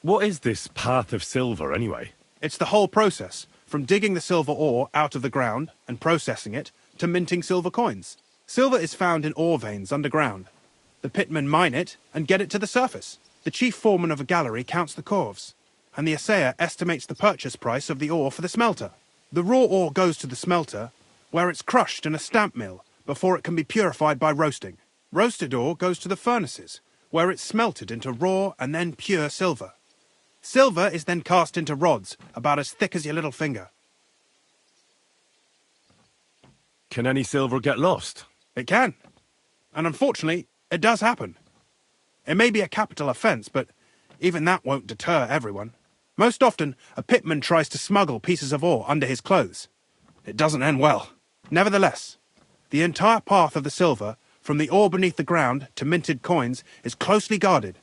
What is this path of silver, anyway? It's the whole process, from digging the silver ore out of the ground and processing it, to minting silver coins. Silver is found in ore veins underground. The pitmen mine it and get it to the surface. The chief foreman of a gallery counts the corves, and the assayer estimates the purchase price of the ore for the smelter. The raw ore goes to the smelter, where it's crushed in a stamp mill before it can be purified by roasting. Roasted ore goes to the furnaces, where it's smelted into raw and then pure silver. Silver is then cast into rods about as thick as your little finger. Can any silver get lost? It can. And unfortunately, it does happen. It may be a capital offence, but even that won't deter everyone. Most often, a pitman tries to smuggle pieces of ore under his clothes. It doesn't end well. Nevertheless, the entire path of the silver, from the ore beneath the ground to minted coins, is closely guarded.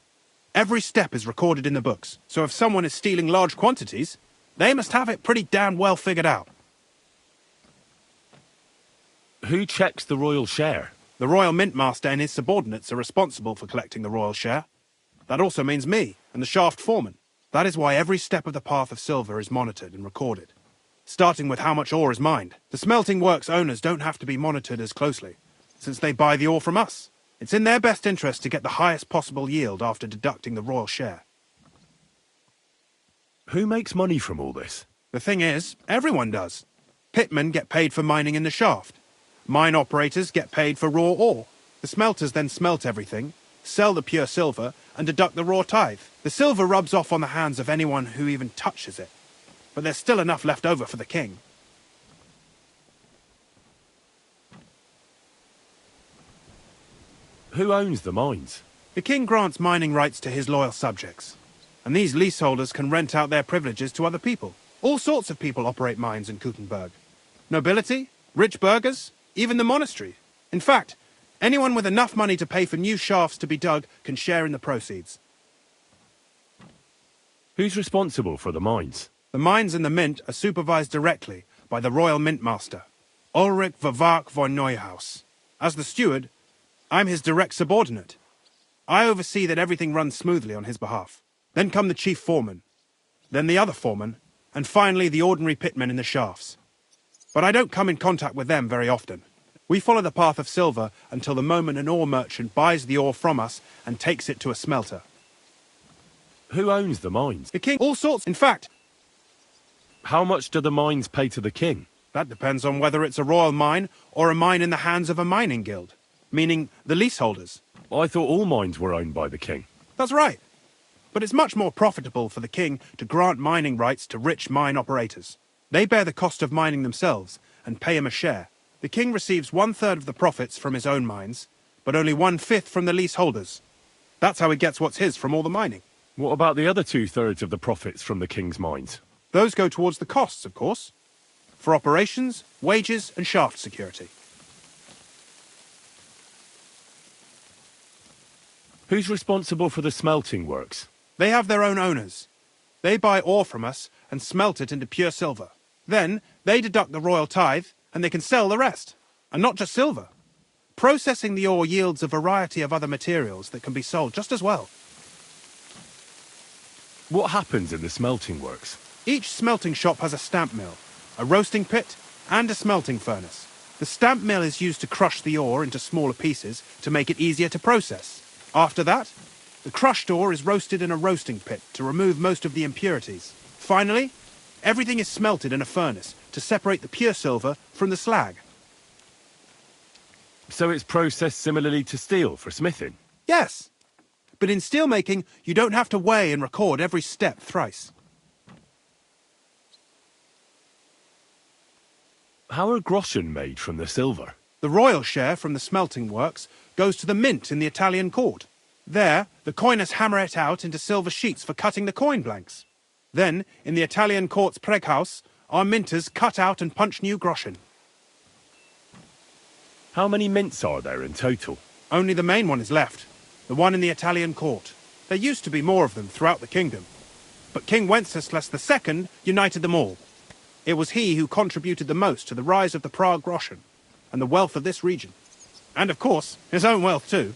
Every step is recorded in the books, so if someone is stealing large quantities, They must have it pretty damn well figured out. Who checks the royal share? The Royal Mintmaster and his subordinates are responsible for collecting the royal share. That also means me and the shaft foreman. That is why every step of the path of silver is monitored and recorded. Starting with how much ore is mined. The smelting works owners don't have to be monitored as closely, since they buy the ore from us. It's in their best interest to get the highest possible yield after deducting the royal share. Who makes money from all this? The thing is, everyone does. Pitmen get paid for mining in the shaft. Mine operators get paid for raw ore. The smelters then smelt everything, sell the pure silver, and deduct the raw tithe. The silver rubs off on the hands of anyone who even touches it. But there's still enough left over for the king. Who owns the mines? The king grants mining rights to his loyal subjects. And these leaseholders can rent out their privileges to other people. All sorts of people operate mines in Kuttenberg. Nobility, rich burghers, even the monastery. In fact, anyone with enough money to pay for new shafts to be dug can share in the proceeds. Who's responsible for the mines? The mines and the mint are supervised directly by the Royal Mintmaster, Ulrich Vervark von Neuhaus. As the steward, I'm his direct subordinate. I oversee that everything runs smoothly on his behalf. Then come the chief foreman, then the other foreman, and finally the ordinary pitmen in the shafts. But I don't come in contact with them very often. We follow the path of silver until the moment an ore merchant buys the ore from us and takes it to a smelter. Who owns the mines? The king, all sorts. In fact, how much do the mines pay to the king? That depends on whether it's a royal mine or a mine in the hands of a mining guild, meaning the leaseholders. I thought all mines were owned by the king. That's right. But it's much more profitable for the king to grant mining rights to rich mine operators. They bear the cost of mining themselves and pay him a share. The king receives 1/3 of the profits from his own mines, but only 1/5 from the leaseholders. That's how he gets what's his from all the mining. What about the other 2/3 of the profits from the king's mines? Those go towards the costs, of course. For operations, wages, and shaft security. Who's responsible for the smelting works? They have their own owners. They buy ore from us and smelt it into pure silver. Then they deduct the royal tithe and they can sell the rest. And not just silver. Processing the ore yields a variety of other materials that can be sold just as well. What happens in the smelting works? Each smelting shop has a stamp mill, a roasting pit, and a smelting furnace. The stamp mill is used to crush the ore into smaller pieces to make it easier to process. After that, the crushed ore is roasted in a roasting pit to remove most of the impurities. Finally, everything is smelted in a furnace to separate the pure silver from the slag. So it's processed similarly to steel for smithing? Yes. But in steelmaking, you don't have to weigh and record every step thrice. How are groschen made from the silver? The royal share from the smelting works goes to the mint in the Italian court. There, the coiners hammer it out into silver sheets for cutting the coin blanks. Then, in the Italian court's preghouse, our minters cut out and punch new groschen. How many mints are there in total? Only the main one is left, the one in the Italian court. There used to be more of them throughout the kingdom, but King Wenceslas II united them all. It was he who contributed the most to the rise of the Prague groschen and the wealth of this region. And of course, his own wealth too.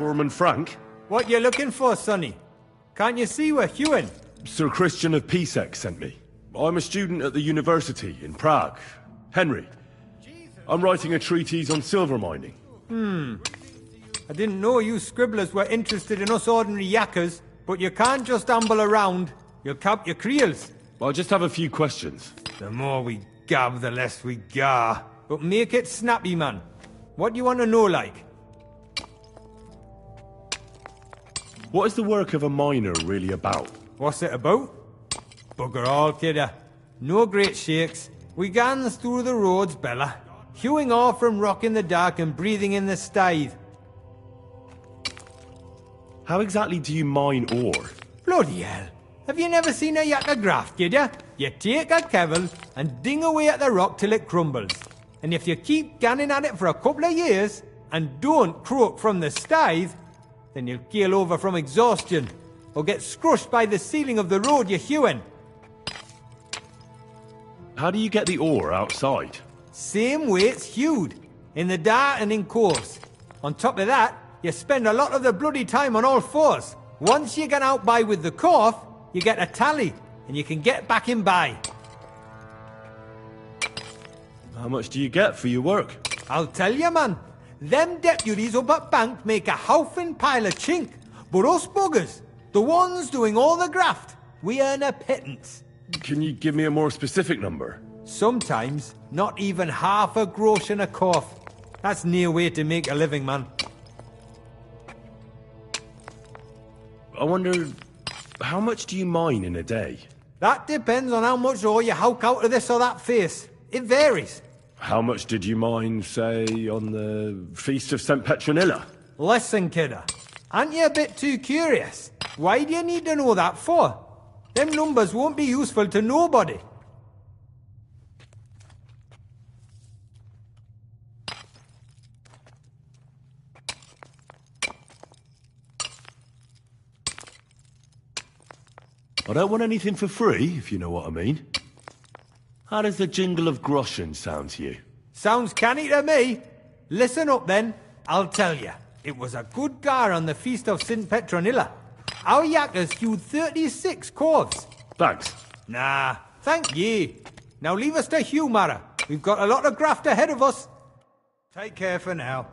Foreman Frank? What you looking for, Sonny? Can't you see we're hewing? Sir Christian of Pisek sent me. I'm a student at the university in Prague. Henry. I'm writing a treatise on silver mining. I didn't know you scribblers were interested in us ordinary yakkers, but you can't just amble around. You'll cap your creels. I just have a few questions. The more we gab, the less we gar. But make it snappy, man. What do you want to know, like? What is the work of a miner really about? What's it about? Bugger all, kidder. No great shakes. We gans through the roads, Bella. Hewing off from rock in the dark and breathing in the stithe. How exactly do you mine ore? Bloody hell. Have you never seen a yakker graft, kidder? You take a kevel and ding away at the rock till it crumbles. And if you keep ganning at it for a couple of years and don't croak from the stithe, then you'll keel over from exhaustion or get scrushed by the ceiling of the road you're hewing. How do you get the ore outside? Same way it's hewed, in the dark and in coves. On top of that, you spend a lot of the bloody time on all fours. Once you get out by with the cough, you get a tally, and you can get back in by. How much do you get for your work? I'll tell you, man. Them deputies up at Bank make a howfin' pile of chink. But us buggers, the ones doing all the graft, we earn a pittance. Can you give me a more specific number? Sometimes, not even half a grosh and a cough. That's near way to make a living, man. I wonder, how much do you mine in a day? That depends on how much ore you howk out of this or that face. It varies. How much did you mine, say, on the Feast of St. Petronilla? Listen, kidder. Aren't you a bit too curious? Why do you need to know that for? Them numbers won't be useful to nobody. I don't want anything for free, if you know what I mean. How does the jingle of groschen sound to you? Sounds canny to me. Listen up then. I'll tell you. It was a good gar on the Feast of St. Petronilla. Our yakkers hewed 36 corves. Thanks. Nah, thank ye. Now leave us to hew, Mara. We've got a lot of graft ahead of us. Take care for now.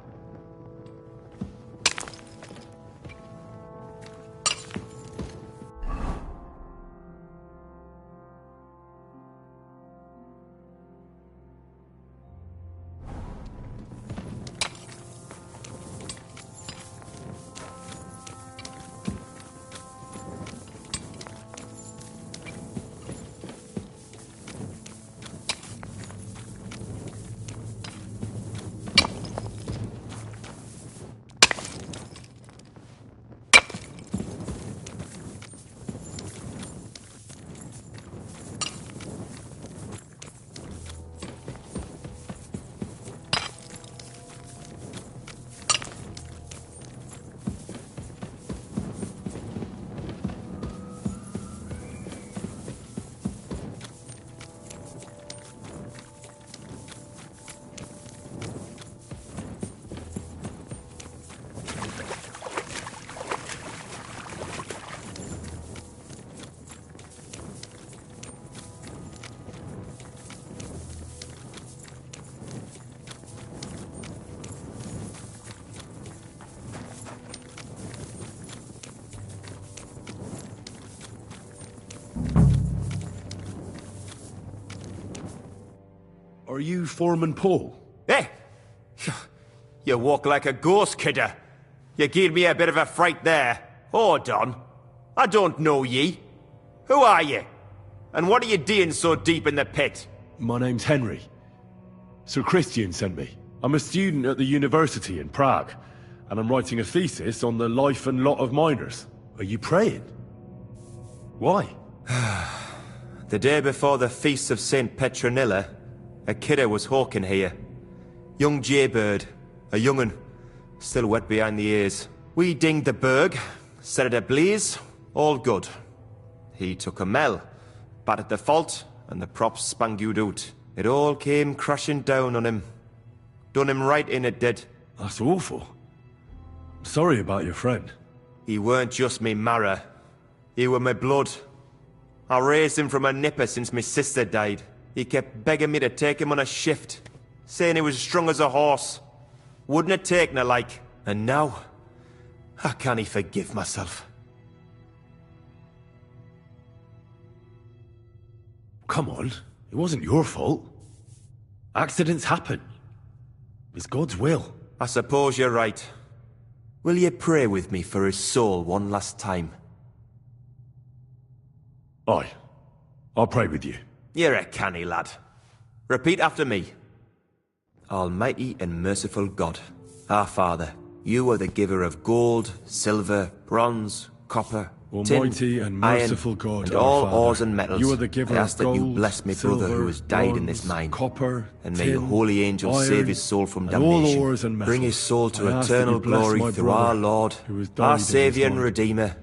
Are you Foreman Paul? Eh? You walk like a ghost, kidder. You gave me a bit of a fright there. Hold on. I don't know ye. Who are ye? And what are you doing so deep in the pit? My name's Henry. Sir Christian sent me. I'm a student at the university in Prague, and I'm writing a thesis on the life and lot of miners. Are you praying? Why? The day before the Feast of St. Petronilla, a kidder was hawking here. Young jaybird, a young'un, still wet behind the ears. We dinged the berg, set it ablaze, all good. He took a mell, battered the fault, and the props spangued out. It all came crashing down on him. Done him right in, it did. That's awful. Sorry about your friend. He weren't just me marrow. He were my blood. I raised him from a nipper since my sister died. He kept begging me to take him on a shift, saying he was strong as a horse. Wouldn't have taken her like. And now, I can't forgive myself. Come on, it wasn't your fault. Accidents happen. It's God's will. I suppose you're right. Will you pray with me for his soul one last time? Aye. I'll pray with you. You're a canny lad. Repeat after me. Almighty and merciful God, our Father, you are the giver of gold, silver, bronze, copper, Almighty tin, and merciful iron, God, and our all Father, ores and metals. you are the giver I ask of that you gold, bless me brother silver, who has died in this bronze, mine. copper, And may tin, your holy angels iron, save his soul from and all damnation. ores and Bring his metals. soul to I ask that eternal you bless glory my through brother our Lord, who has died our in his Saviour and mind. Redeemer,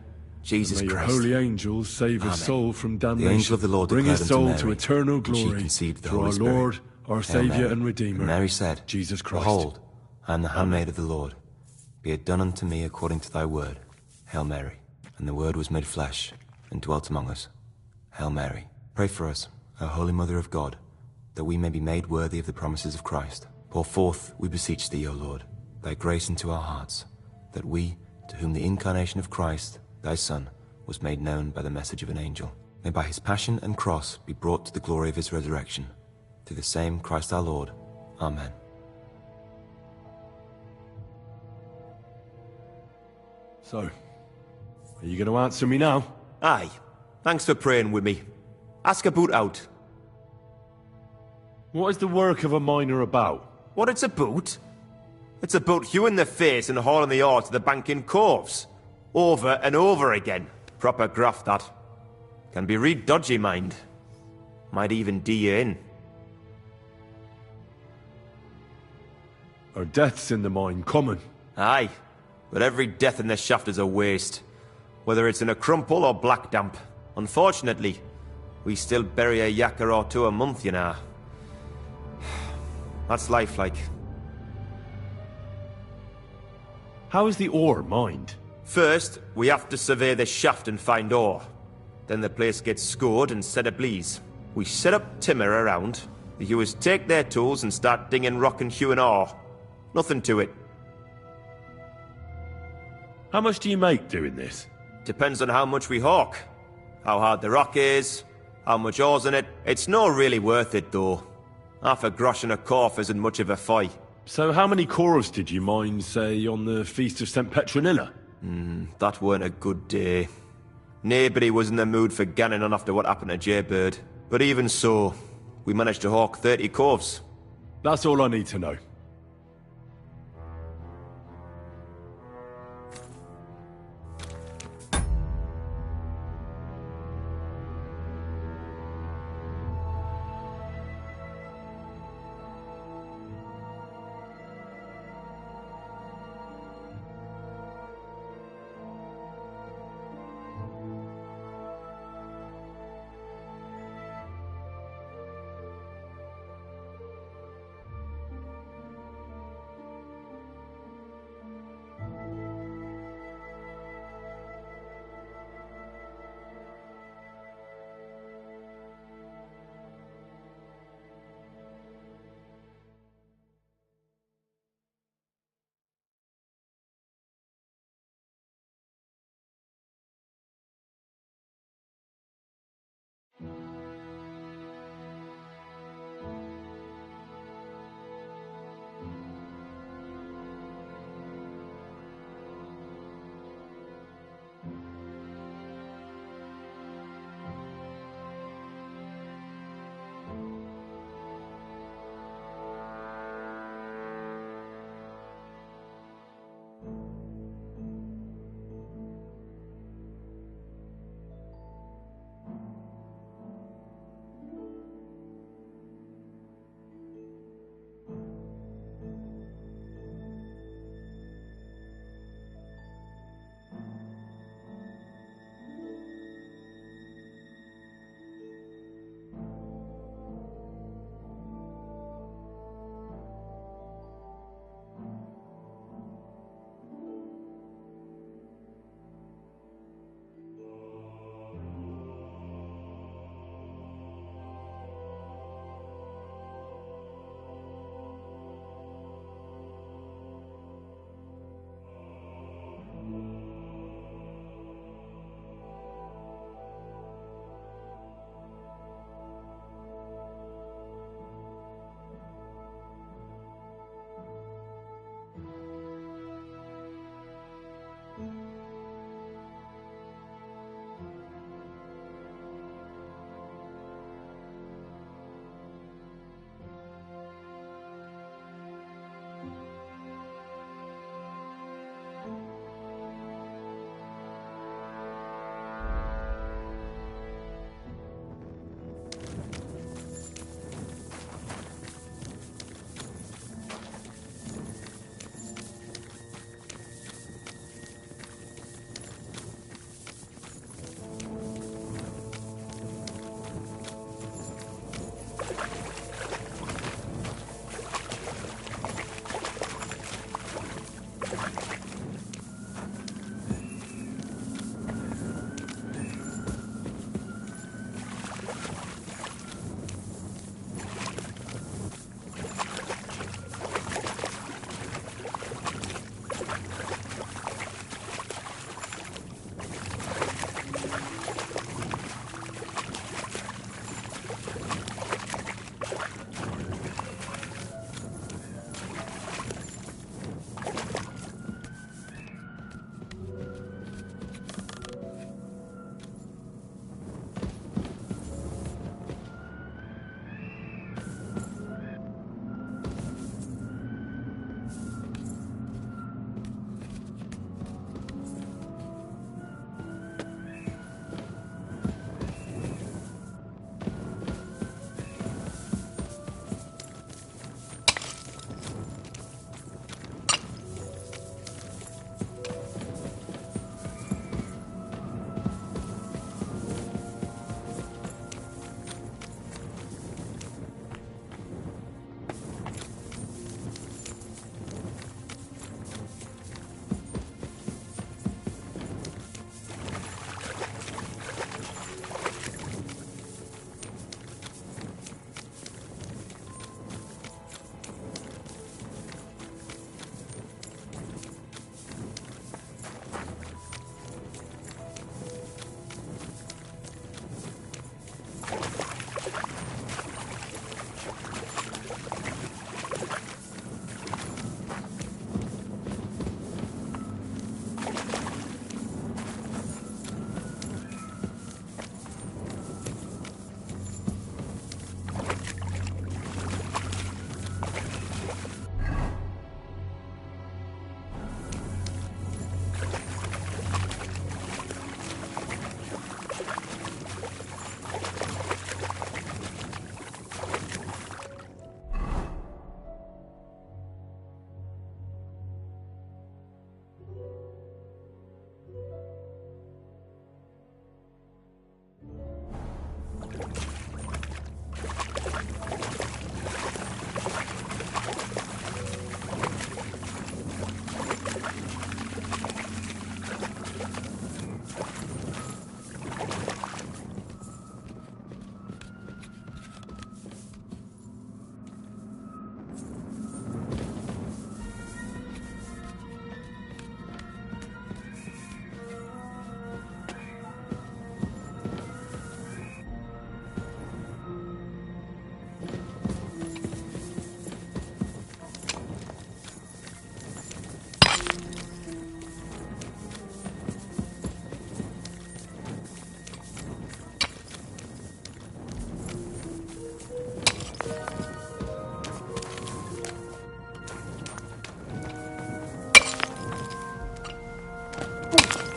Jesus May your Christ. holy angels save his Amen. soul from damnation. The angel of the Lord Bring his declared soul unto to Mary, eternal and she glory conceived the through Holy our Spirit. Lord, our Hail Saviour Mary. and Redeemer, And Mary said, Jesus Christ. Behold, I am the handmaid of the Lord. Be it done unto me according to thy word. Hail Mary. And the Word was made flesh, and dwelt among us. Hail Mary. Pray for us, O Holy Mother of God, that we may be made worthy of the promises of Christ. Pour forth, we beseech thee, O Lord, thy grace into our hearts, that we, to whom the incarnation of Christ, thy Son, was made known by the message of an angel, may by his passion and cross be brought to the glory of his resurrection. Through the same Christ our Lord. Amen. So, are you going to answer me now? Aye. Thanks for praying with me. Ask a boot out. What is the work of a miner about? What it's about? It's about you in the face and hauling the ore to the banking coves. Over and over again. Proper graft, that. Can be real dodgy, mind. Might even do you in. Are deaths in the mine common? Aye. But every death in the shaft is a waste. Whether it's in a crumple or black damp. Unfortunately, we still bury a yakka or two a month, you know. That's life, like. How is the ore mined? First, we have to survey the shaft and find ore. Then the place gets scored and set ablaze. We set up timber around. The hewers take their tools and start dinging rock and hewing ore. Nothing to it. How much do you make doing this? Depends on how much we hawk. How hard the rock is, how much ore's in it. It's not really worth it, though. Half a grosh and a corf isn't much of a fight. So how many corves did you mine, say, on the Feast of St. Petronilla? That weren't a good day. Nobody was in the mood for ganning on after what happened to Jaybird. But even so, we managed to hawk 30 corves. That's all I need to know.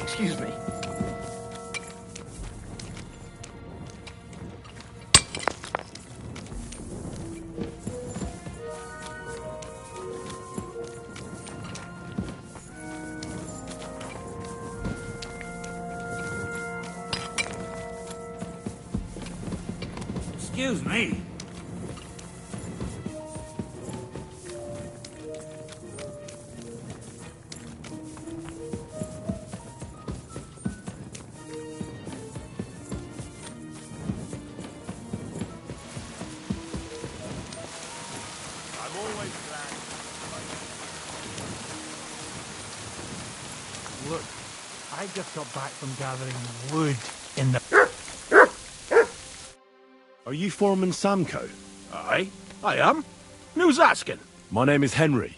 Excuse me. Excuse me. Look, I just got back from gathering wood in the... Are you Foreman Samco? Aye, I am. Who's asking? My name is Henry.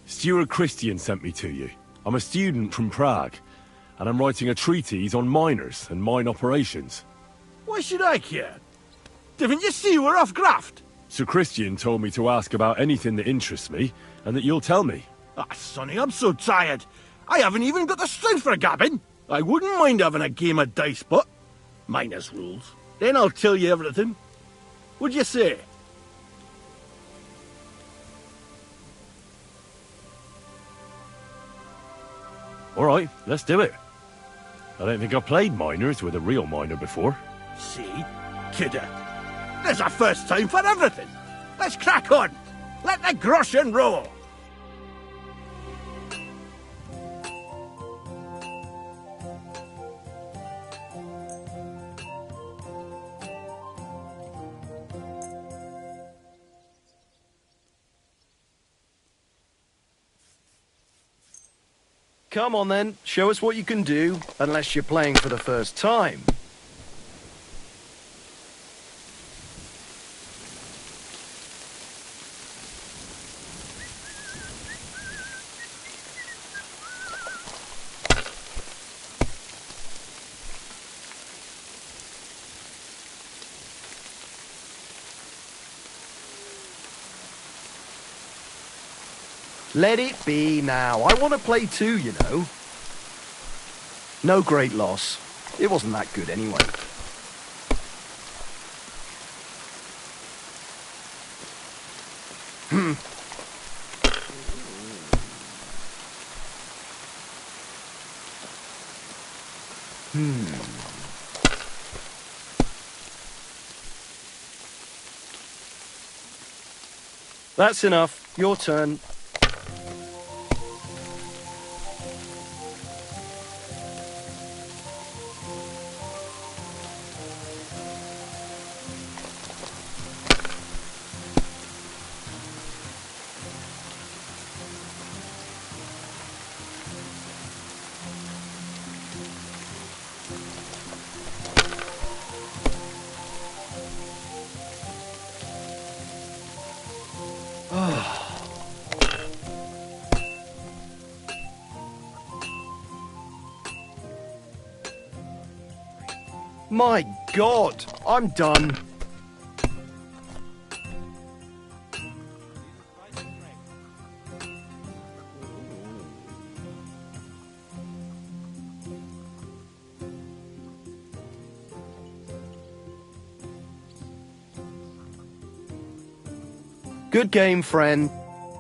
Steward Christian sent me to you. I'm a student from Prague, and I'm writing a treatise on miners and mine operations. Why should I care? Didn't you see we're off graft? Sir Christian told me to ask about anything that interests me, and that you'll tell me. Ah, Sonny, I'm so tired. I haven't even got the strength for gabbing. I wouldn't mind having a game of dice, but... minus rules. Then I'll tell you everything. What'd you say? All right, let's do it. I don't think I've played miners with a real miner before. See? Kidder. There's a first time for everything. Let's crack on. Let the groschen roll. Come on then, show us what you can do, unless you're playing for the first time. Let it be now. I want to play too, you know. No great loss. It wasn't that good anyway. That's enough. Your turn. My God, I'm done. Good game, friend.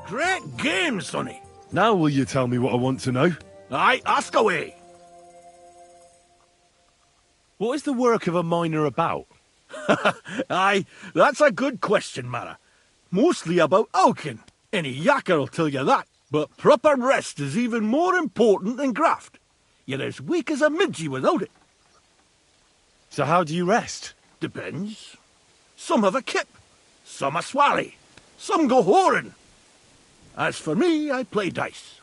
Great game, Sonny. Now will you tell me what I want to know? Aye, ask away. What is the work of a miner about? Aye, that's a good question, Mara. Mostly about Alkin. Any yakker'll tell you that. But proper rest is even more important than graft. You're as weak as a midgie without it. So how do you rest? Depends. Some have a kip, some a swally, some go whoring. As for me, I play dice.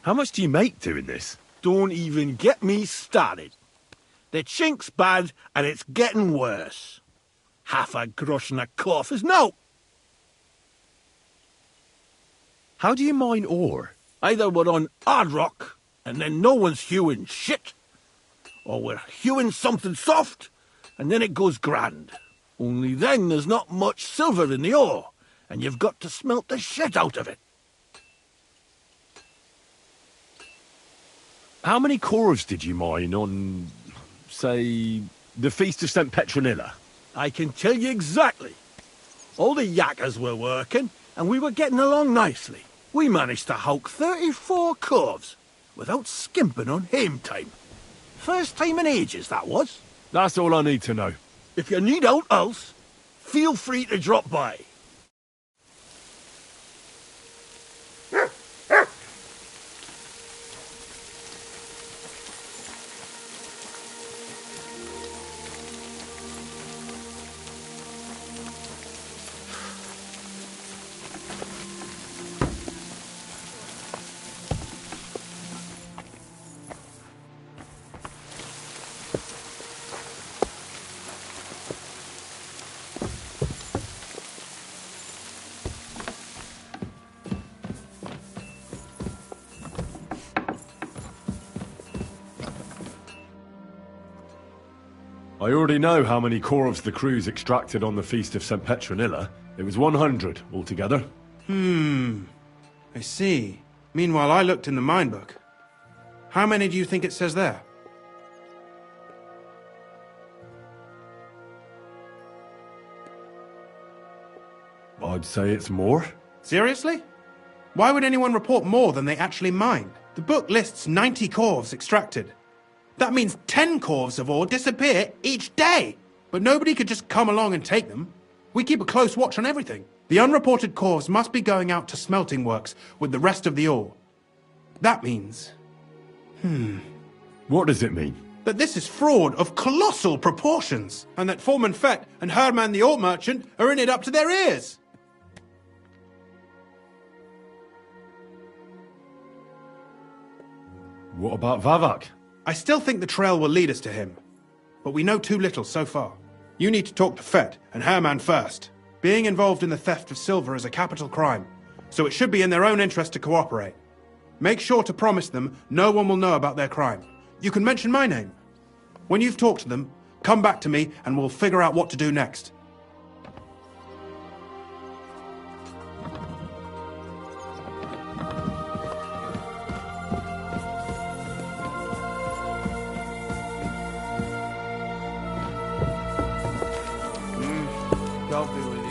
How much do you make doing this? Don't even get me started. The chink's bad, and it's getting worse. Half a grosh and a cough is no. How do you mine ore? Either we're on hard rock, and then no one's hewing shit, or we're hewing something soft, and then it goes grand. Only then there's not much silver in the ore, and you've got to smelt the shit out of it. How many corves did you mine on, say, the Feast of St. Petronilla? I can tell you exactly. All the yakkers were working, and we were getting along nicely. We managed to hulk 34 corves, without skimping on hame time. First time in ages, that was. That's all I need to know. If you need aught else, feel free to drop by. I already know how many corves the crews extracted on the Feast of St. Petronilla. It was 100 altogether. I see. Meanwhile, I looked in the mine book. How many do you think it says there? I'd say it's more. Seriously? Why would anyone report more than they actually mined? The book lists 90 corves extracted. That means 10 corves of ore disappear each day. But nobody could just come along and take them. We keep a close watch on everything. The unreported corves must be going out to smelting works with the rest of the ore. That means... What does it mean? That this is fraud of colossal proportions, and that Foreman Fett and Herman the ore merchant are in it up to their ears. What about Vavak? I still think the trail will lead us to him, but we know too little so far. You need to talk to Fett and Herman first. Being involved in the theft of silver is a capital crime, so it should be in their own interest to cooperate. Make sure to promise them no one will know about their crime. You can mention my name. When you've talked to them, come back to me and we'll figure out what to do next. God be with you.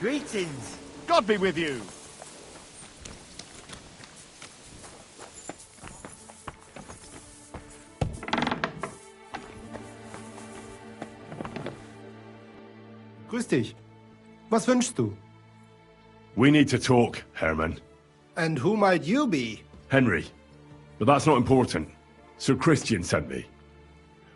Greetings. God be with you. Grüß dich. Was wünschst du? We need to talk, Herman. And who might you be? Henry. But that's not important. Sir Christian sent me.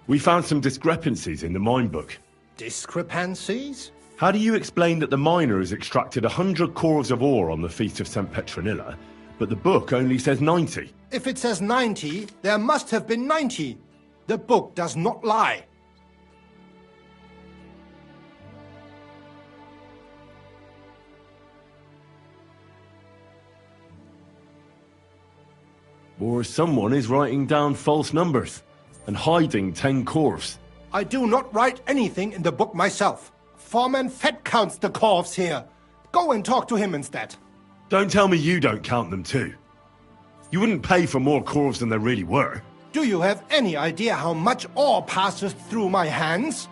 We found some discrepancies in the mine book. Discrepancies? How do you explain that the miner has extracted 100 cores of ore on the Feast of St. Petronilla, but the book only says 90? If it says 90, there must have been 90. The book does not lie. Or someone is writing down false numbers and hiding 10 cores. I do not write anything in the book myself. Foreman Fett counts the corves here. Go and talk to him instead. Don't tell me you don't count them too. You wouldn't pay for more corves than there really were. Do you have any idea how much ore passes through my hands?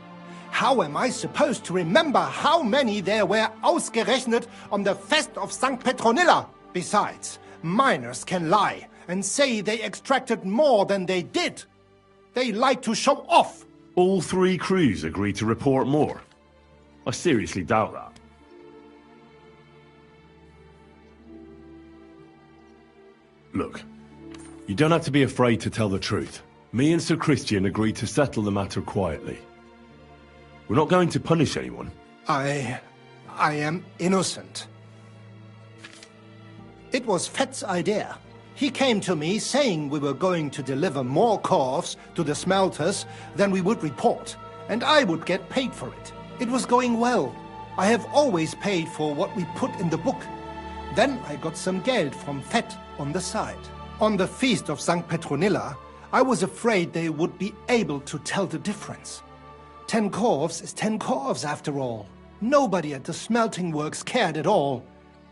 How am I supposed to remember how many there were ausgerechnet on the Fest of St. Petronilla? Besides, miners can lie and say they extracted more than they did. They like to show off. All 3 crews agreed to report more. I seriously doubt that. Look, you don't have to be afraid to tell the truth. Me and Sir Christian agreed to settle the matter quietly. We're not going to punish anyone. I am innocent. It was Fett's idea. He came to me saying we were going to deliver more corves to the smelters than we would report, and I would get paid for it. It was going well. I have always paid for what we put in the book. Then I got some geld from Fett on the side. On the Feast of St. Petronilla, I was afraid they would be able to tell the difference. 10 corves is 10 corves after all. Nobody at the smelting works cared at all.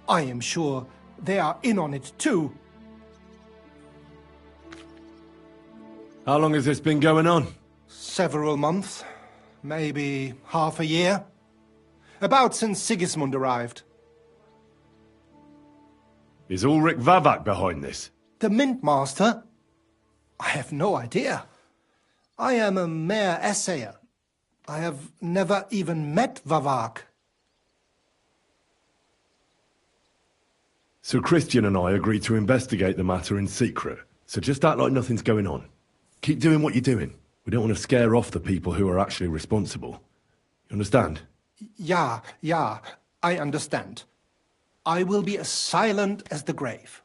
I am sure they are in on it too. How long has this been going on? Several months. Maybe half a year. About since Sigismund arrived. Is Ulrich Vavak behind this? The Mint Master? I have no idea. I am a mere assayer. I have never even met Vavak. Sir Christian and I agreed to investigate the matter in secret, so just act like nothing's going on. Keep doing what you're doing. We don't want to scare off the people who are actually responsible. You understand? Yeah, I understand. I will be as silent as the grave.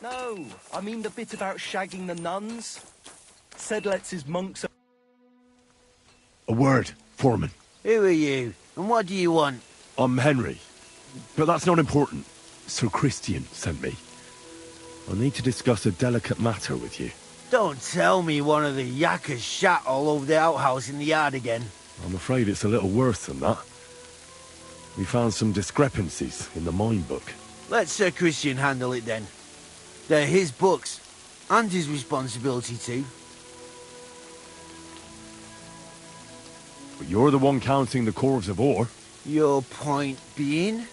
No, I mean the bit about shagging the nuns. Said lets his monks... A word, Foreman. Who are you? And what do you want? I'm Henry. But that's not important. Sir Christian sent me. I need to discuss a delicate matter with you. Don't tell me one of the yakkers shat all over the outhouse in the yard again. I'm afraid it's a little worse than that. We found some discrepancies in the mine book. Let Sir Christian handle it then. They're his books, and his responsibility too. But you're the one counting the corves of ore. Your point being?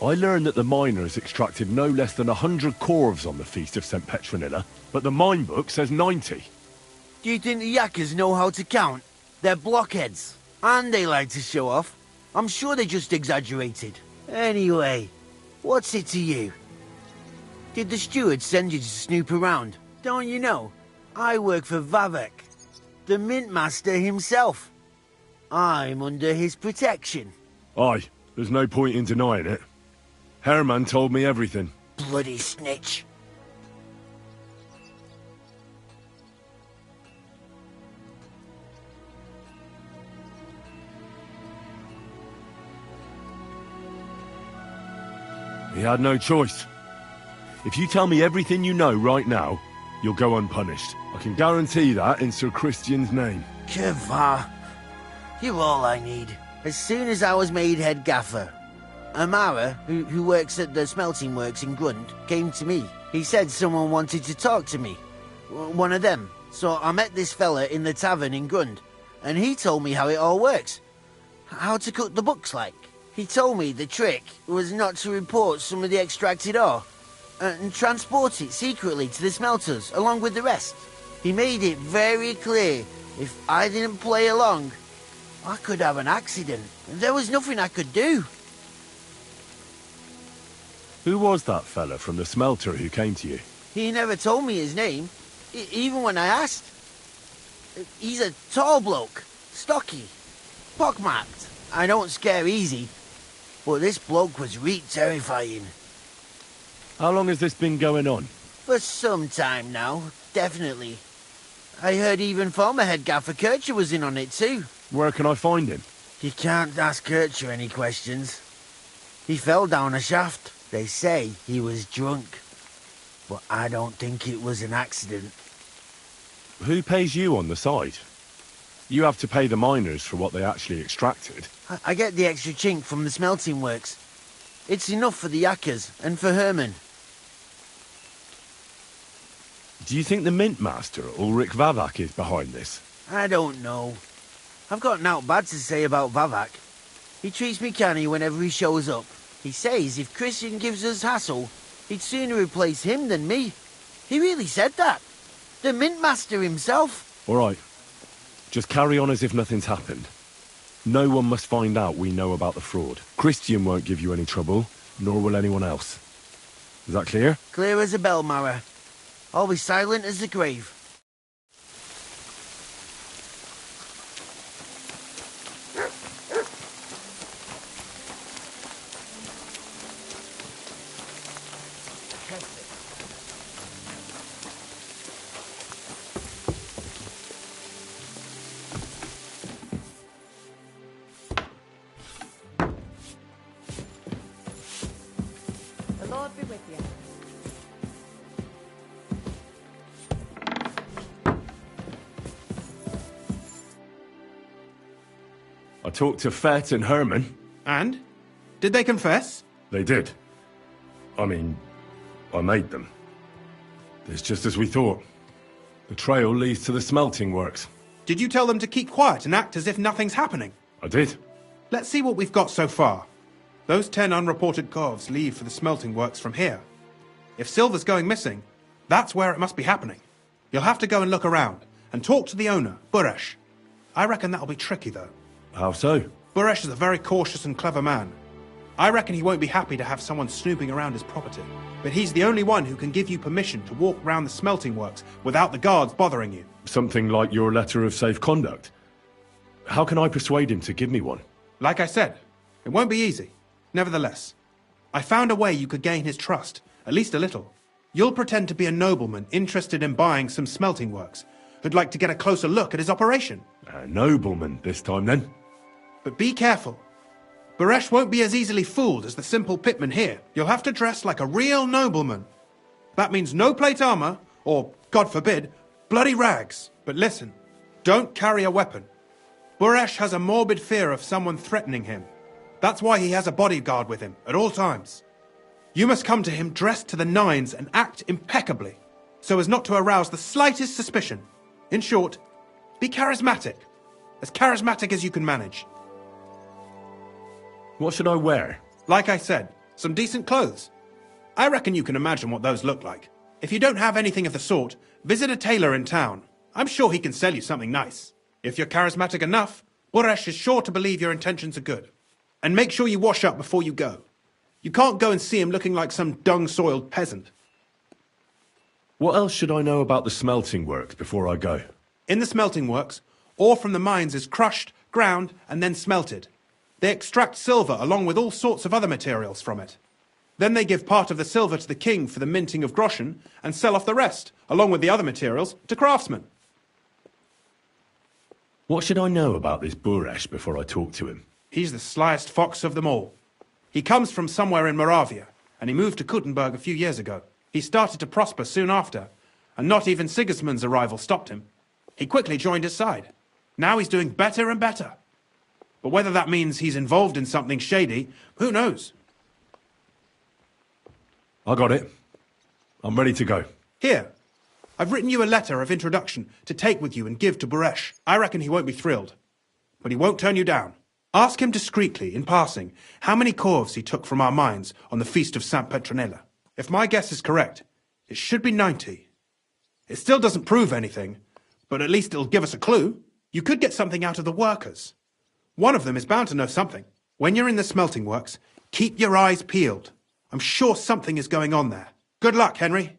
I learned that the miners extracted no less than 100 corves on the Feast of St. Petronilla, but the mine book says 90. Do you think the yakkers know how to count? They're blockheads, and they like to show off. I'm sure they just exaggerated. Anyway, what's it to you? Did the steward send you to snoop around? Don't you know? I work for Vavek, the Mint Master himself. I'm under his protection. Aye, there's no point in denying it. Herman told me everything. Bloody snitch. had no choice. If you tell me everything you know right now, you'll go unpunished. I can guarantee that in Sir Christian's name. Kevah, you're all I need. As soon as I was made head gaffer, Amara, who works at the smelting works in Grund, came to me. He said someone wanted to talk to me. One of them. So I met this fella in the tavern in Grund, and he told me how it all works. How to cook the books like. He told me the trick was not to report some of the extracted ore, and transport it secretly to the smelters, along with the rest. He made it very clear if I didn't play along, I could have an accident. There was nothing I could do. Who was that fella from the smelter who came to you? He never told me his name, even when I asked. He's a tall bloke, stocky, pockmarked. I don't scare easy, but this bloke was terrifying. How long has this been going on? For some time now, definitely. I heard even former head gaffer Kircher was in on it too. Where can I find him? You can't ask Kircher any questions. He fell down a shaft. They say he was drunk, but I don't think it was an accident. Who pays you on the side? You have to pay the miners for what they actually extracted. I get the extra chink from the smelting works. It's enough for the yakkers and for Herman. Do you think the mint master, Ulrich Vavak, is behind this? I don't know. I've got naught bad to say about Vavak. He treats me canny whenever he shows up. He says if Christian gives us hassle, he'd sooner replace him than me. He really said that. The mint master himself. All right. Just carry on as if nothing's happened. No one must find out we know about the fraud. Christian won't give you any trouble, nor will anyone else. Is that clear? Clear as a bell, Mara. I'll be silent as the grave. The Lord be with you. I talked to Fett and Herman. And? Did they confess? They did. I mean, I made them. It's just as we thought. The trail leads to the smelting works. Did you tell them to keep quiet and act as if nothing's happening? I did. Let's see what we've got so far. Those 10 unreported corves leave for the smelting works from here. If silver's going missing, that's where it must be happening. You'll have to go and look around, and talk to the owner, Buresh. I reckon that'll be tricky, though. How so? Buresh is a very cautious and clever man. I reckon he won't be happy to have someone snooping around his property. But he's the only one who can give you permission to walk round the smelting works without the guards bothering you. Something like your letter of safe conduct. How can I persuade him to give me one? Like I said, it won't be easy. Nevertheless, I found a way you could gain his trust, at least a little. You'll pretend to be a nobleman interested in buying some smelting works, who'd like to get a closer look at his operation. A nobleman this time, then? But be careful. Buresh won't be as easily fooled as the simple pitman here. You'll have to dress like a real nobleman. That means no plate armor, or, God forbid, bloody rags. But listen, don't carry a weapon. Buresh has a morbid fear of someone threatening him. That's why he has a bodyguard with him at all times. You must come to him dressed to the nines and act impeccably, so as not to arouse the slightest suspicion. In short, be charismatic as you can manage. What should I wear? Like I said, some decent clothes. I reckon you can imagine what those look like. If you don't have anything of the sort, visit a tailor in town. I'm sure he can sell you something nice. If you're charismatic enough, Buresh is sure to believe your intentions are good. And make sure you wash up before you go. You can't go and see him looking like some dung-soiled peasant. What else should I know about the smelting works before I go? In the smelting works, ore from the mines is crushed, ground, and then smelted. They extract silver along with all sorts of other materials from it. Then they give part of the silver to the king for the minting of groschen and sell off the rest, along with the other materials, to craftsmen. What should I know about this Buresh before I talk to him? He's the slyest fox of them all. He comes from somewhere in Moravia, and he moved to Kuttenberg a few years ago. He started to prosper soon after, and not even Sigismund's arrival stopped him. He quickly joined his side. Now he's doing better and better. But whether that means he's involved in something shady, who knows? I got it. I'm ready to go. Here, I've written you a letter of introduction to take with you and give to Buresh. I reckon he won't be thrilled, but he won't turn you down. Ask him discreetly, in passing, how many corves he took from our mines on the feast of Saint Petronilla. If my guess is correct, it should be 90. It still doesn't prove anything, but at least it'll give us a clue. You could get something out of the workers. One of them is bound to know something. When you're in the smelting works, keep your eyes peeled. I'm sure something is going on there. Good luck, Henry.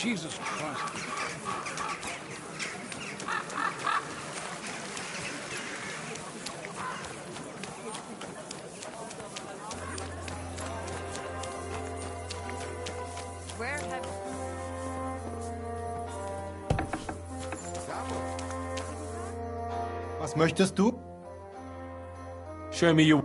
Jesus Christ. Where have... Was möchtest du? Show me your...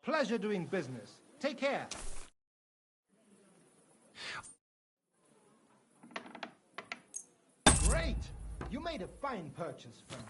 Pleasure doing business. Take care. Great! You made a fine purchase, friend.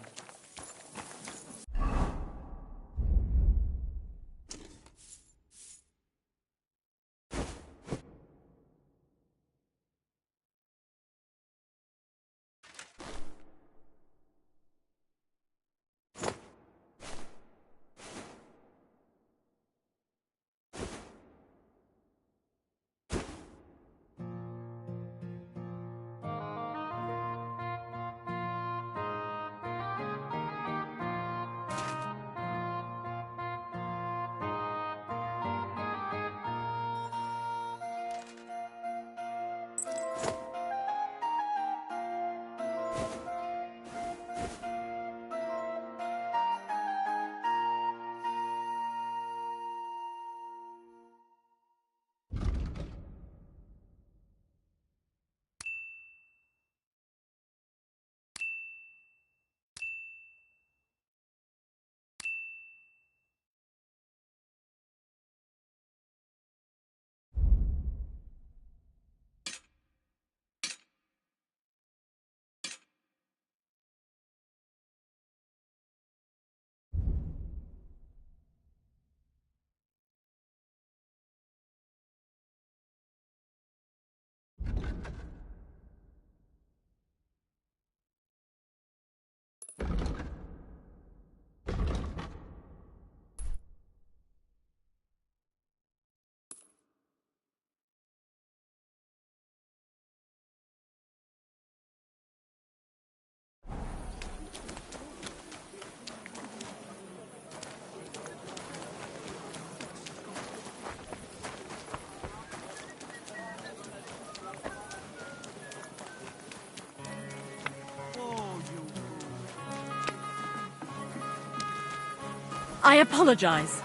I apologize.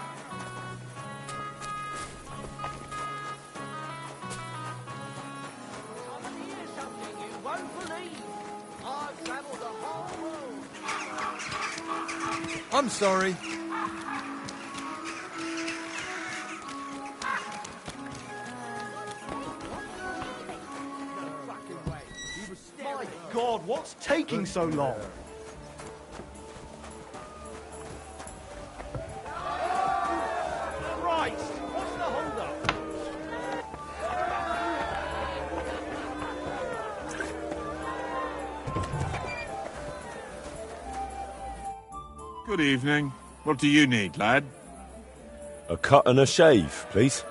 I'm sorry. My God, what's taking so long? Right, what's the hold-up? Good evening. What do you need, lad? A cut and a shave, please.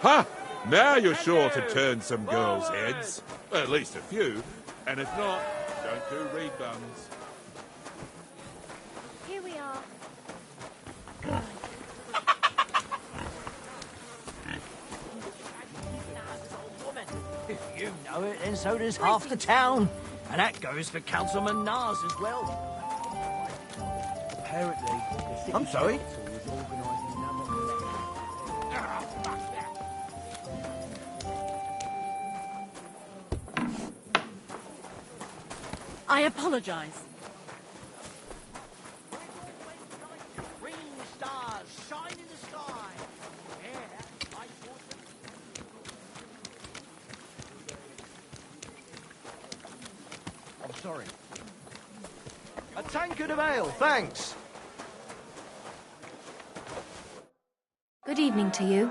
Ha! Now you're sure to turn some girls' heads. Well, at least a few. And if not, don't do rebuns. Here we are. If you know it, then so does half the town. And that goes for Councilman Nars as well. Apparently, I'm sorry. I apologize. Green stars shine in the sky. Yeah, I I'm sorry. A tankard of ale, thanks. Good evening to you.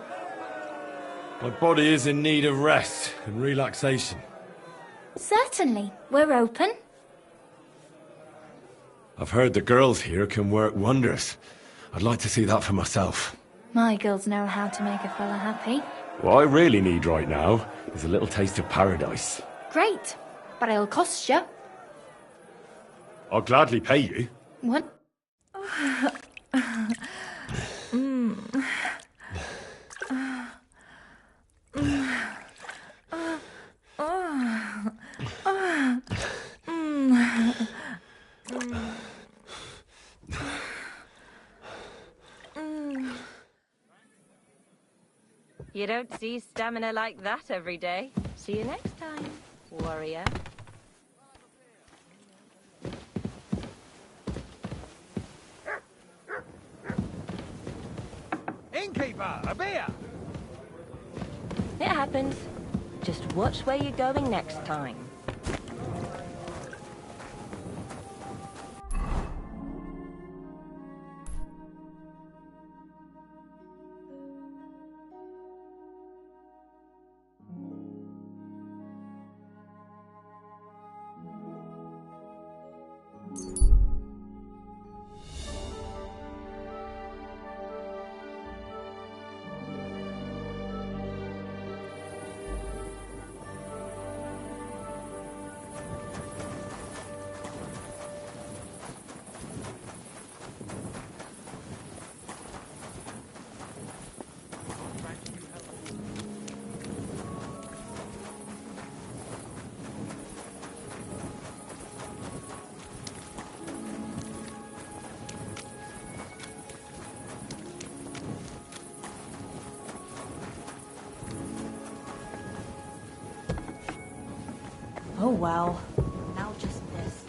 My body is in need of rest and relaxation. Certainly. We're open. I've heard the girls here can work wonders. I'd like to see that for myself. My girls know how to make a fella happy. What I really need right now is a little taste of paradise. Great. But it'll cost you. I'll gladly pay you. What? You don't see stamina like that every day. See you next time, warrior. Innkeeper, a beer! It happens. Just watch where you're going next time. Oh, well. Now just this.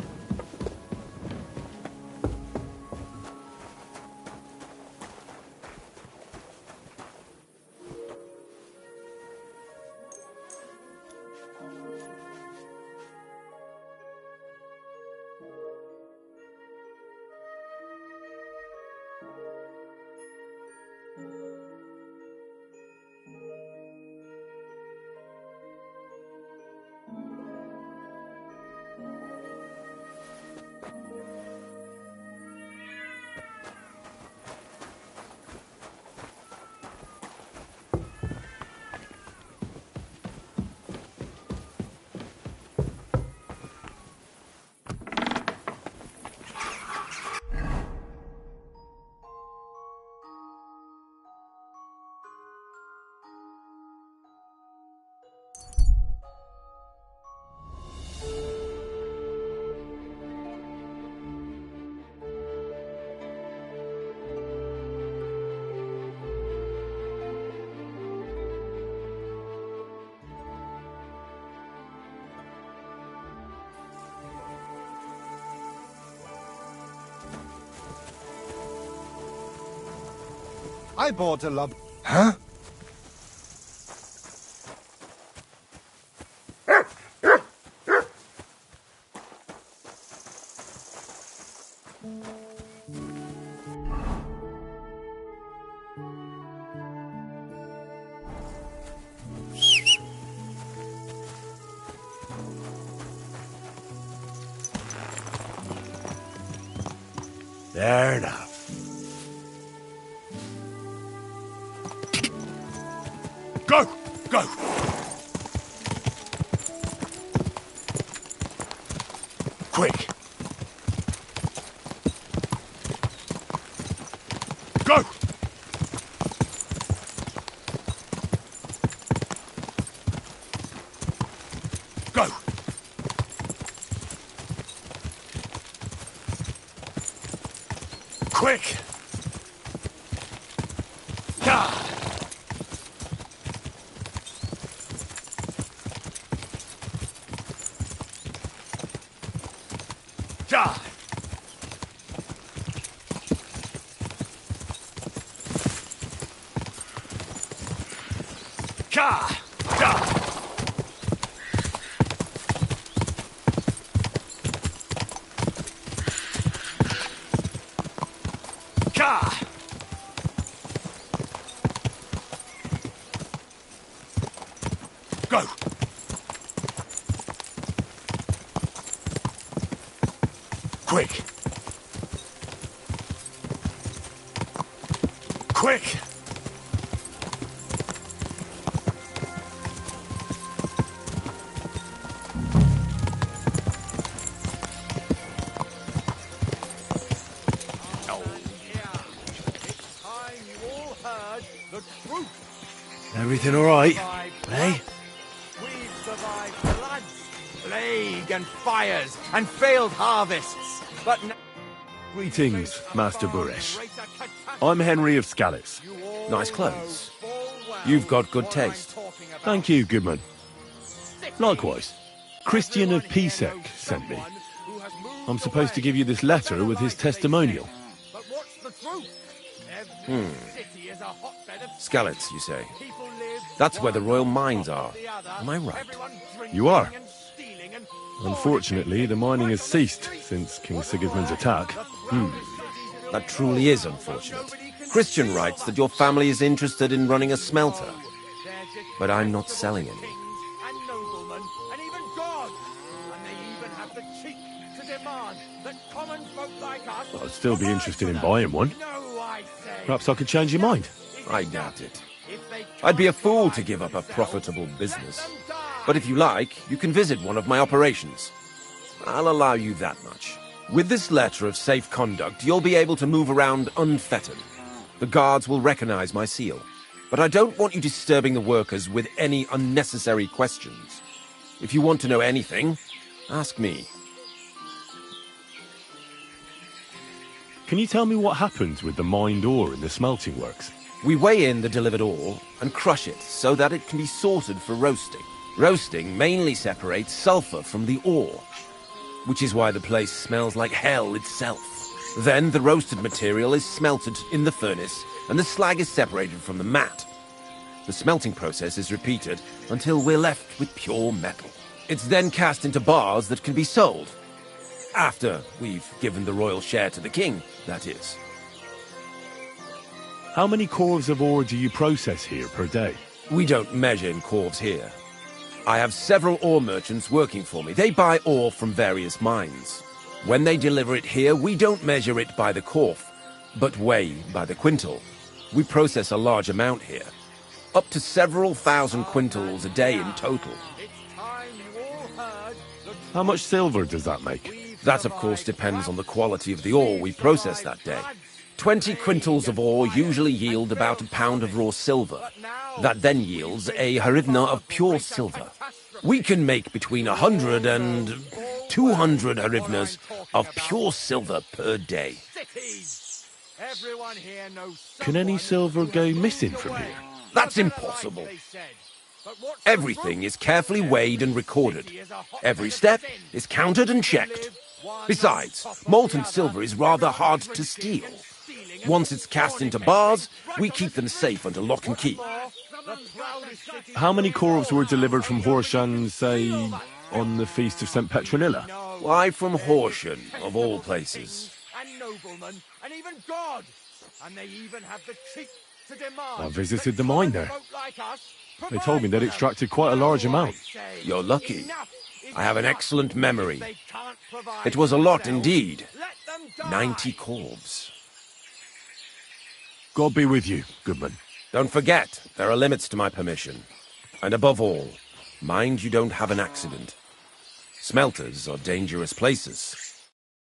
I bought a lot. Huh? Fair enough. Go! Go! Quick! Go! Go! Quick! Yeah! Ja! Ka! Ja! Ka! Go! Quick! Quick! Everything all right, eh? We've survived floods, plague and fires, and failed harvests. But now... Greetings, Master Buresh. I'm Henry of Scallis. Nice clothes. You've got good taste. Thank you, Goodman. Likewise. Christian of Pisek sent me. I'm supposed to give you this letter with his testimonial. Skallets, you say? That's where the royal mines are. Am I right? You are. Unfortunately, the mining has ceased since King Sigismund's attack. That truly is unfortunate. Christian writes that your family is interested in running a smelter. But I'm not selling any. I'd still be interested in buying one. Perhaps I could change your mind. I doubt it. I'd be a fool to give up a profitable business. But if you like, you can visit one of my operations. I'll allow you that much. With this letter of safe conduct, you'll be able to move around unfettered. The guards will recognize my seal. But I don't want you disturbing the workers with any unnecessary questions. If you want to know anything, ask me. Can you tell me what happens with the mined ore in the smelting works? We weigh in the delivered ore and crush it so that it can be sorted for roasting. Roasting mainly separates sulfur from the ore, which is why the place smells like hell itself. Then the roasted material is smelted in the furnace and the slag is separated from the matte. The smelting process is repeated until we're left with pure metal. It's then cast into bars that can be sold. After we've given the royal share to the king, that is. How many corves of ore do you process here per day? We don't measure in corves here. I have several ore merchants working for me. They buy ore from various mines. When they deliver it here, we don't measure it by the corf, but weigh by the quintal. We process a large amount here. Up to several thousand quintals a day in total. How much silver does that make? That, of course, depends on the quality of the ore we process that day. 20 quintals of ore usually yield about a pound of raw silver. That then yields a hryvnia of pure silver. We can make between 100 and 200 hryvnias of pure silver per day. Can any silver go missing from here? That's impossible. Everything is carefully weighed and recorded. Every step is counted and checked. Besides, molten silver is rather hard to steal. Once it's cast into bars, we keep them safe under lock and key. How many corves were delivered from Horshan, say, on the Feast of St. Petronilla? Why from Horsham, of all places? And noblemen, and even God! And they even have the cheek to demand... I visited the mine there. They told me they'd extracted quite a large amount. You're lucky. I have an excellent memory. It was a lot indeed. 90 corves. God be with you, goodman. Don't forget, there are limits to my permission. And above all, mind you don't have an accident. Smelters are dangerous places.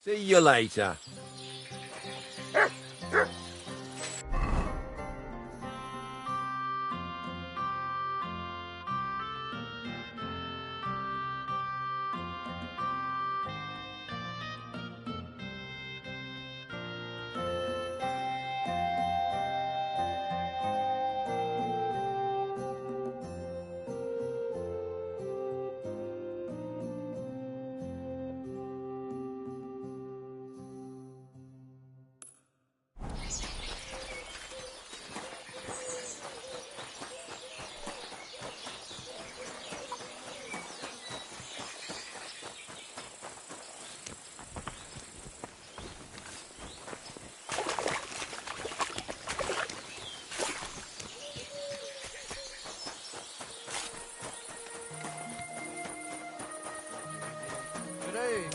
See you later.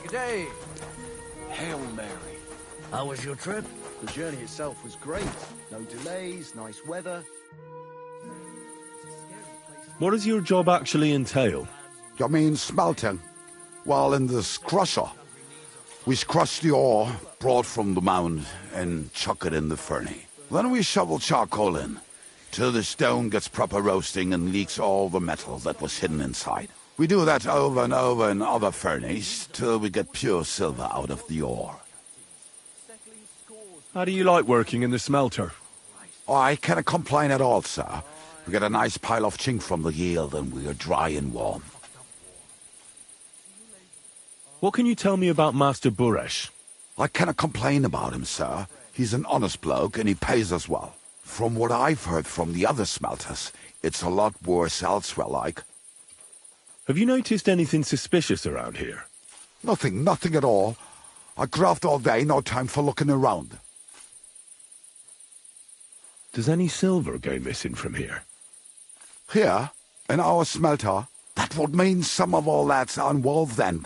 G'day. Hail Mary. How was your trip? The journey itself was great. No delays, nice weather. What does your job actually entail? You mean smelting? Well, in this crusher, we crush the ore brought from the mound and chuck it in the furnace. Then we shovel charcoal in, till the stone gets proper roasting and leaks all the metal that was hidden inside. We do that over and over in other furnaces, till we get pure silver out of the ore. How do you like working in the smelter? Oh, I cannot complain at all, sir. We get a nice pile of chink from the yield and we are dry and warm. What can you tell me about Master Buresh? I cannot complain about him, sir. He's an honest bloke and he pays us well. From what I've heard from the other smelters, it's a lot worse elsewhere, like. Have you noticed anything suspicious around here? Nothing at all. I graft all day, no time for looking around. Does any silver go missing from here? Here, in our smelter, that would mean some of our lads are involved then.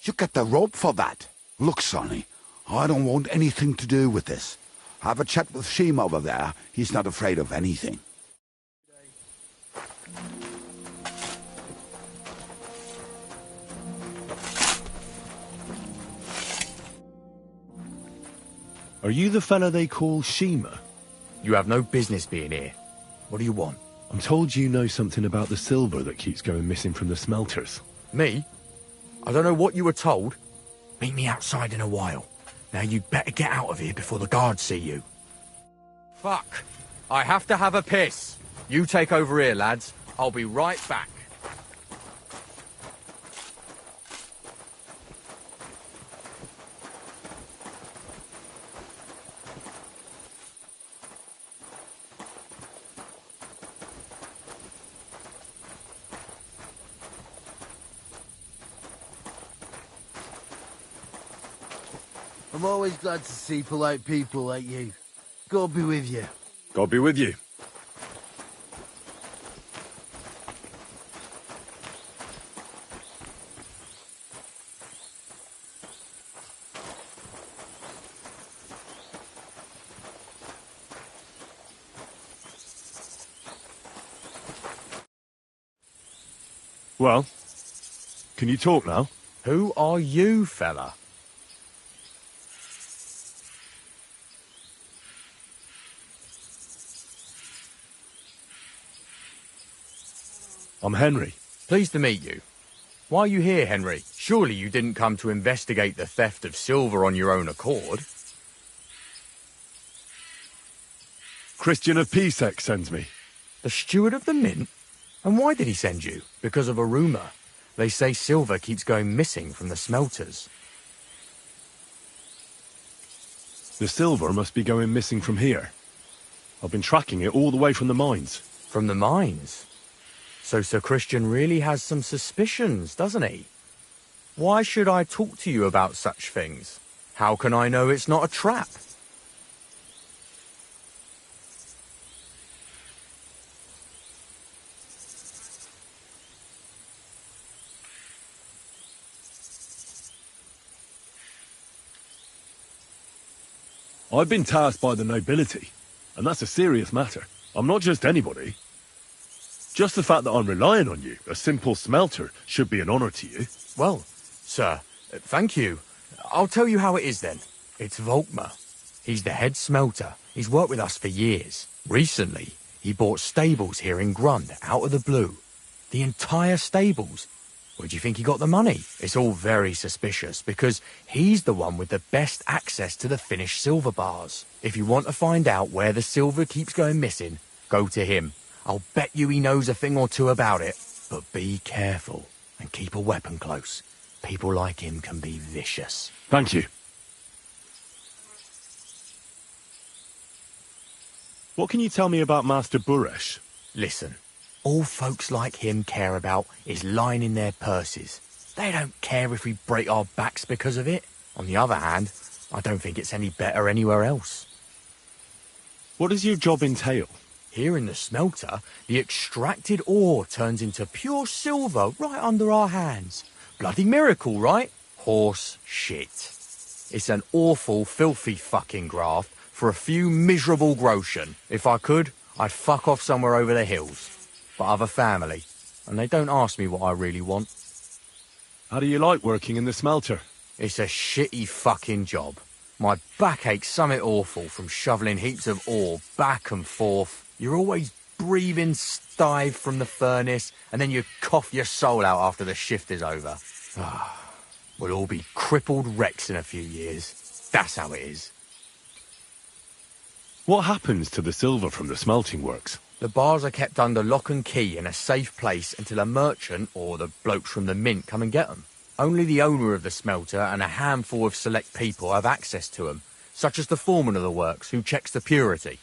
You get the rope for that. Look, Sonny, I don't want anything to do with this. Have a chat with Sheem over there. He's not afraid of anything. Are you the fella they call Shima? You have no business being here. What do you want? I'm told you know something about the silver that keeps going missing from the smelters. Me? I don't know what you were told. Meet me outside in a while. Now you'd better get out of here before the guards see you. Fuck. I have to have a piss. You take over here, lads. I'll be right back. I'm always glad to see polite people like you. God be with you. God be with you. Well, can you talk now? Who are you, fella? I'm Henry. Pleased to meet you. Why are you here, Henry? Surely you didn't come to investigate the theft of silver on your own accord? Christian of Pisek sends me. The steward of the mint? And why did he send you? Because of a rumour. They say silver keeps going missing from the smelters. The silver must be going missing from here. I've been tracking it all the way from the mines. From the mines? So Sir Christian really has some suspicions, doesn't he? Why should I talk to you about such things? How can I know it's not a trap? I've been tasked by the nobility, and that's a serious matter. I'm not just anybody. Just the fact that I'm relying on you, a simple smelter, should be an honour to you. Well, sir, thank you. I'll tell you how it is then. It's Volkmar. He's the head smelter. He's worked with us for years. Recently, he bought stables here in Grund, out of the blue. The entire stables. Where do you think he got the money? It's all very suspicious, because he's the one with the best access to the finished silver bars. If you want to find out where the silver keeps going missing, go to him. I'll bet you he knows a thing or two about it. But be careful, and keep a weapon close. People like him can be vicious. Thank you. What can you tell me about Master Buresh? Listen, all folks like him care about is lining their purses. They don't care if we break our backs because of it. On the other hand, I don't think it's any better anywhere else. What does your job entail? Here in the smelter, the extracted ore turns into pure silver right under our hands. Bloody miracle, right? Horse shit. It's an awful, filthy fucking graft for a few miserable groschen. If I could, I'd fuck off somewhere over the hills. But I've a family, and they don't ask me what I really want. How do you like working in the smelter? It's a shitty fucking job. My back aches something awful from shoveling heaps of ore back and forth. You're always breathing stive from the furnace, and then you cough your soul out after the shift is over. We'll all be crippled wrecks in a few years. That's how it is. What happens to the silver from the smelting works? The bars are kept under lock and key in a safe place until a merchant or the blokes from the mint come and get them. Only the owner of the smelter and a handful of select people have access to them, such as the foreman of the works who checks the purity.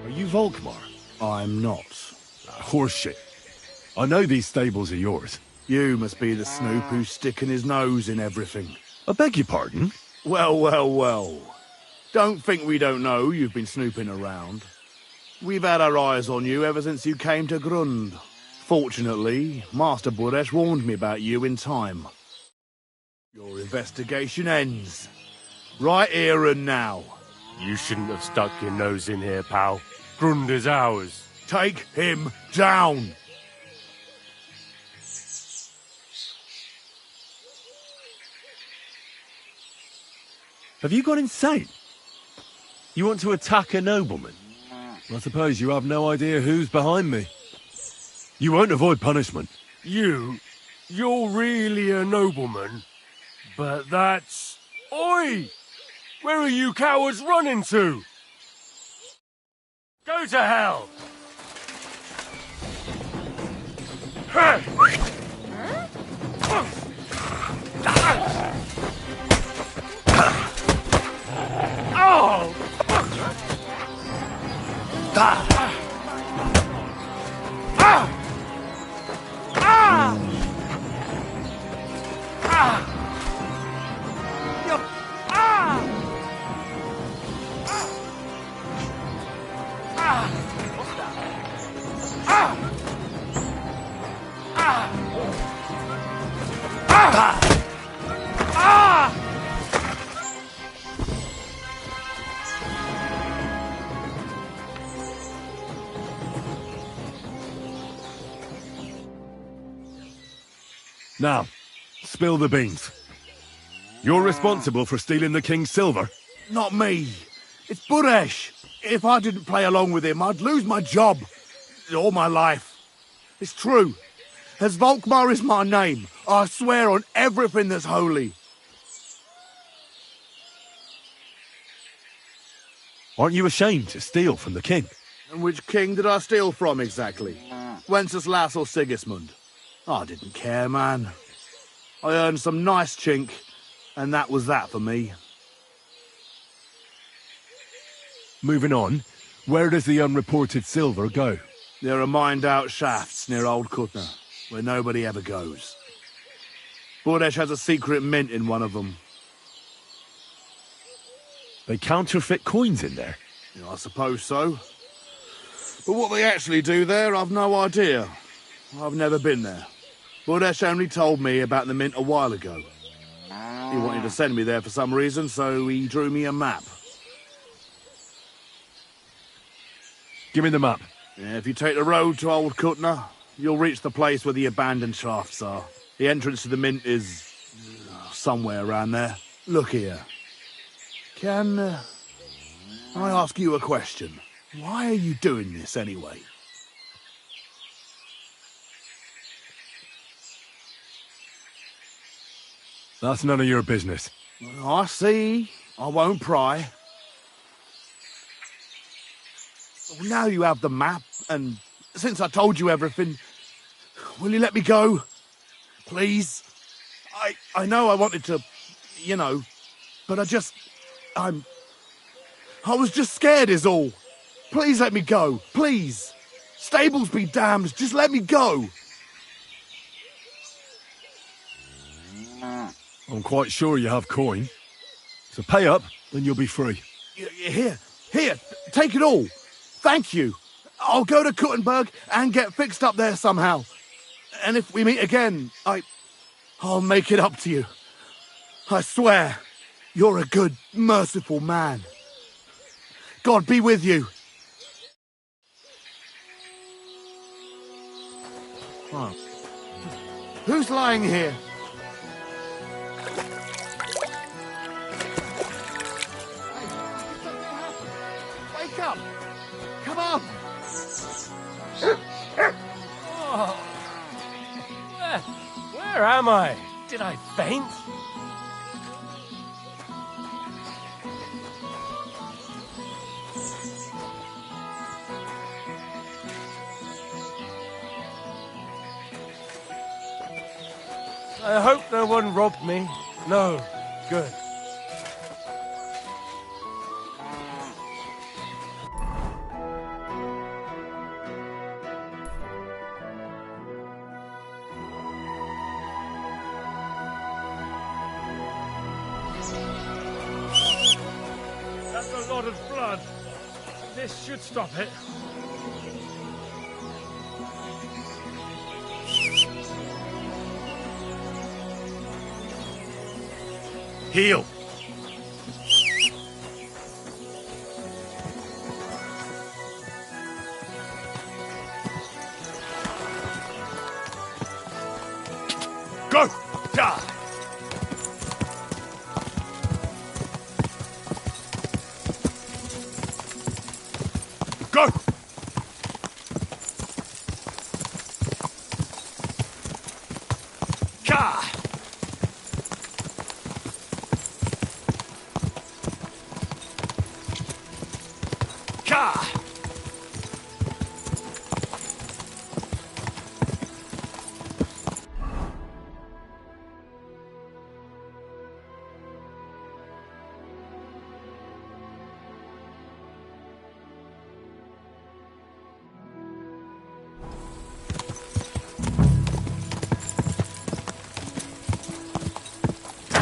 Are you Volkmar? I'm not. Horseshit. I know these stables are yours. You must be the snoop who's sticking his nose in everything. I beg your pardon? Well, well, well. Don't think we don't know you've been snooping around. We've had our eyes on you ever since you came to Grund. Fortunately, Master Buresh warned me about you in time. Your investigation ends. Right here and now. You shouldn't have stuck your nose in here, pal. Grund is ours. Take him down! Have you gone insane? You want to attack a nobleman? I suppose you have no idea who's behind me. You won't avoid punishment. You're really a nobleman? But that's... Oi! Where are you cowards running to? Go to hell! Oh! Now, spill the beans. You're responsible for stealing the king's silver? Not me. It's Buresh. If I didn't play along with him, I'd lose my job. All my life. It's true. As Volkmar is my name, I swear on everything that's holy. Aren't you ashamed to steal from the king? And which king did I steal from exactly? Wenceslas or Sigismund? I didn't care, man. I earned some nice chink, and that was that for me. Moving on, where does the unreported silver go? There are mined-out shafts near Old Kutna, where nobody ever goes. Buresh has a secret mint in one of them. They counterfeit coins in there? Yeah, I suppose so. But what they actually do there, I've no idea. I've never been there. Buresh only told me about the mint a while ago. He wanted to send me there for some reason, so he drew me a map. Give me the map. Yeah, if you take the road to Old Kutna, you'll reach the place where the abandoned shafts are. The entrance to the mint is somewhere around there. Look here. Can I ask you a question? Why are you doing this anyway? That's none of your business. I see. I won't pry. Well, now you have the map, and since I told you everything, will you let me go? Please? I know I wanted to, you know, but I was just scared is all. Please let me go, please. Stables be damned, just let me go. I'm quite sure you have coin. So pay up, and you'll be free. Here, take it all. Thank you. I'll go to Kuttenberg and get fixed up there somehow. And if we meet again, I'll make it up to you. I swear, you're a good, merciful man. God be with you. Oh. Who's lying here? Wake up! Come on! Oh. Where am I? Did I faint? I hope no one robbed me. No. Good. That's a lot of blood. This should stop it. Heal! Go! Die! Go! Ka! Ka!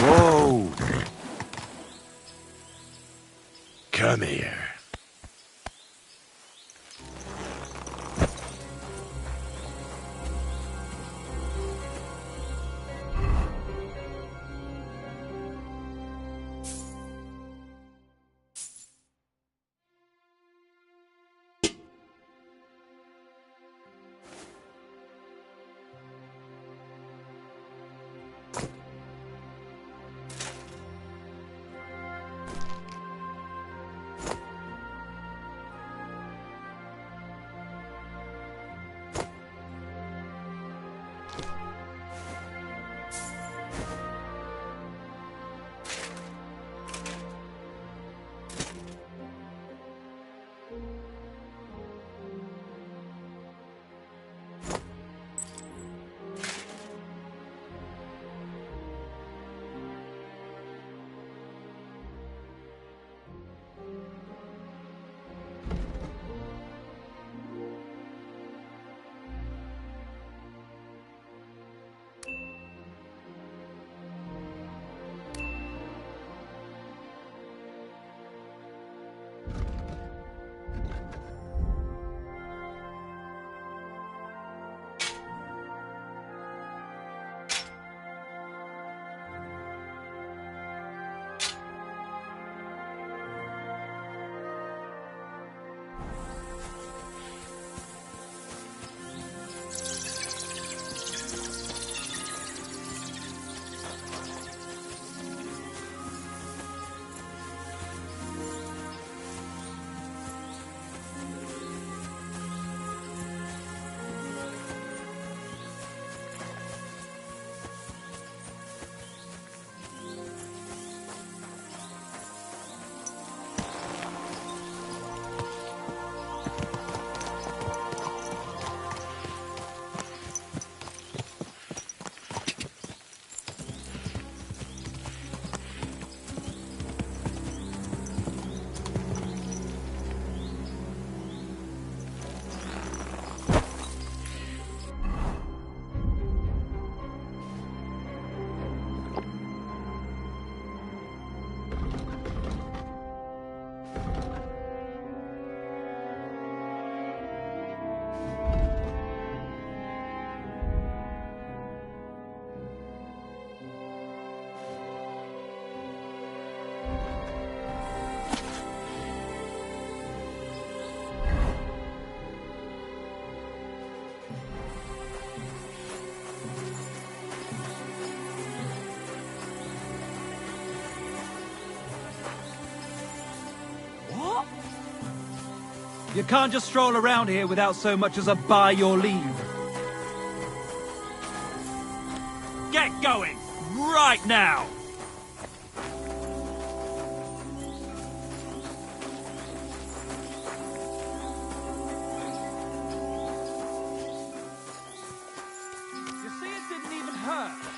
Whoa! Come here. You can't just stroll around here without so much as a by your leave. Get going! Right now! You see, it didn't even hurt.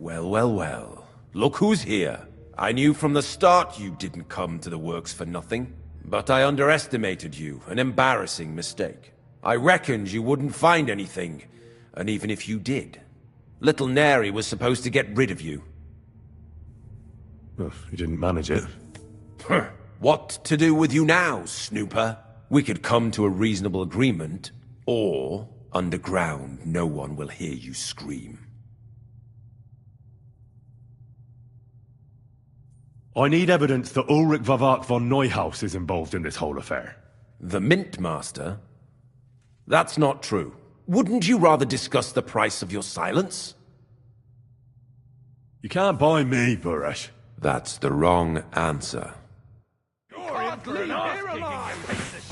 Well, well, well. Look who's here. I knew from the start you didn't come to the works for nothing. But I underestimated you, an embarrassing mistake. I reckoned you wouldn't find anything, and even if you did, little Neri was supposed to get rid of you. Well, you didn't manage it. What to do with you now, snooper? We could come to a reasonable agreement, or underground no one will hear you scream. I need evidence that Ulrich Vavart von Neuhaus is involved in this whole affair. The Mint Master? That's not true. Wouldn't you rather discuss the price of your silence? You can't buy me, Buresh. That's the wrong answer. You're in for an ass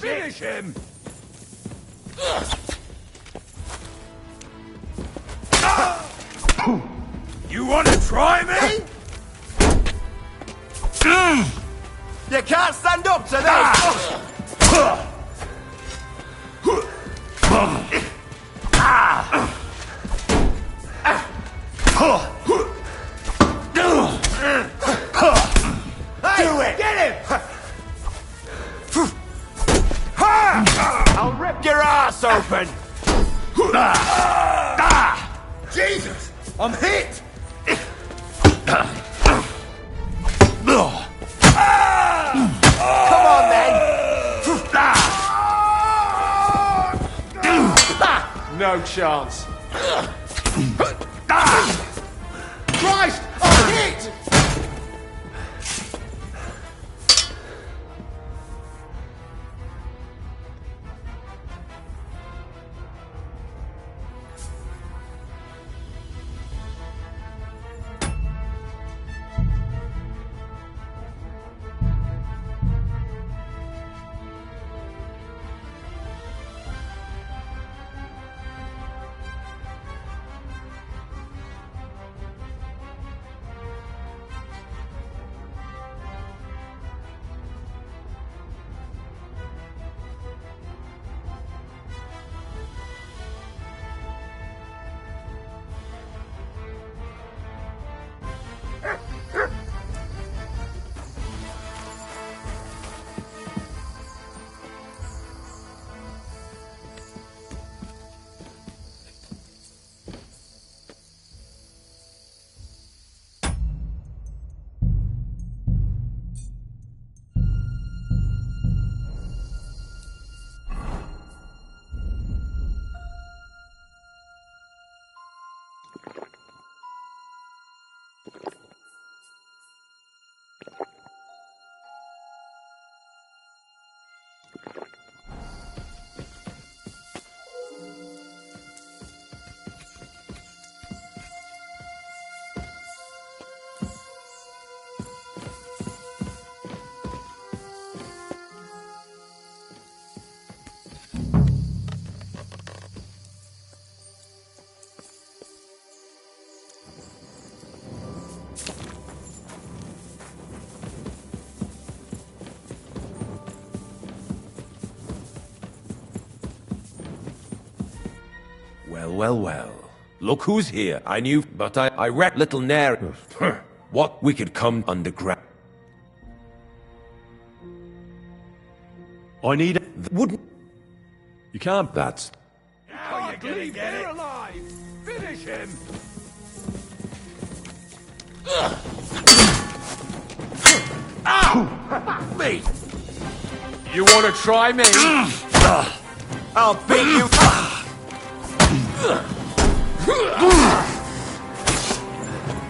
Finish him! You want to try me? You can't stand up to this! Do it! Get him! I'll rip your ass open! Jesus! I'm hit! Come on then! No chance. Christ! I'm hit! Well, well. Look who's here. I knew, but I wrecked little Neri. What? We could come underground. I need... Wouldn't... You can't... That's... How you gonna get it? Alive. Finish him! Ow! Me! You wanna try me? I'll beat you!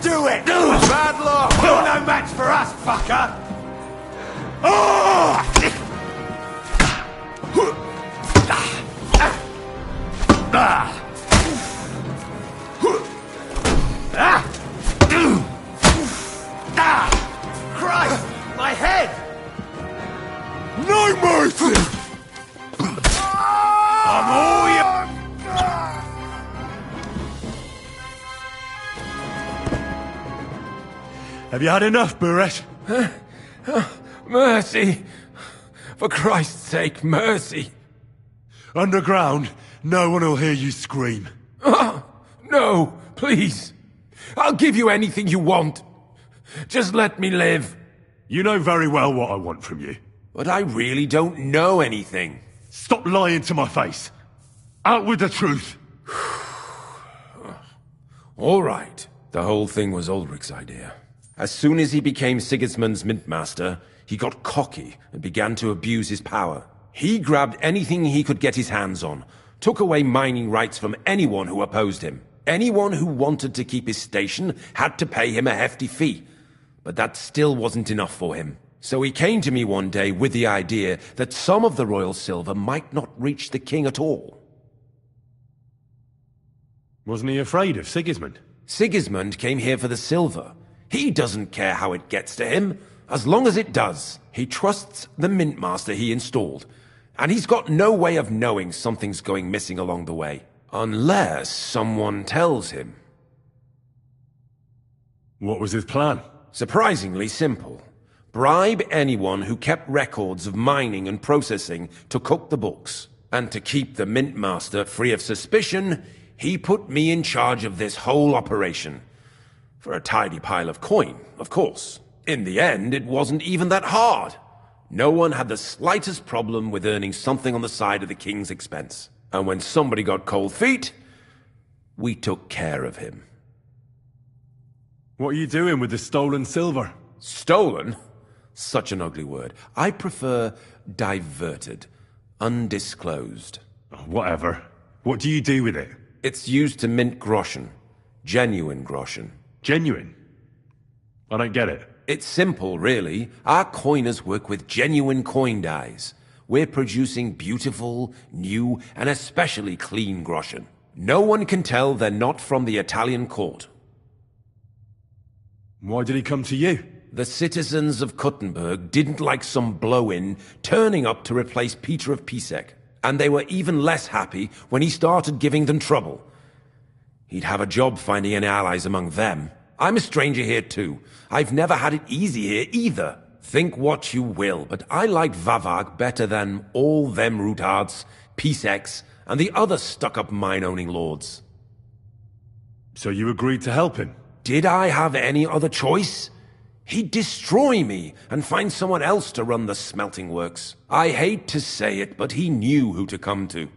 Do it! Bad luck! You're no match for us, fucker! Christ! My head! No mercy! I'm all you... Have you had enough, Buresh? Mercy! For Christ's sake, mercy! Underground, no one will hear you scream. No, please! I'll give you anything you want. Just let me live. You know very well what I want from you. But I really don't know anything. Stop lying to my face. Out with the truth. All right. The whole thing was Ulrich's idea. As soon as he became Sigismund's mintmaster, he got cocky and began to abuse his power. He grabbed anything he could get his hands on, took away mining rights from anyone who opposed him. Anyone who wanted to keep his station had to pay him a hefty fee. But that still wasn't enough for him. So he came to me one day with the idea that some of the royal silver might not reach the king at all. Wasn't he afraid of Sigismund? Sigismund came here for the silver. He doesn't care how it gets to him, as long as it does. He trusts the mintmaster he installed, and he's got no way of knowing something's going missing along the way. Unless someone tells him. What was his plan? Surprisingly simple. Bribe anyone who kept records of mining and processing to cook the books. And to keep the mintmaster free of suspicion, he put me in charge of this whole operation. For a tidy pile of coin, of course. In the end, it wasn't even that hard. No one had the slightest problem with earning something on the side of the king's expense. And when somebody got cold feet, we took care of him. What are you doing with the stolen silver? Stolen? Such an ugly word. I prefer diverted. Undisclosed. Whatever. What do you do with it? It's used to mint groschen. Genuine groschen. Genuine? I don't get it. It's simple, really. Our coiners work with genuine coin dies. We're producing beautiful, new, and especially clean groschen. No one can tell they're not from the Italian court. Why did he come to you? The citizens of Kuttenberg didn't like some blow-in turning up to replace Peter of Pisek, and they were even less happy when he started giving them trouble. He'd have a job finding any allies among them. I'm a stranger here too. I've never had it easy here either. Think what you will, but I like Vavag better than all them Rutards, Piseks, and the other stuck-up mine-owning lords. So you agreed to help him? Did I have any other choice? He'd destroy me and find someone else to run the smelting works. I hate to say it, but he knew who to come to.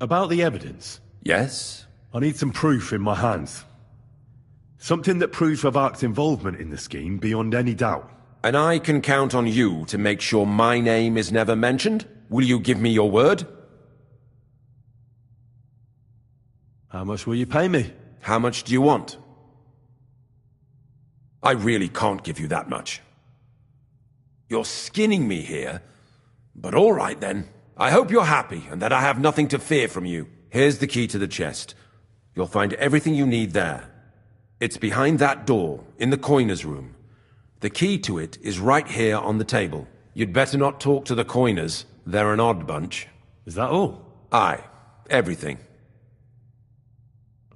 About the evidence? Yes? I need some proof in my hands. Something that proves Vavak's involvement in the scheme beyond any doubt. And I can count on you to make sure my name is never mentioned? Will you give me your word? How much will you pay me? How much do you want? I really can't give you that much. You're skinning me here, but all right then. I hope you're happy and that I have nothing to fear from you. Here's the key to the chest. You'll find everything you need there. It's behind that door, in the coiner's room. The key to it is right here on the table. You'd better not talk to the coiners. They're an odd bunch. Is that all? Aye. Everything.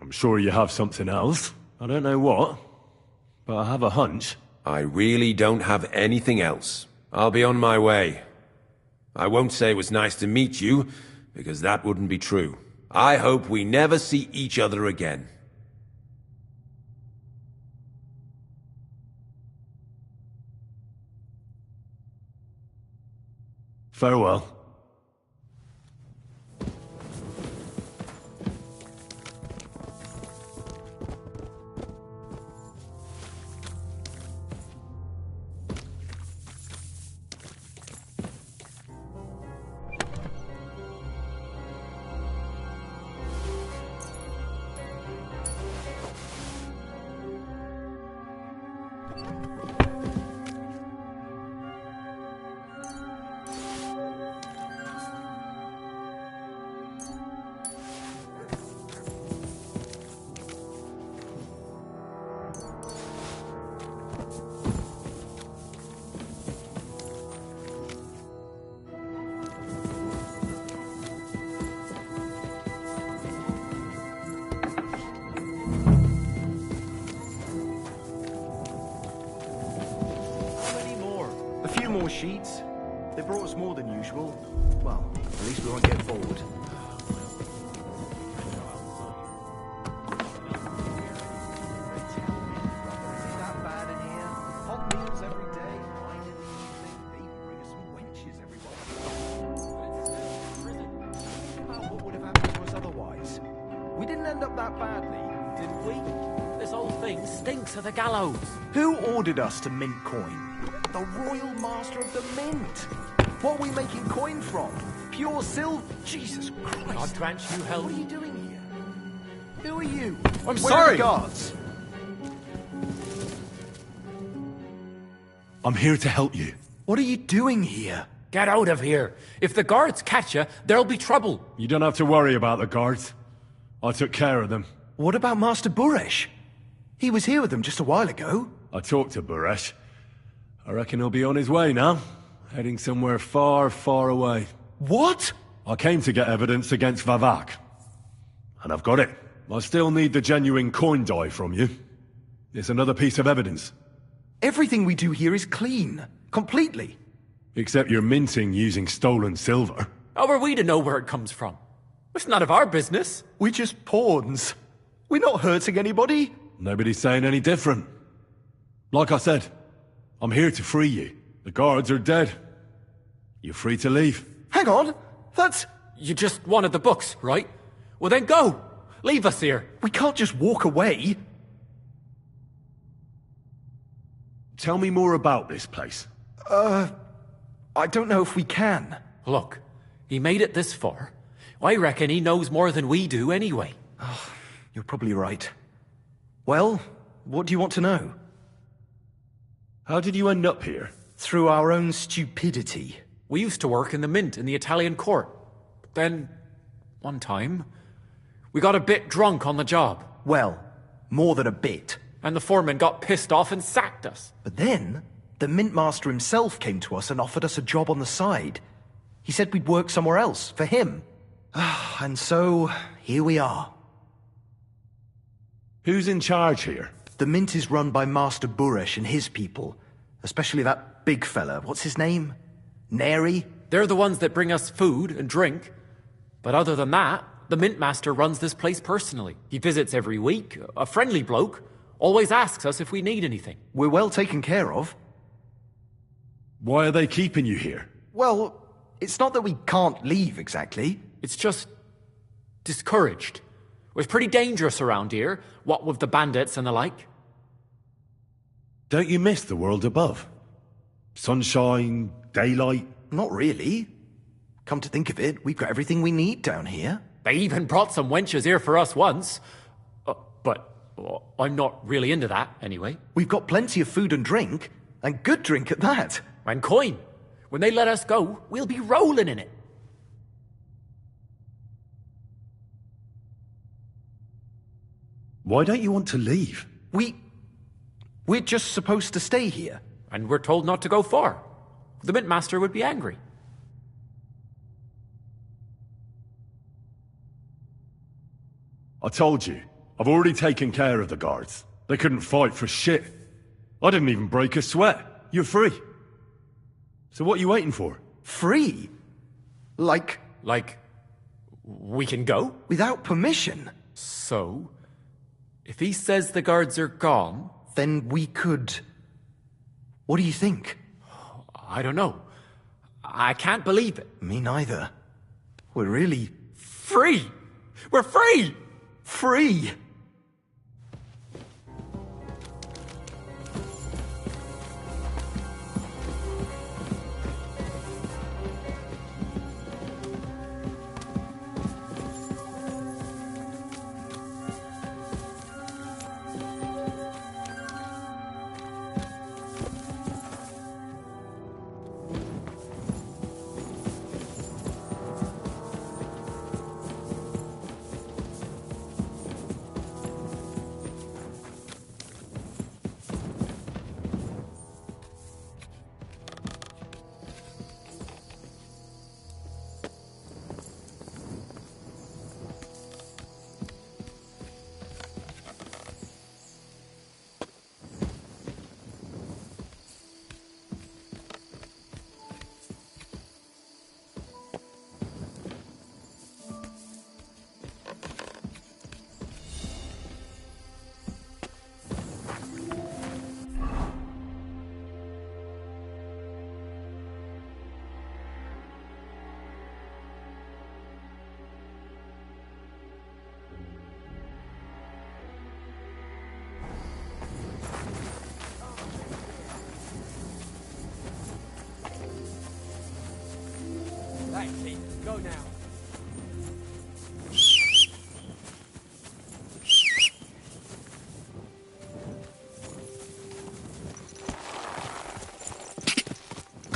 I'm sure you have something else. I don't know what, but I have a hunch. I really don't have anything else. I'll be on my way. I won't say it was nice to meet you, because that wouldn't be true. I hope we never see each other again. Farewell. More sheets. They brought us more than usual. Well, at least we won't get forward. We didn't end up that badly, did we? This whole thing stinks of the gallows. Who ordered us to mint coin? The Royal Master of the Mint. What are we making coin from? Pure silver? Jesus Christ. God grant you help. What are you doing here? Who are you? I'm Where sorry. are the guards? I'm here to help you. What are you doing here? Get out of here. If the guards catch you, there'll be trouble. You don't have to worry about the guards. I took care of them. What about Master Buresh? He was here with them just a while ago. I talked to Buresh. I reckon he'll be on his way now. Heading somewhere far, far away. What? I came to get evidence against Vavak. And I've got it. I still need the genuine coin die from you. It's another piece of evidence. Everything we do here is clean. Completely. Except you're minting using stolen silver. How are we to know where it comes from? It's none of our business. We're just pawns. We're not hurting anybody. Nobody's saying any different. Like I said, I'm here to free you. The guards are dead. You're free to leave. Hang on. That's... You just wanted the books, right? Well then go. Leave us here. We can't just walk away. Tell me more about this place. I don't know if we can. Look, he made it this far. I reckon he knows more than we do anyway. You're probably right. Well, what do you want to know? How did you end up here? Through our own stupidity. We used to work in the mint in the Italian court. Then, one time, we got a bit drunk on the job. Well, more than a bit. And the foreman got pissed off and sacked us. But then, the mint master himself came to us and offered us a job on the side. He said we'd work somewhere else, for him. And so, here we are. Who's in charge here? The mint is run by Master Buresh and his people. Especially that big fella. What's his name? Neri? They're the ones that bring us food and drink. But other than that, the mint master runs this place personally. He visits every week, a friendly bloke. Always asks us if we need anything. We're well taken care of. Why are they keeping you here? Well, it's not that we can't leave exactly. It's just discouraged. It was pretty dangerous around here, what with the bandits and the like. Don't you miss the world above? Sunshine, daylight? Not really. Come to think of it, we've got everything we need down here. They even brought some wenches here for us once. But I'm not really into that, anyway. We've got plenty of food and drink, and good drink at that. And coin. When they let us go, we'll be rolling in it. Why don't you want to leave? We're just supposed to stay here. And we're told not to go far. The mint master would be angry. I told you, I've already taken care of the guards. They couldn't fight for shit. I didn't even break a sweat. You're free. So what are you waiting for? Free? Like, we can go? Without permission? So, if he says the guards are gone... Then we could... What do you think? I don't know. I can't believe it. Me neither. We're really... Free! We're free! Free!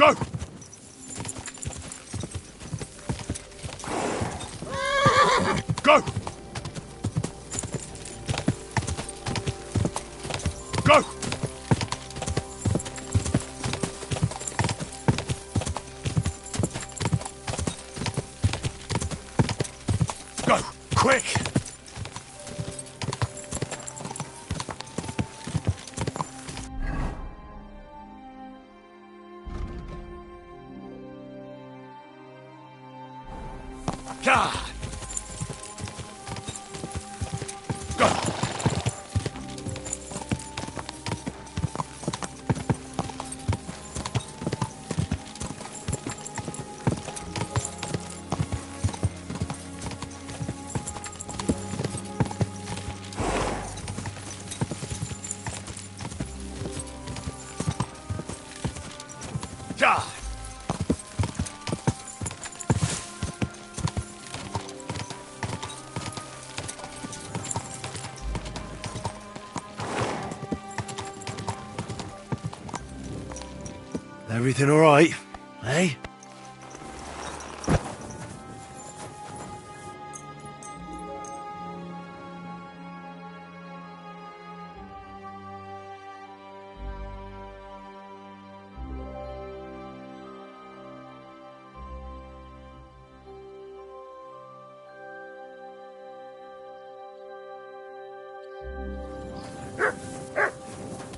Go! Go! Go! Go! Quick! God! Go! God! Everything all right, eh?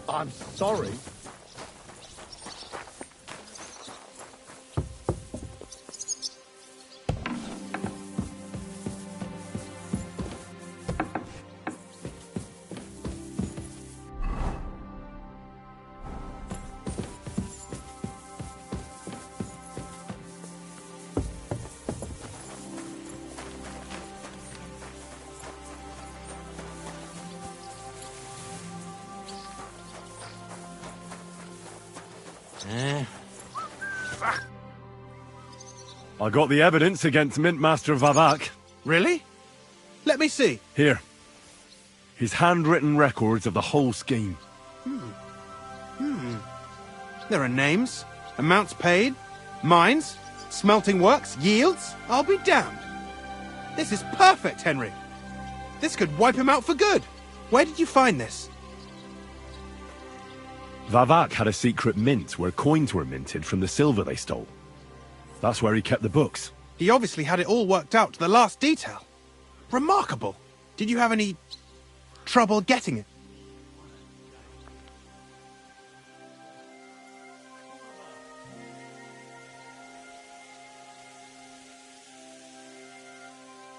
I'm sorry. I got the evidence against Mintmaster Vavak. Really? Let me see. Here. His handwritten records of the whole scheme. There are names, amounts paid, mines, smelting works, yields. I'll be damned. This is perfect, Henry. This could wipe him out for good. Where did you find this? Vavak had a secret mint where coins were minted from the silver they stole. That's where he kept the books. He obviously had it all worked out to the last detail. Remarkable. Did you have any trouble getting it?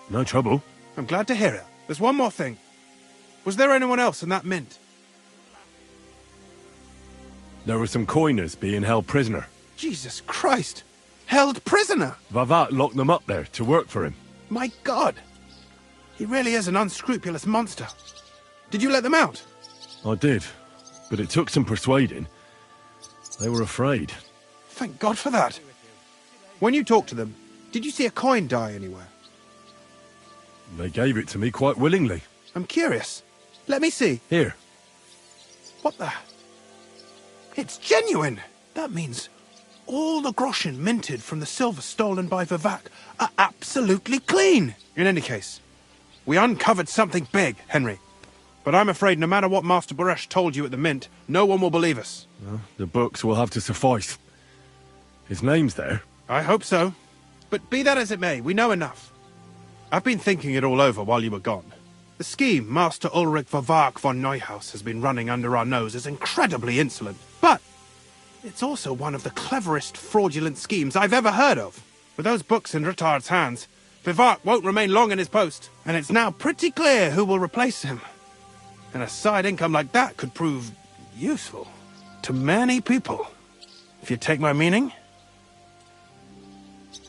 No trouble. I'm glad to hear it. There's one more thing. Was there anyone else in that mint? There were some coiners being held prisoner. Jesus Christ! Held prisoner! Vavak locked them up there to work for him. My God! He really is an unscrupulous monster. Did you let them out? I did, but it took some persuading. They were afraid. Thank God for that. When you talked to them, did you see a coin die anywhere? They gave it to me quite willingly. I'm curious. Let me see. Here. What the... It's genuine! That means all the groschen minted from the silver stolen by Vivak are absolutely clean! In any case, we uncovered something big, Henry. But I'm afraid no matter what Master Buresh told you at the mint, no one will believe us. Well, the books will have to suffice. His name's there. I hope so. But be that as it may, we know enough. I've been thinking it all over while you were gone. The scheme Master Ulrich Vavak von Neuhaus has been running under our nose is incredibly insolent. But it's also one of the cleverest fraudulent schemes I've ever heard of. With those books in Rittard's hands, Vivak won't remain long in his post, and it's now pretty clear who will replace him. And a side income like that could prove useful to many people. If you take my meaning.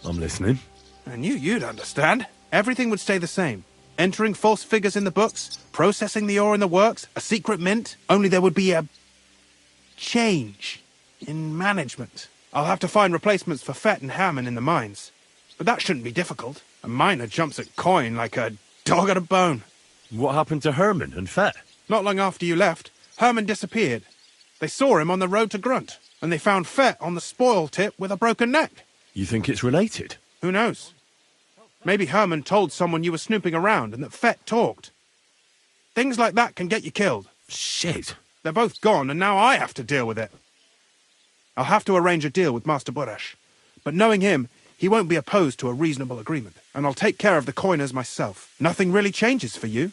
I'm listening. I knew you'd understand. Everything would stay the same. Entering false figures in the books, processing the ore in the works, a secret mint, only there would be a change in management. I'll have to find replacements for Fett and Hammond in the mines. But that shouldn't be difficult. A miner jumps at coin like a dog at a bone. What happened to Herman and Fett? Not long after you left, Herman disappeared. They saw him on the road to Grunt. And they found Fett on the spoil tip with a broken neck. You think it's related? Who knows? Maybe Herman told someone you were snooping around and that Fett talked. Things like that can get you killed. Shit. They're both gone, and now I have to deal with it. I'll have to arrange a deal with Master Buresh. But knowing him, he won't be opposed to a reasonable agreement. And I'll take care of the coiners myself. Nothing really changes for you.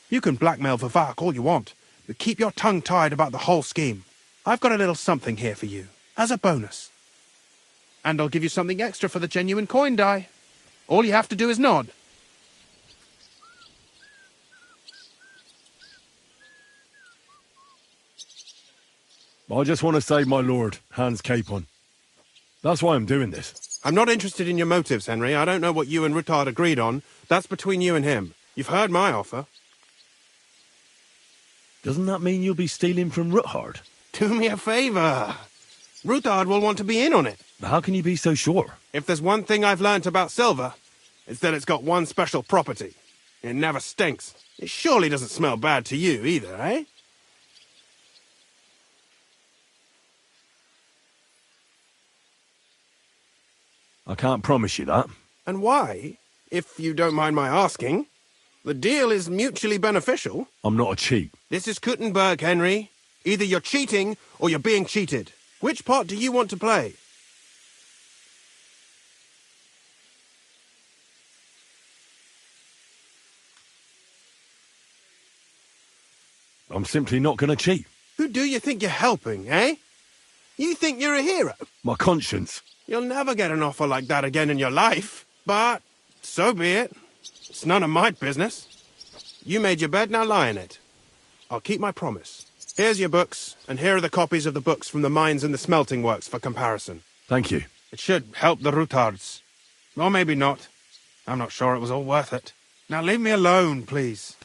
You can blackmail Vivak all you want, but keep your tongue tied about the whole scheme. I've got a little something here for you, as a bonus. And I'll give you something extra for the genuine coin die. All you have to do is nod. I just want to save my lord, Hans Capon. That's why I'm doing this. I'm not interested in your motives, Henry. I don't know what you and Ruttard agreed on. That's between you and him. You've heard my offer. Doesn't that mean you'll be stealing from Ruttard? Do me a favour. Ruttard will want to be in on it. How can you be so sure? If there's one thing I've learnt about silver, it's that it's got one special property. It never stinks. It surely doesn't smell bad to you either, eh? I can't promise you that. And why, if you don't mind my asking? The deal is mutually beneficial. I'm not a cheat. This is Kuttenberg, Henry. Either you're cheating or you're being cheated. Which part do you want to play? I'm simply not going to cheat. Who do you think you're helping, eh? You think you're a hero? My conscience. You'll never get an offer like that again in your life. But so be it. It's none of my business. You made your bed, now lie in it. I'll keep my promise. Here's your books, and here are the copies of the books from the mines and the smelting works for comparison. Thank you. It should help the Ruttards. Or maybe not. I'm not sure it was all worth it. Now leave me alone, please.